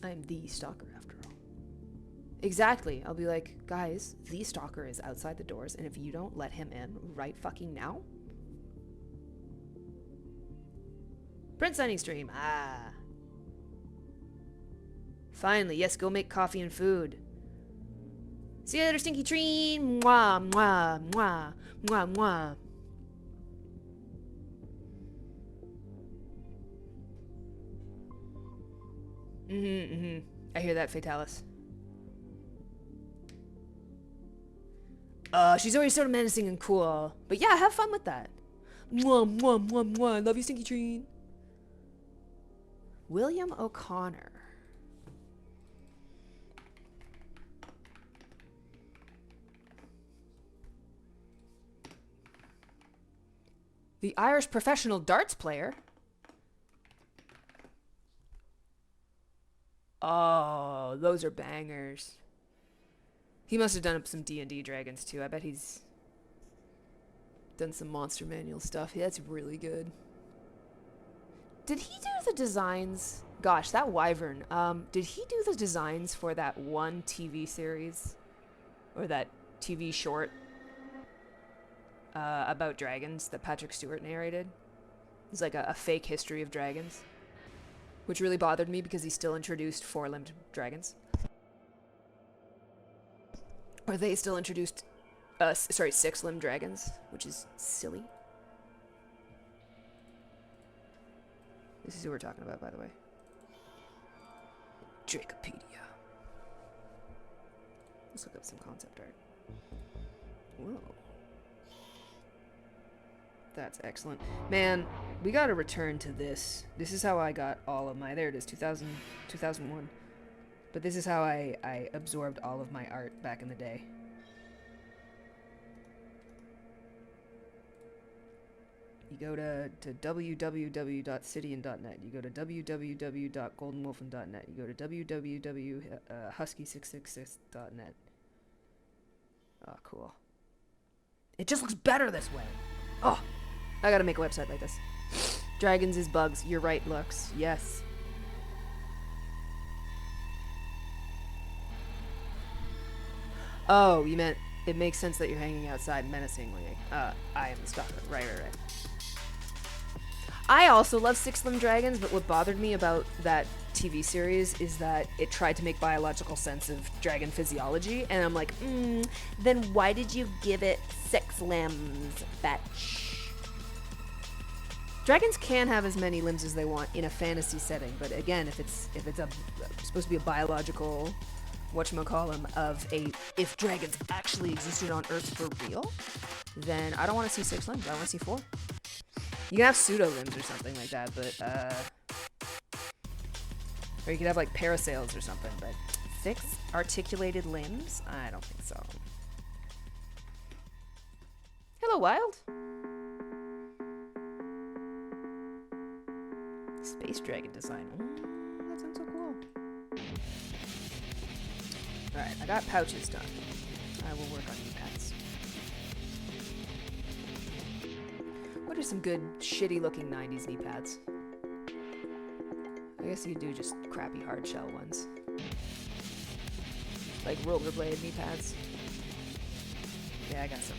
I'm the stalker after all. Exactly. I'll be like, guys, the stalker is outside the doors, and if you don't let him in right fucking now. Prince Sunny Stream. Ah. Finally, yes, go make coffee and food. See you later, Stinky Tree. Mwah, mwah, mwah, mwah, mwah. I hear that, Fatalis. She's already sort of menacing and cool. But yeah, have fun with that. Mwah, mwah, mwah, mwah. Love you, Stinky Tree. William O'Connor. The Irish professional darts player. Oh, those are bangers. He must have done up some D&D dragons too. I bet he's done some Monster Manual stuff. Yeah, that's really good. Did he do the designs? Gosh, that wyvern. Did he do the designs for that one TV series? Or that TV short? About dragons that Patrick Stewart narrated? It's like a fake history of dragons. Which really bothered me because he still introduced four-limbed dragons. Or they still introduced, six-limbed dragons, which is silly. This is who we're talking about, by the way. Dracopedia. Let's look up some concept art. Whoa. That's excellent. Man, we gotta return to this. This is how I got all of my... There it is, 2001. But this is how I absorbed all of my art back in the day. You go to www.cidian.net. You go to www.goldenwolfen.net. You go to www.husky666.net. Oh, cool. It just looks better this way. Oh, I gotta make a website like this. Dragons is bugs. You're right, Lux. Yes. Oh, you meant it makes sense that you're hanging outside menacingly. I am the stalker. Right. I also love six-limbed dragons, but what bothered me about that TV series is that it tried to make biological sense of dragon physiology, and I'm like, then why did you give it 6 limbs, fetch? Dragons can have as many limbs as they want in a fantasy setting, but again, if it's supposed to be a biological whatchamacallem of if dragons actually existed on Earth for real, then I don't want to see 6 limbs, I want to see 4. You can have pseudo limbs or something like that, but or you could have like parasails or something, but 6 articulated limbs? I don't think so. Hello, Wild. Space dragon design. That sounds so cool. Alright, I got pouches done. I will work on knee pads. What are some good, shitty-looking 90s knee pads? I guess you could do just crappy hard shell ones. Like rollerblade knee pads. Yeah, I got some.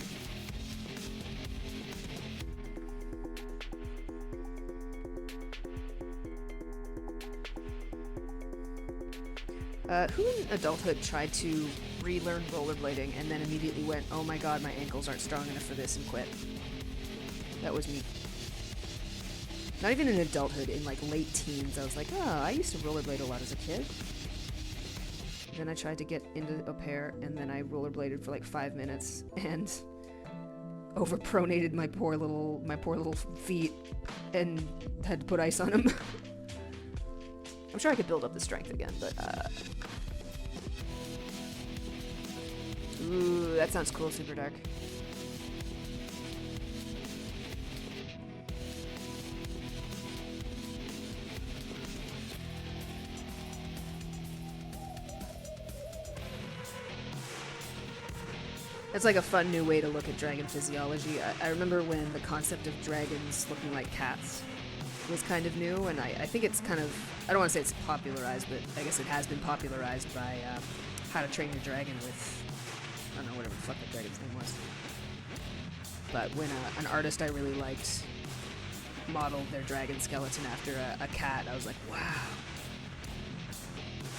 Who in adulthood tried to relearn rollerblading and then immediately went, oh my god, my ankles aren't strong enough for this, and quit? That was me. Not even in adulthood, in like late teens, I was like, oh, I used to rollerblade a lot as a kid. Then I tried to get into a pair, and then I rollerbladed for like 5 minutes, and overpronated my poor little feet, and had to put ice on them. I'm sure I could build up the strength again, but ooh, that sounds cool, Super Dark. It's like a fun new way to look at dragon physiology. I remember when the concept of dragons looking like cats was kind of new, and I think it's kind of, I don't want to say it's popularized, but I guess it has been popularized by How to Train Your Dragon with, I don't know, whatever the fuck that dragon's name was. But when an artist I really liked modeled their dragon skeleton after a cat, I was like, wow.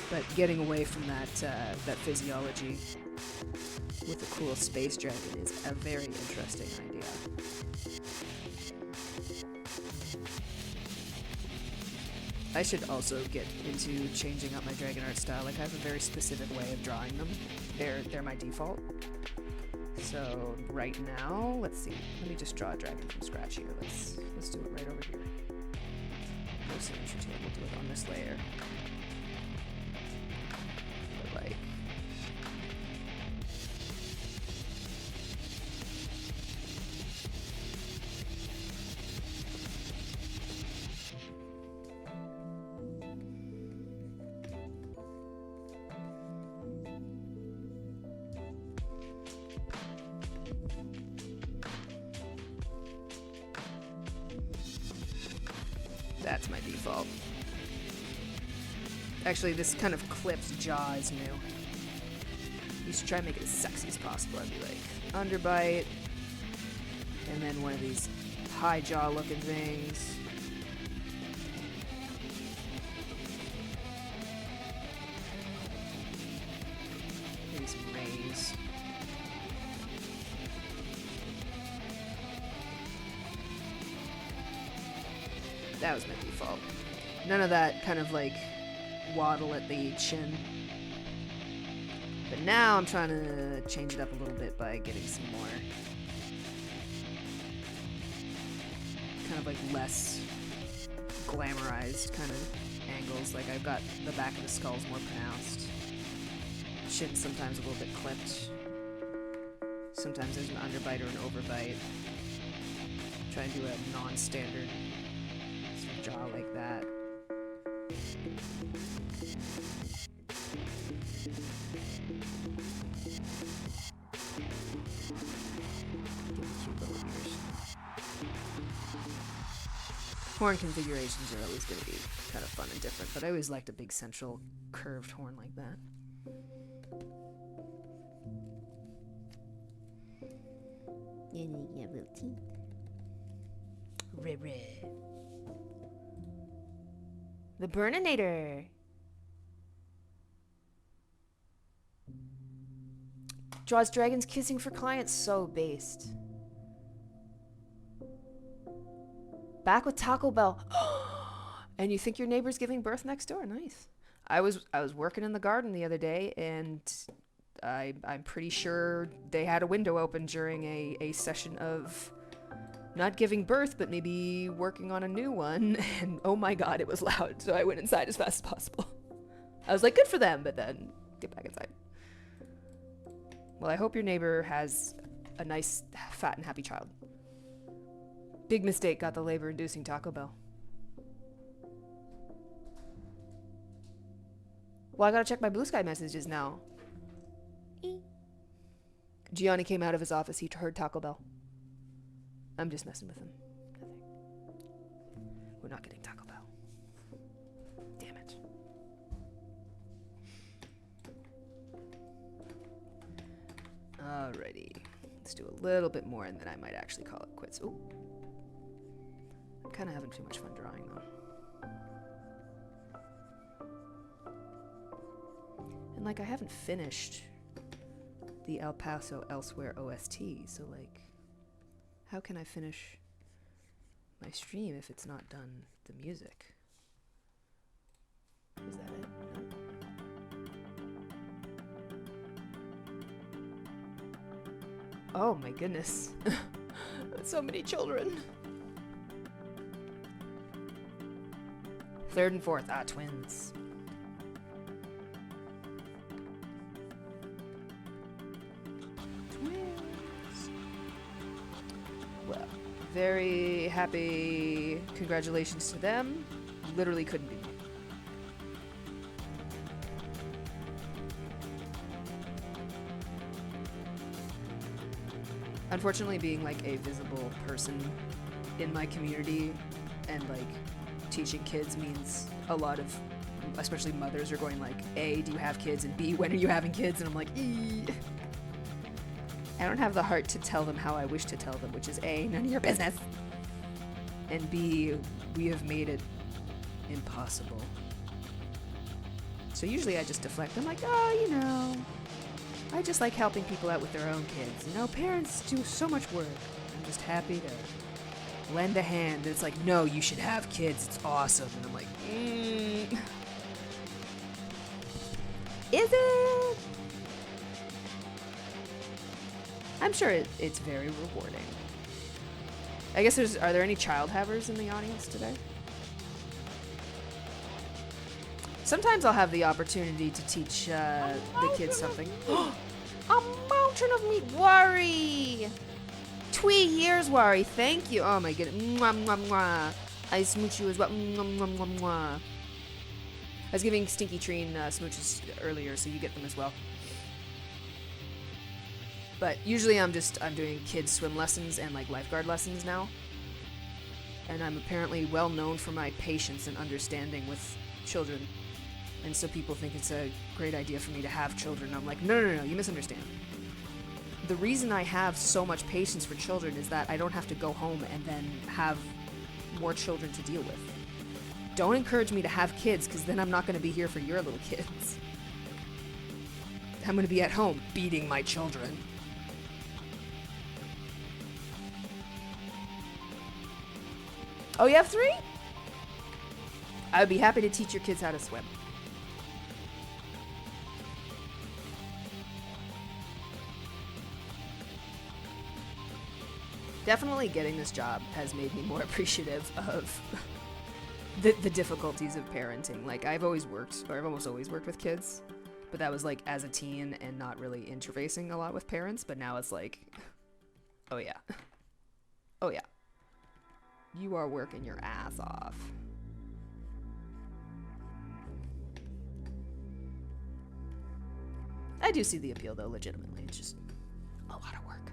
But getting away from that physiology with a cool space dragon is a very interesting idea. I should also get into changing up my dragon art style. Like, I have a very specific way of drawing them. They're my default. So right now, let's see. Let me just draw a dragon from scratch here. Let's do it right over here. No signature table. We'll do it on this layer. But like, that's my default. Actually, this kind of clipped jaw is new. You should try and make it as sexy as possible. I'd be like, underbite, and then one of these high jaw looking things. Maybe some rays. That was my default. None of that kind of like waddle at the chin. But now I'm trying to change it up a little bit by getting some more kind of like less glamorized kind of angles. Like, I've got the back of the skull's more pronounced. Chin sometimes a little bit clipped. Sometimes there's an underbite or an overbite. Try and do a non-standard sort of jaw like that. Cute little ears. Horn configurations are always going to be kind of fun and different, but I always liked a big central curved horn like that. And you have little teeth. The Burninator. Draws dragons kissing for clients, so based. Back with Taco Bell. And you think your neighbor's giving birth next door? Nice. I was working in the garden the other day, and I'm pretty sure they had a window open during a session of not giving birth, but maybe working on a new one. And oh my god, it was loud. So I went inside as fast as possible. I was like, good for them, but then get back inside. Well, I hope your neighbor has a nice, fat, and happy child. Big mistake, got the labor-inducing Taco Bell. Well, I gotta check my Blue Sky messages now. Gianni came out of his office. He heard Taco Bell. I'm just messing with him. Nothing. We're not getting Taco Bell. Damn it. Alrighty. Let's do a little bit more, and then I might actually call it quits. Ooh. I'm kind of having too much fun drawing, though. And, like, I haven't finished the El Paso Elsewhere OST, so, like, how can I finish my stream if it's not done the music? Is that it? No. Oh my goodness. So many children. Third and fourth. Ah, twins. Well, very happy. Congratulations to them. Literally couldn't be more. Unfortunately, being like a visible person in my community and like teaching kids means a lot of, especially mothers, are going like, A, do you have kids? And B, when are you having kids? And I'm like, I don't have the heart to tell them how I wish to tell them, which is A, none of your business. And B, we have made it impossible. So usually I just deflect. I'm like, I just like helping people out with their own kids. Parents do so much work. I'm just happy to lend a hand. And it's like, no, you should have kids. It's awesome. And I'm like, is it? I'm sure it's very rewarding. I guess are there any child havers in the audience today? Sometimes I'll have the opportunity to teach the kids something. A mountain of meat, worry. 2 years, worry. Thank you. Oh my goodness. Mwah, mwah, mwah. I smooch you as well. Mwah, mwah, mwah, mwah. I was giving Stinky Treen smooches earlier, so you get them as well. But usually I'm doing kids swim lessons and like lifeguard lessons now. And I'm apparently well known for my patience and understanding with children. And so people think it's a great idea for me to have children. I'm like, no, you misunderstand. The reason I have so much patience for children is that I don't have to go home and then have more children to deal with. Don't encourage me to have kids, because then I'm not going to be here for your little kids. I'm going to be at home beating my children. Oh, you have 3? I would be happy to teach your kids how to swim. Definitely getting this job has made me more appreciative of the difficulties of parenting. Like, I've almost always worked with kids, but that was like as a teen and not really interfacing a lot with parents. But now it's like, oh yeah. You are working your ass off. I do see the appeal, though, legitimately. It's just a lot of work.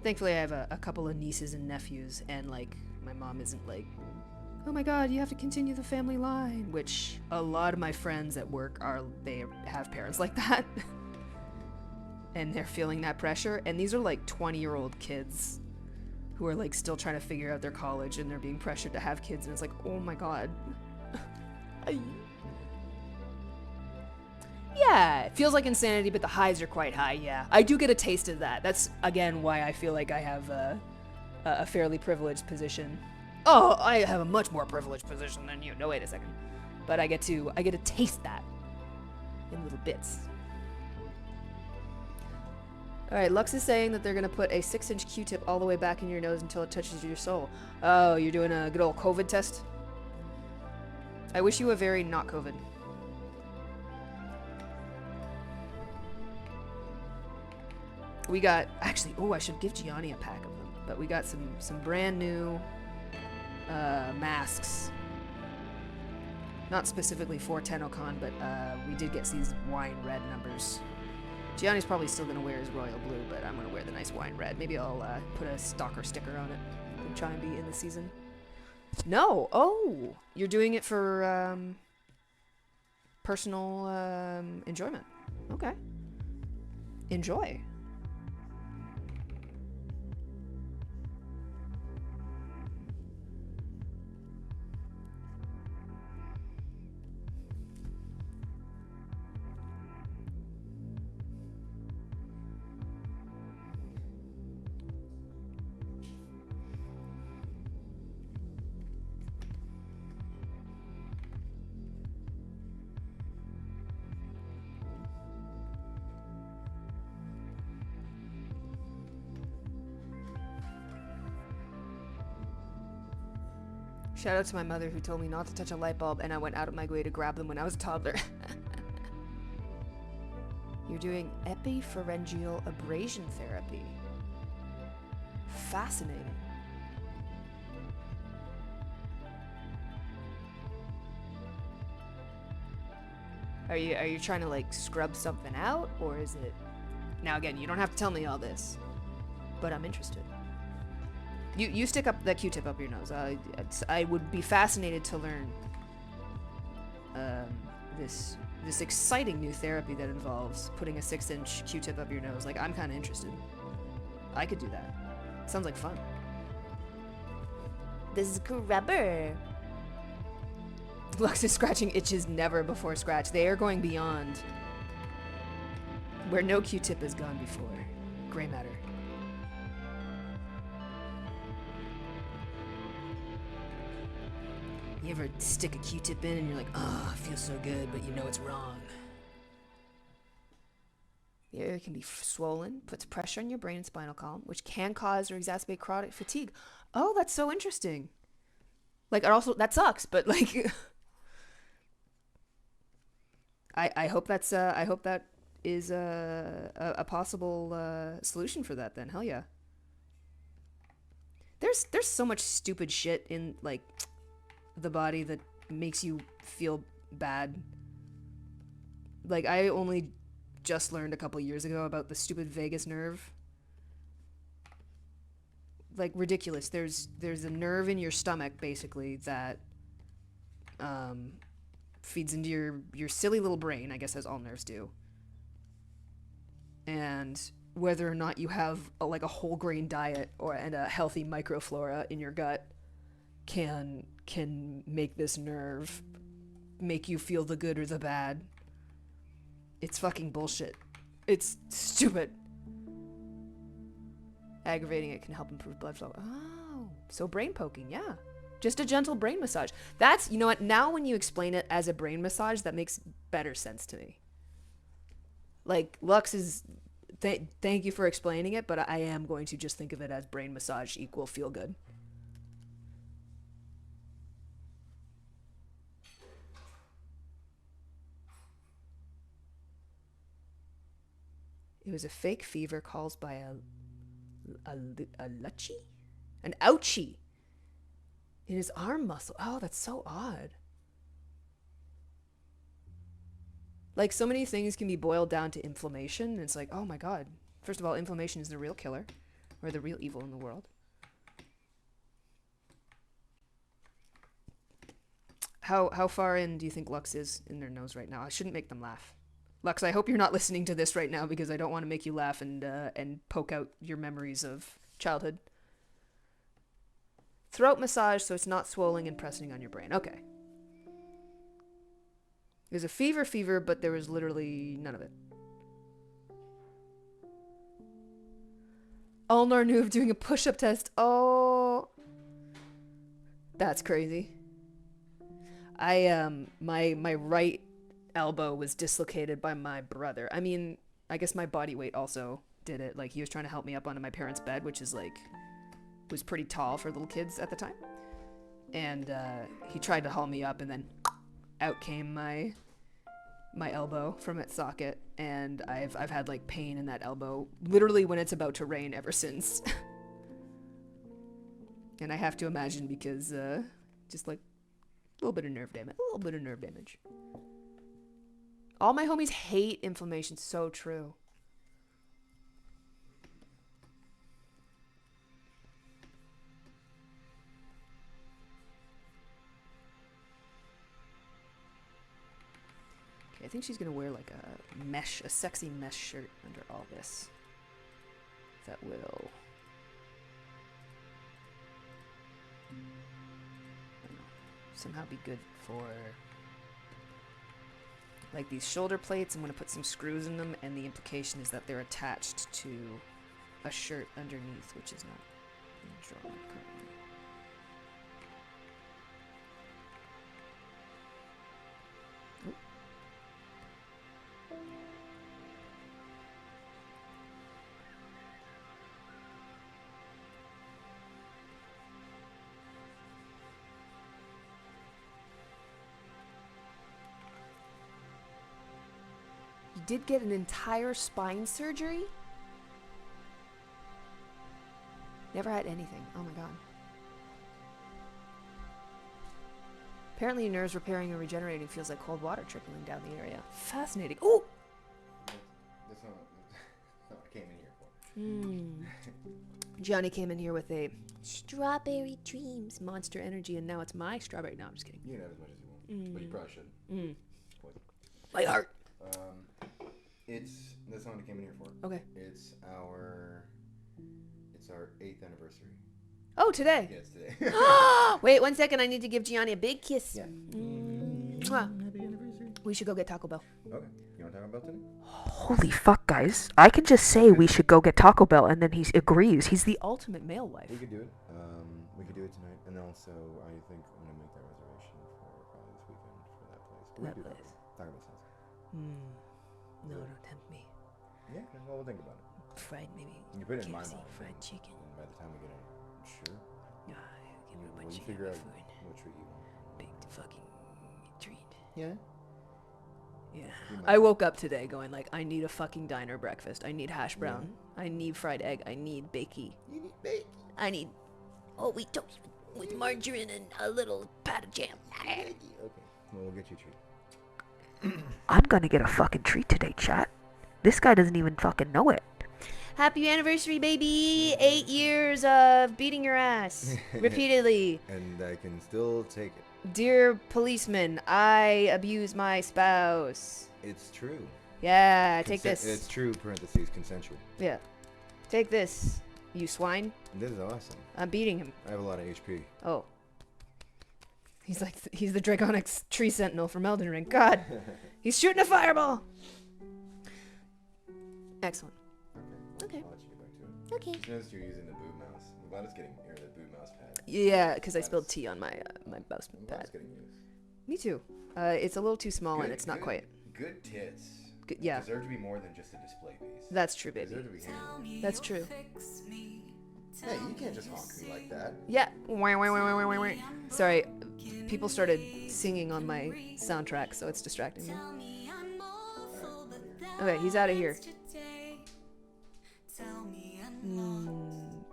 Thankfully, I have a couple of nieces and nephews, and, like, my mom isn't like, oh my god, you have to continue the family line, which a lot of my friends at work they have parents like that. And they're feeling that pressure, and these are like 20-year-old kids who are like still trying to figure out their college, and they're being pressured to have kids, and it's like, oh my god. Yeah, it feels like insanity, but the highs are quite high. Yeah, I do get a taste of that. That's again why I feel like I have a fairly privileged position. Oh, I have a much more privileged position than you. No, wait a second. But I get to taste that in little bits. All right, Lux is saying that they're gonna put a 6-inch Q-tip all the way back in your nose until it touches your soul. Oh, you're doing a good old COVID test? I wish you a very not COVID. We got, actually, I should give Gianni a pack of them, but we got some brand new masks. Not specifically for TennoCon, but we did get these wine red numbers. Gianni's probably still going to wear his royal blue, but I'm going to wear the nice wine red. Maybe I'll put a stalker sticker on it and try and be in the season. No! Oh! You're doing it for personal enjoyment. Okay. Enjoy. Shout out to my mother who told me not to touch a light bulb, and I went out of my way to grab them when I was a toddler. You're doing epipharyngeal abrasion therapy. Fascinating. Are you trying to like scrub something out, or is it? Now again, you don't have to tell me all this, but I'm interested. You stick up that Q-tip up your nose. I would be fascinated to learn this exciting new therapy that involves putting a 6-inch Q-tip up your nose. Like, I'm kind of interested. I could do that. Sounds like fun. The scrubber. Lux is scratching itches never before scratch. They are going beyond where no Q-tip has gone before. Gray matter. You ever stick a Q-tip in and you're like, oh, it feels so good, but you know it's wrong. The area can be swollen, puts pressure on your brain and spinal column, which can cause or exacerbate chronic fatigue. Oh, that's so interesting. Like, it also, that sucks, but like, I hope that's, I hope that is a possible solution for that then. Hell yeah. There's so much stupid shit in, like, the body that makes you feel bad. Like, I only just learned a couple years ago about the stupid vagus nerve. Like, ridiculous. There's a nerve in your stomach, basically, that feeds into your silly little brain, I guess, as all nerves do. And whether or not you have a whole grain diet and a healthy microflora in your gut can make this nerve make you feel the good or the bad. It's fucking bullshit. It's stupid. Aggravating it can help improve blood flow. Oh, so brain poking, yeah. Just a gentle brain massage. That's, you know what, now when you explain it as a brain massage, that makes better sense to me. Like, Lux is, thank you for explaining it, but I am going to just think of it as brain massage equal feel good. It was a fake fever caused by a lutchie? An ouchie in his arm muscle. Oh, that's so odd. Like, so many things can be boiled down to inflammation, and it's like, oh my god. First of all, inflammation is the real killer, or the real evil in the world. How far in do you think Lux is in their nose right now? I shouldn't make them laugh. Lux, I hope you're not listening to this right now, because I don't want to make you laugh and poke out your memories of childhood. Throat massage so it's not swelling and pressing on your brain. Okay. It was a fever, but there was literally none of it. Ulnar knew of doing a push-up test. Oh. That's crazy. My right elbow was dislocated by my brother. I mean, I guess my body weight also did it. Like, he was trying to help me up onto my parents' bed, which is like, was pretty tall for little kids at the time. And he tried to haul me up, and then out came my elbow from its socket, and I've had like pain in that elbow literally when it's about to rain ever since. And I have to imagine because just like a little bit of nerve damage. All my homies hate inflammation. So true. Okay, I think she's gonna wear like a sexy mesh shirt under all this. That will somehow be good for like these shoulder plates. I'm going to put some screws in them, and the implication is that they're attached to a shirt underneath, which is not drawn currently. Oop. You did get an entire spine surgery? Never had anything. Oh my god. Apparently, nerves repairing and regenerating feels like cold water trickling down the area. Fascinating. Oh! That's not what I came in here for. Johnny came in here with a strawberry dreams monster energy, and now it's my strawberry. No, I'm just kidding. You can have as much as you want, but you probably shouldn't. Poison. My heart. That's not what I came in here for. Okay. It's our 8th anniversary. Oh, today. Yeah, it's today. Wait 1 second. I need to give Gianni a big kiss. Yeah. Mwah. Happy anniversary. We should go get Taco Bell. Okay. You want to talk about today? Holy fuck, guys. I can just say we should go get Taco Bell, and then he agrees. He's the ultimate male wife. We could do it. We could do it tonight, and also I think I'm gonna make that reservation for probably this weekend for that place. We're gonna do that. Talk about sounds. No, don't tempt me. Yeah. Well, we'll think about it. Fried, maybe. You put it in my KFC, mouth. fried chicken. And by the time we get in, sure. Yeah, give me a We'll bunch of figure out food. what treat you want. Big fucking treat. Yeah. Yeah. You might. I woke up today going like, I need a fucking diner breakfast. I need hash brown. I need fried egg. I need bakey. You need bacon. I need whole wheat toast with margarine and a little pat of jam. Okay. Well, we'll get you a treat. I'm gonna get a fucking treat today, chat. This guy doesn't even fucking know it. Happy anniversary, baby! 8 years of beating your ass repeatedly. And I can still take it. Dear policeman, I abuse my spouse. It's true. Yeah, take this. It's true, parentheses, consensual. Yeah. Take this, you swine. This is awesome. I'm beating him. I have a lot of HP. Oh. He's the Draconic Tree Sentinel from Elden Ring. God! He's shooting a fireball! Excellent. Okay. I'll let you get back to it. Okay. Just noticed you're using the boot mouse. I'm glad it's getting the boot mouse pad. Yeah, because I spilled tea on my mouse I'm glad pad. it's getting used. Me too. It's a little too small and it's not quite. Good tits. Yeah. Deserve to be more than just a display piece. That's true, baby. Deserve to be handled. That's true. Hey, you can't just honk me like that. Yeah. Wah, wah, wah, wah, wah, wah. Sorry, people started singing on my soundtrack, so it's distracting me. Okay, he's out of here.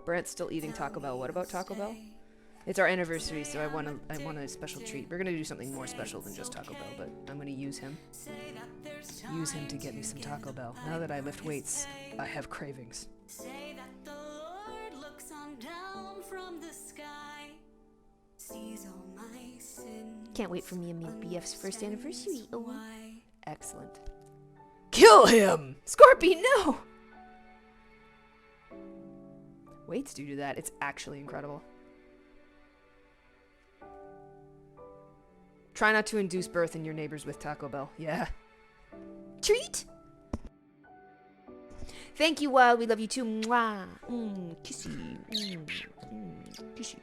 Brent's still eating Taco Bell. What about Taco Bell? It's our anniversary, so I want a special treat. We're gonna do something more special than just Taco Bell, but I'm gonna use him. Use him to get me some Taco Bell. Now that I lift weights, I have cravings. Say that the Lord looks on down from the sky, sees all my sin. Can't wait for me and me BF's first anniversary. Oh, Why? excellent. Kill him! Scorpion, no! Weights do that. It's actually incredible. Try not to induce birth in your neighbors with Taco Bell. Yeah. Treat? Thank you, Whao. We love you too. Mwah. Kissy. Kissy.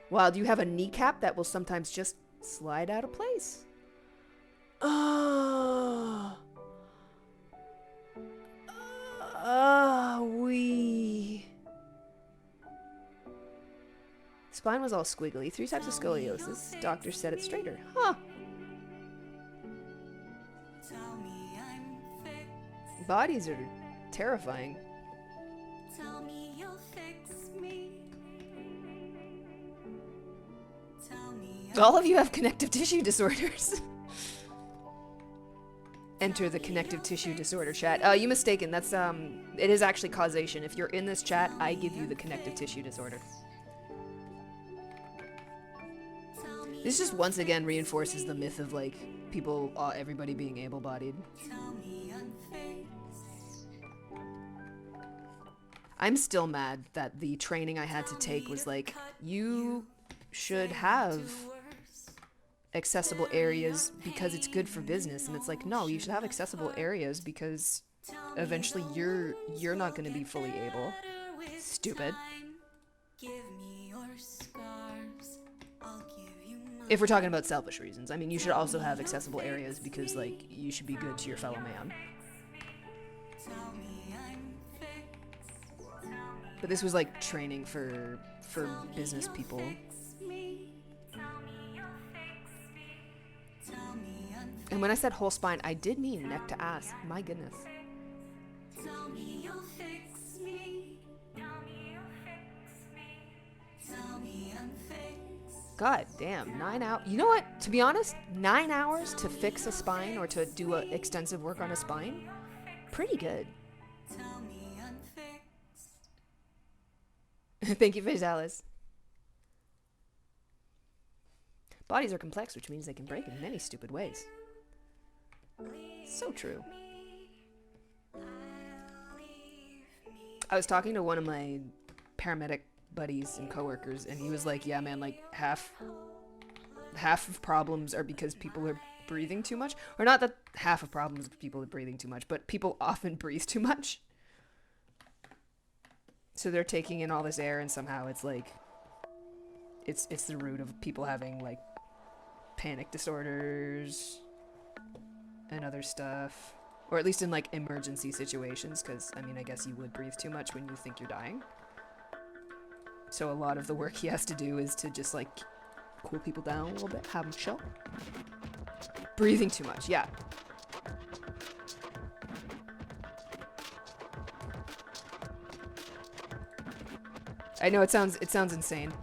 Wow, do you have a kneecap that will sometimes just slide out of place? We. Spine was all squiggly. 3 types of scoliosis. Doctor said it's straighter. Huh. Tell me I'm fixed. Bodies are terrifying. Tell me you'll fix me. Tell me All of you have connective tissue disorders. Enter the connective tissue disorder chat. You mistaken. That's it is actually causation. If you're in this chat, I give you the connective tissue disorder. This just once again reinforces the myth of like people, everybody being able-bodied. tell me I'm fixed. I'm still mad that the training I had to take was like, you should have accessible areas because it's good for business, and it's like, no, you should have accessible areas because eventually you're not going to be fully able. Stupid. Give me your scars. I'll give you mine. If we're talking about selfish reasons, I mean, you should also have accessible areas because like you should be good to your fellow man. Tell me I'm fixed. But this was like training for business people. Fix me. Tell me you'll fix me. Tell me I'm fixed. And when I said whole spine, I did mean neck to ass. My goodness. Tell me you'll fix me. Tell me you'll fix me. Tell me I'm fixed. God damn, 9 hours. You know what? To be honest, 9 hours to fix a spine or to do extensive work on a spine, pretty good. Tell me unfixed. Thank you, Alice. Bodies are complex, which means they can break in many stupid ways. So true. I was talking to one of my paramedic buddies and coworkers, and he was like, yeah, man, like half of problems are because people are breathing too much. Or not that half of problems are people are breathing too much, but people often breathe too much. So they're taking in all this air, and somehow it's like, it's the root of people having like panic disorders and other stuff. Or at least in like emergency situations, because I mean, I guess you would breathe too much when you think you're dying. So a lot of the work he has to do is to just like cool people down a little bit, have them chill. Breathing too much, yeah. I know it sounds insane.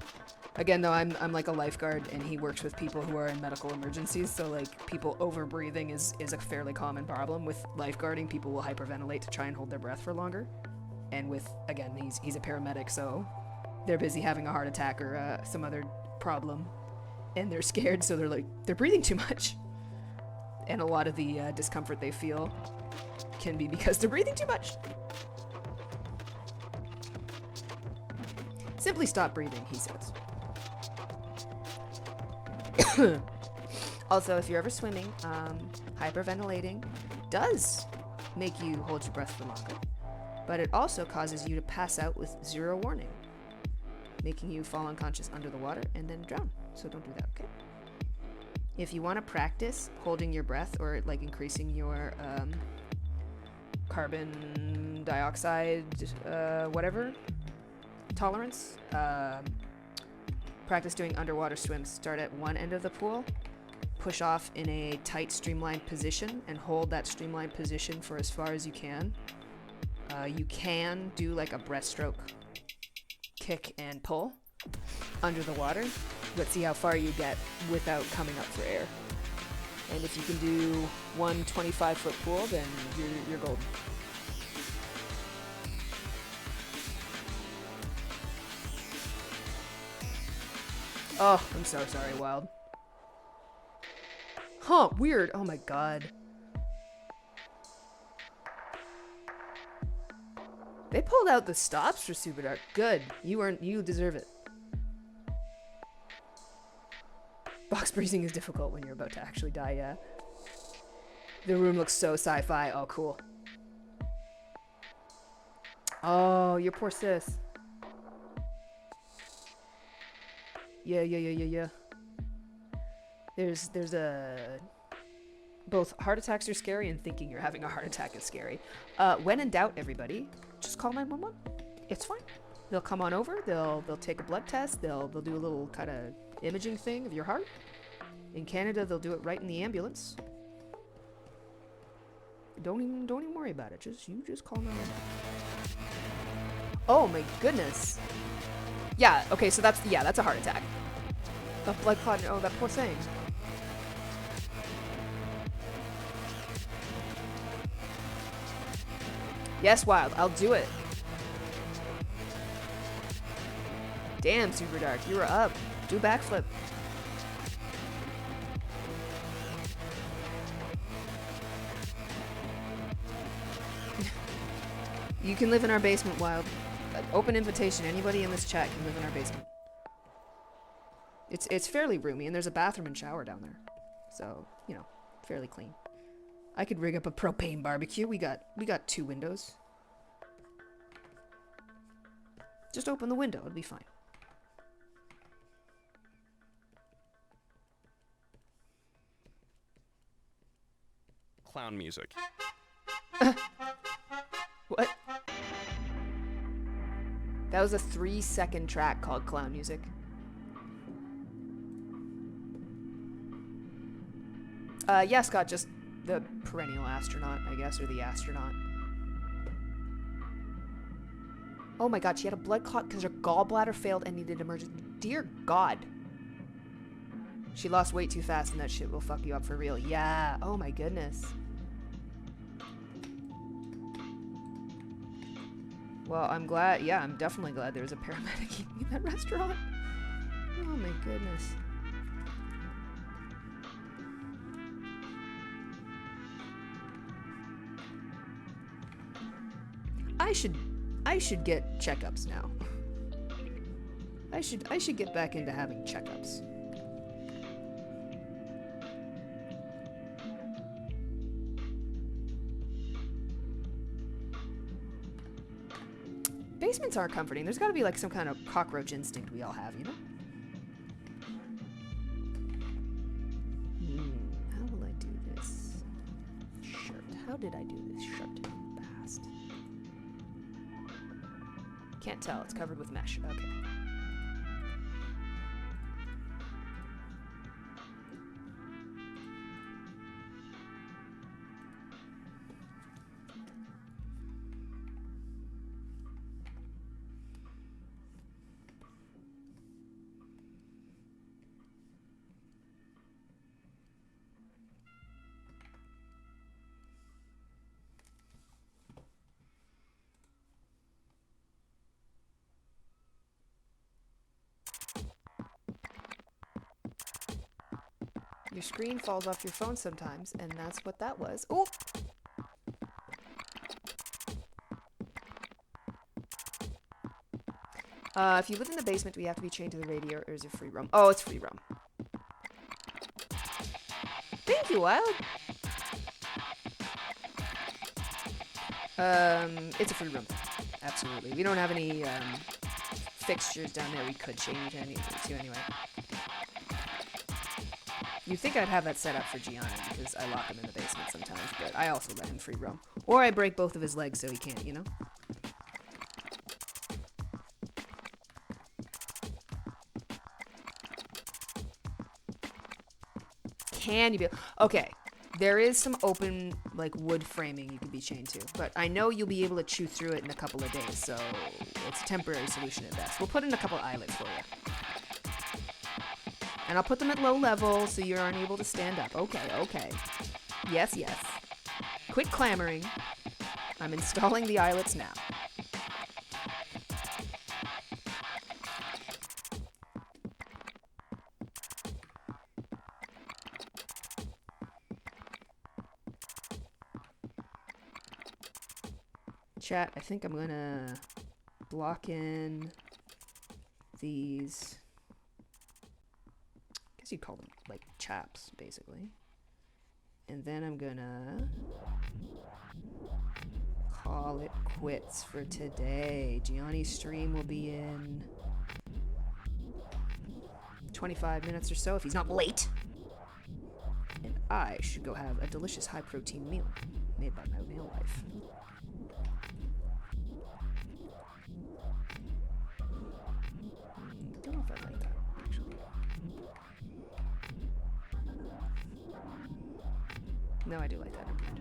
Again, though, I'm like a lifeguard, and he works with people who are in medical emergencies, so like people over-breathing is a fairly common problem. With lifeguarding, people will hyperventilate to try and hold their breath for longer. And with, again, he's a paramedic, so they're busy having a heart attack or some other problem, and they're scared, so they're breathing too much. And a lot of the discomfort they feel can be because they're breathing too much. Simply stop breathing, he says. Also, if you're ever swimming, hyperventilating does make you hold your breath for longer, but it also causes you to pass out with zero warning, making you fall unconscious under the water and then drown. So don't do that, okay? If you want to practice holding your breath or like increasing your carbon dioxide whatever tolerance, practice doing underwater swims. Start at one end of the pool, push off in a tight streamlined position, and hold that streamlined position for as far as you can. You can do like a breaststroke kick and pull under the water. Let's see how far you get without coming up for air. And if you can do one 25-foot pool, then you're golden. Oh, I'm so sorry, Wild. Huh, weird. Oh my god. They pulled out the stops for Super Dark. Good. You deserve it. Box breathing is difficult when you're about to actually die, yeah. The room looks so sci-fi. Oh, cool. Oh, your poor sis. Yeah. There's both heart attacks are scary and thinking you're having a heart attack is scary. When in doubt, everybody, just call 911. It's fine. They'll come on over. They'll take a blood test. They'll do a little kind of imaging thing of your heart. In Canada, they'll do it right in the ambulance. Don't even worry about it. Just call 911. Oh my goodness. Yeah, okay, so that's a heart attack. A blood clot, oh, that poor thing. Yes, Wild, I'll do it. Damn, Super Dark, you were up. Do a backflip. You can live in our basement, Wild. Open invitation. Anybody in this chat can live in our basement. It's fairly roomy, and there's a bathroom and shower down there. So, you know, fairly clean. I could rig up a propane barbecue. We got 2 windows. Just open the window. It'll be fine. Clown music. What? That was a 3-second track called Clown Music. Yeah, Scott, just the perennial astronaut, I guess, or the astronaut. Oh my god, she had a blood clot because her gallbladder failed and needed emergency. Dear God. She lost weight too fast and that shit will fuck you up for real. Yeah. Oh my goodness. Well, I'm glad. Yeah, I'm definitely glad there's a paramedic in that restaurant. Oh my goodness. I should get checkups now. I should get back into having checkups. Basements are comforting. There's got to be like some kind of cockroach instinct we all have, you know? How will I do this shirt? How did I do this shirt in the past? Can't tell. It's covered with mesh. Okay. Your screen falls off your phone sometimes, and that's what that was. Oh! If you live in the basement, do we have to be chained to the radio, or is it free roam? Oh, it's free roam. Thank you, Wild. It's a free room. Absolutely. We don't have any fixtures down there we could chain you to anyway. You'd think I'd have that set up for Gianni because I lock him in the basement sometimes, but I also let him free roam. Or I break both of his legs so he can't, you know? Can you be... Okay, there is some open, like, wood framing you can be chained to, but I know you'll be able to chew through it in a couple of days, so it's a temporary solution at best. We'll put in a couple eyelets for you. And I'll put them at low level so you aren't able to stand up. Okay, okay. Yes, yes. Quit clamoring. I'm installing the eyelets now. Chat, I think I'm gonna block in these... I guess you'd call them like chaps, basically. And then I'm gonna call it quits for today. Gianni's stream will be in 25 minutes or so if he's not late. And I should go have a delicious high-protein meal made by my male wife. Don't know if I like that, actually. No, I do like that. Never mind.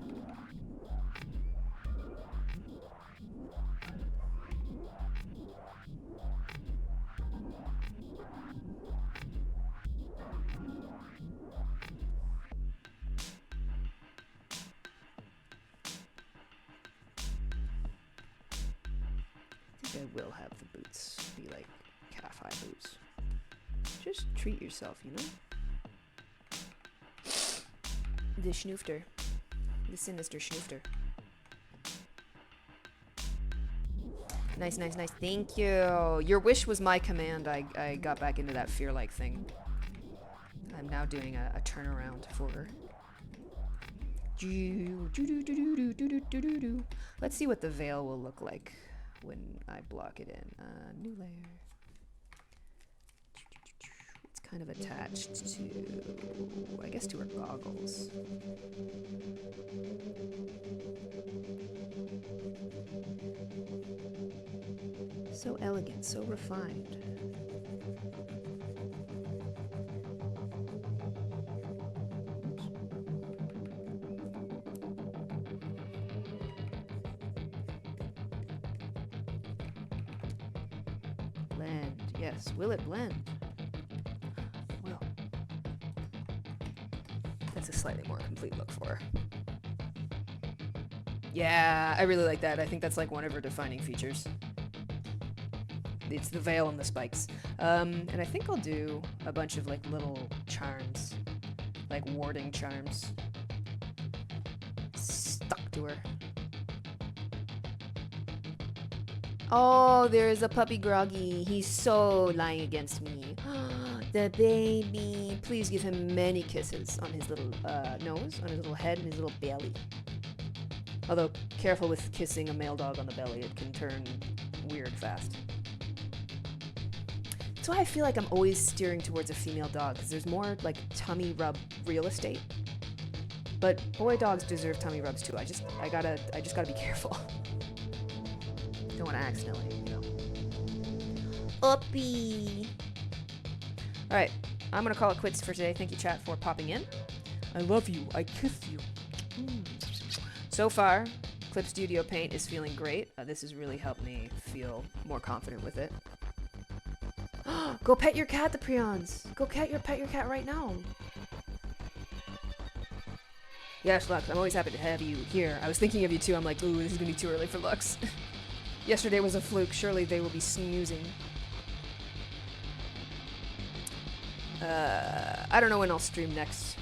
I think I will have the boots be like calf-high boots. Just treat yourself, you know? The schnoofter. The sinister schnoofter. Nice, nice, nice. Thank you. Your wish was my command. I got back into that fear-like thing. I'm now doing a turnaround for her. Let's see what the veil will look like when I block it in. New layer. It's kind of attached to, I guess, to her goggles. So elegant, so refined. Blend, yes. Will it blend? Well, That's a slightly more complete look for her. Yeah, I really like that. I think that's like one of her defining features. It's the veil and the spikes. And I think I'll do a bunch of like little charms, like warding charms, stuck to her. Oh, there's a puppy Groggy. He's so lying against me. The baby. Please give him many kisses on his little nose, on his little head, and his little belly. Although, careful with kissing a male dog on the belly. It can turn weird fast. That's why I feel like I'm always steering towards a female dog, because there's more, like, tummy rub real estate. But boy dogs deserve tummy rubs, too. I just gotta be careful. Don't want to accidentally, you know. Uppy. All right, I'm gonna call it quits for today. Thank you, chat, for popping in. I love you. I kiss you. So far, Clip Studio Paint is feeling great. This has really helped me feel more confident with it. Go pet your cat, the Prions. Go pet your cat right now. Yes, Lux. I'm always happy to have you here. I was thinking of you too. I'm like, ooh, this is gonna be too early for Lux. Yesterday was a fluke. Surely they will be snoozing. I don't know when I'll stream next,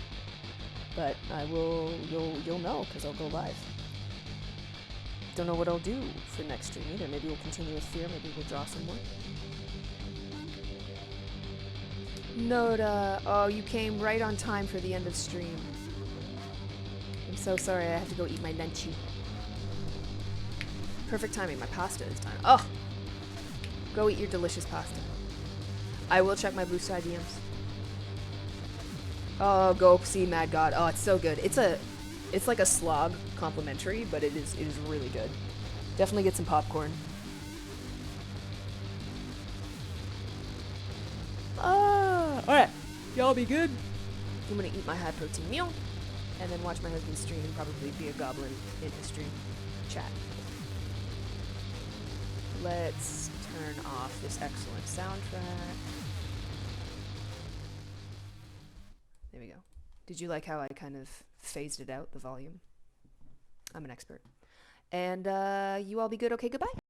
but I will. You'll know because I'll go live. Don't know what I'll do for next stream either. Maybe we'll continue with F.E.A.R. Maybe we'll draw some more. Noda, oh, you came right on time for the end of stream. I'm so sorry. I have to go eat my lunchy. Perfect timing. My pasta is done. Oh, go eat your delicious pasta. I will check my blue side DMs. Oh, go see Mad God. Oh, it's so good. It's like a slog complimentary, but it is really good. Definitely get some popcorn. Alright. Y'all be good. I'm gonna eat my high protein meal and then watch my husband stream and probably be a goblin in his stream chat. Let's turn off this excellent soundtrack. There we go. Did you like how I kind of phased it out, the volume? I'm an expert. And you all be good. Okay, goodbye.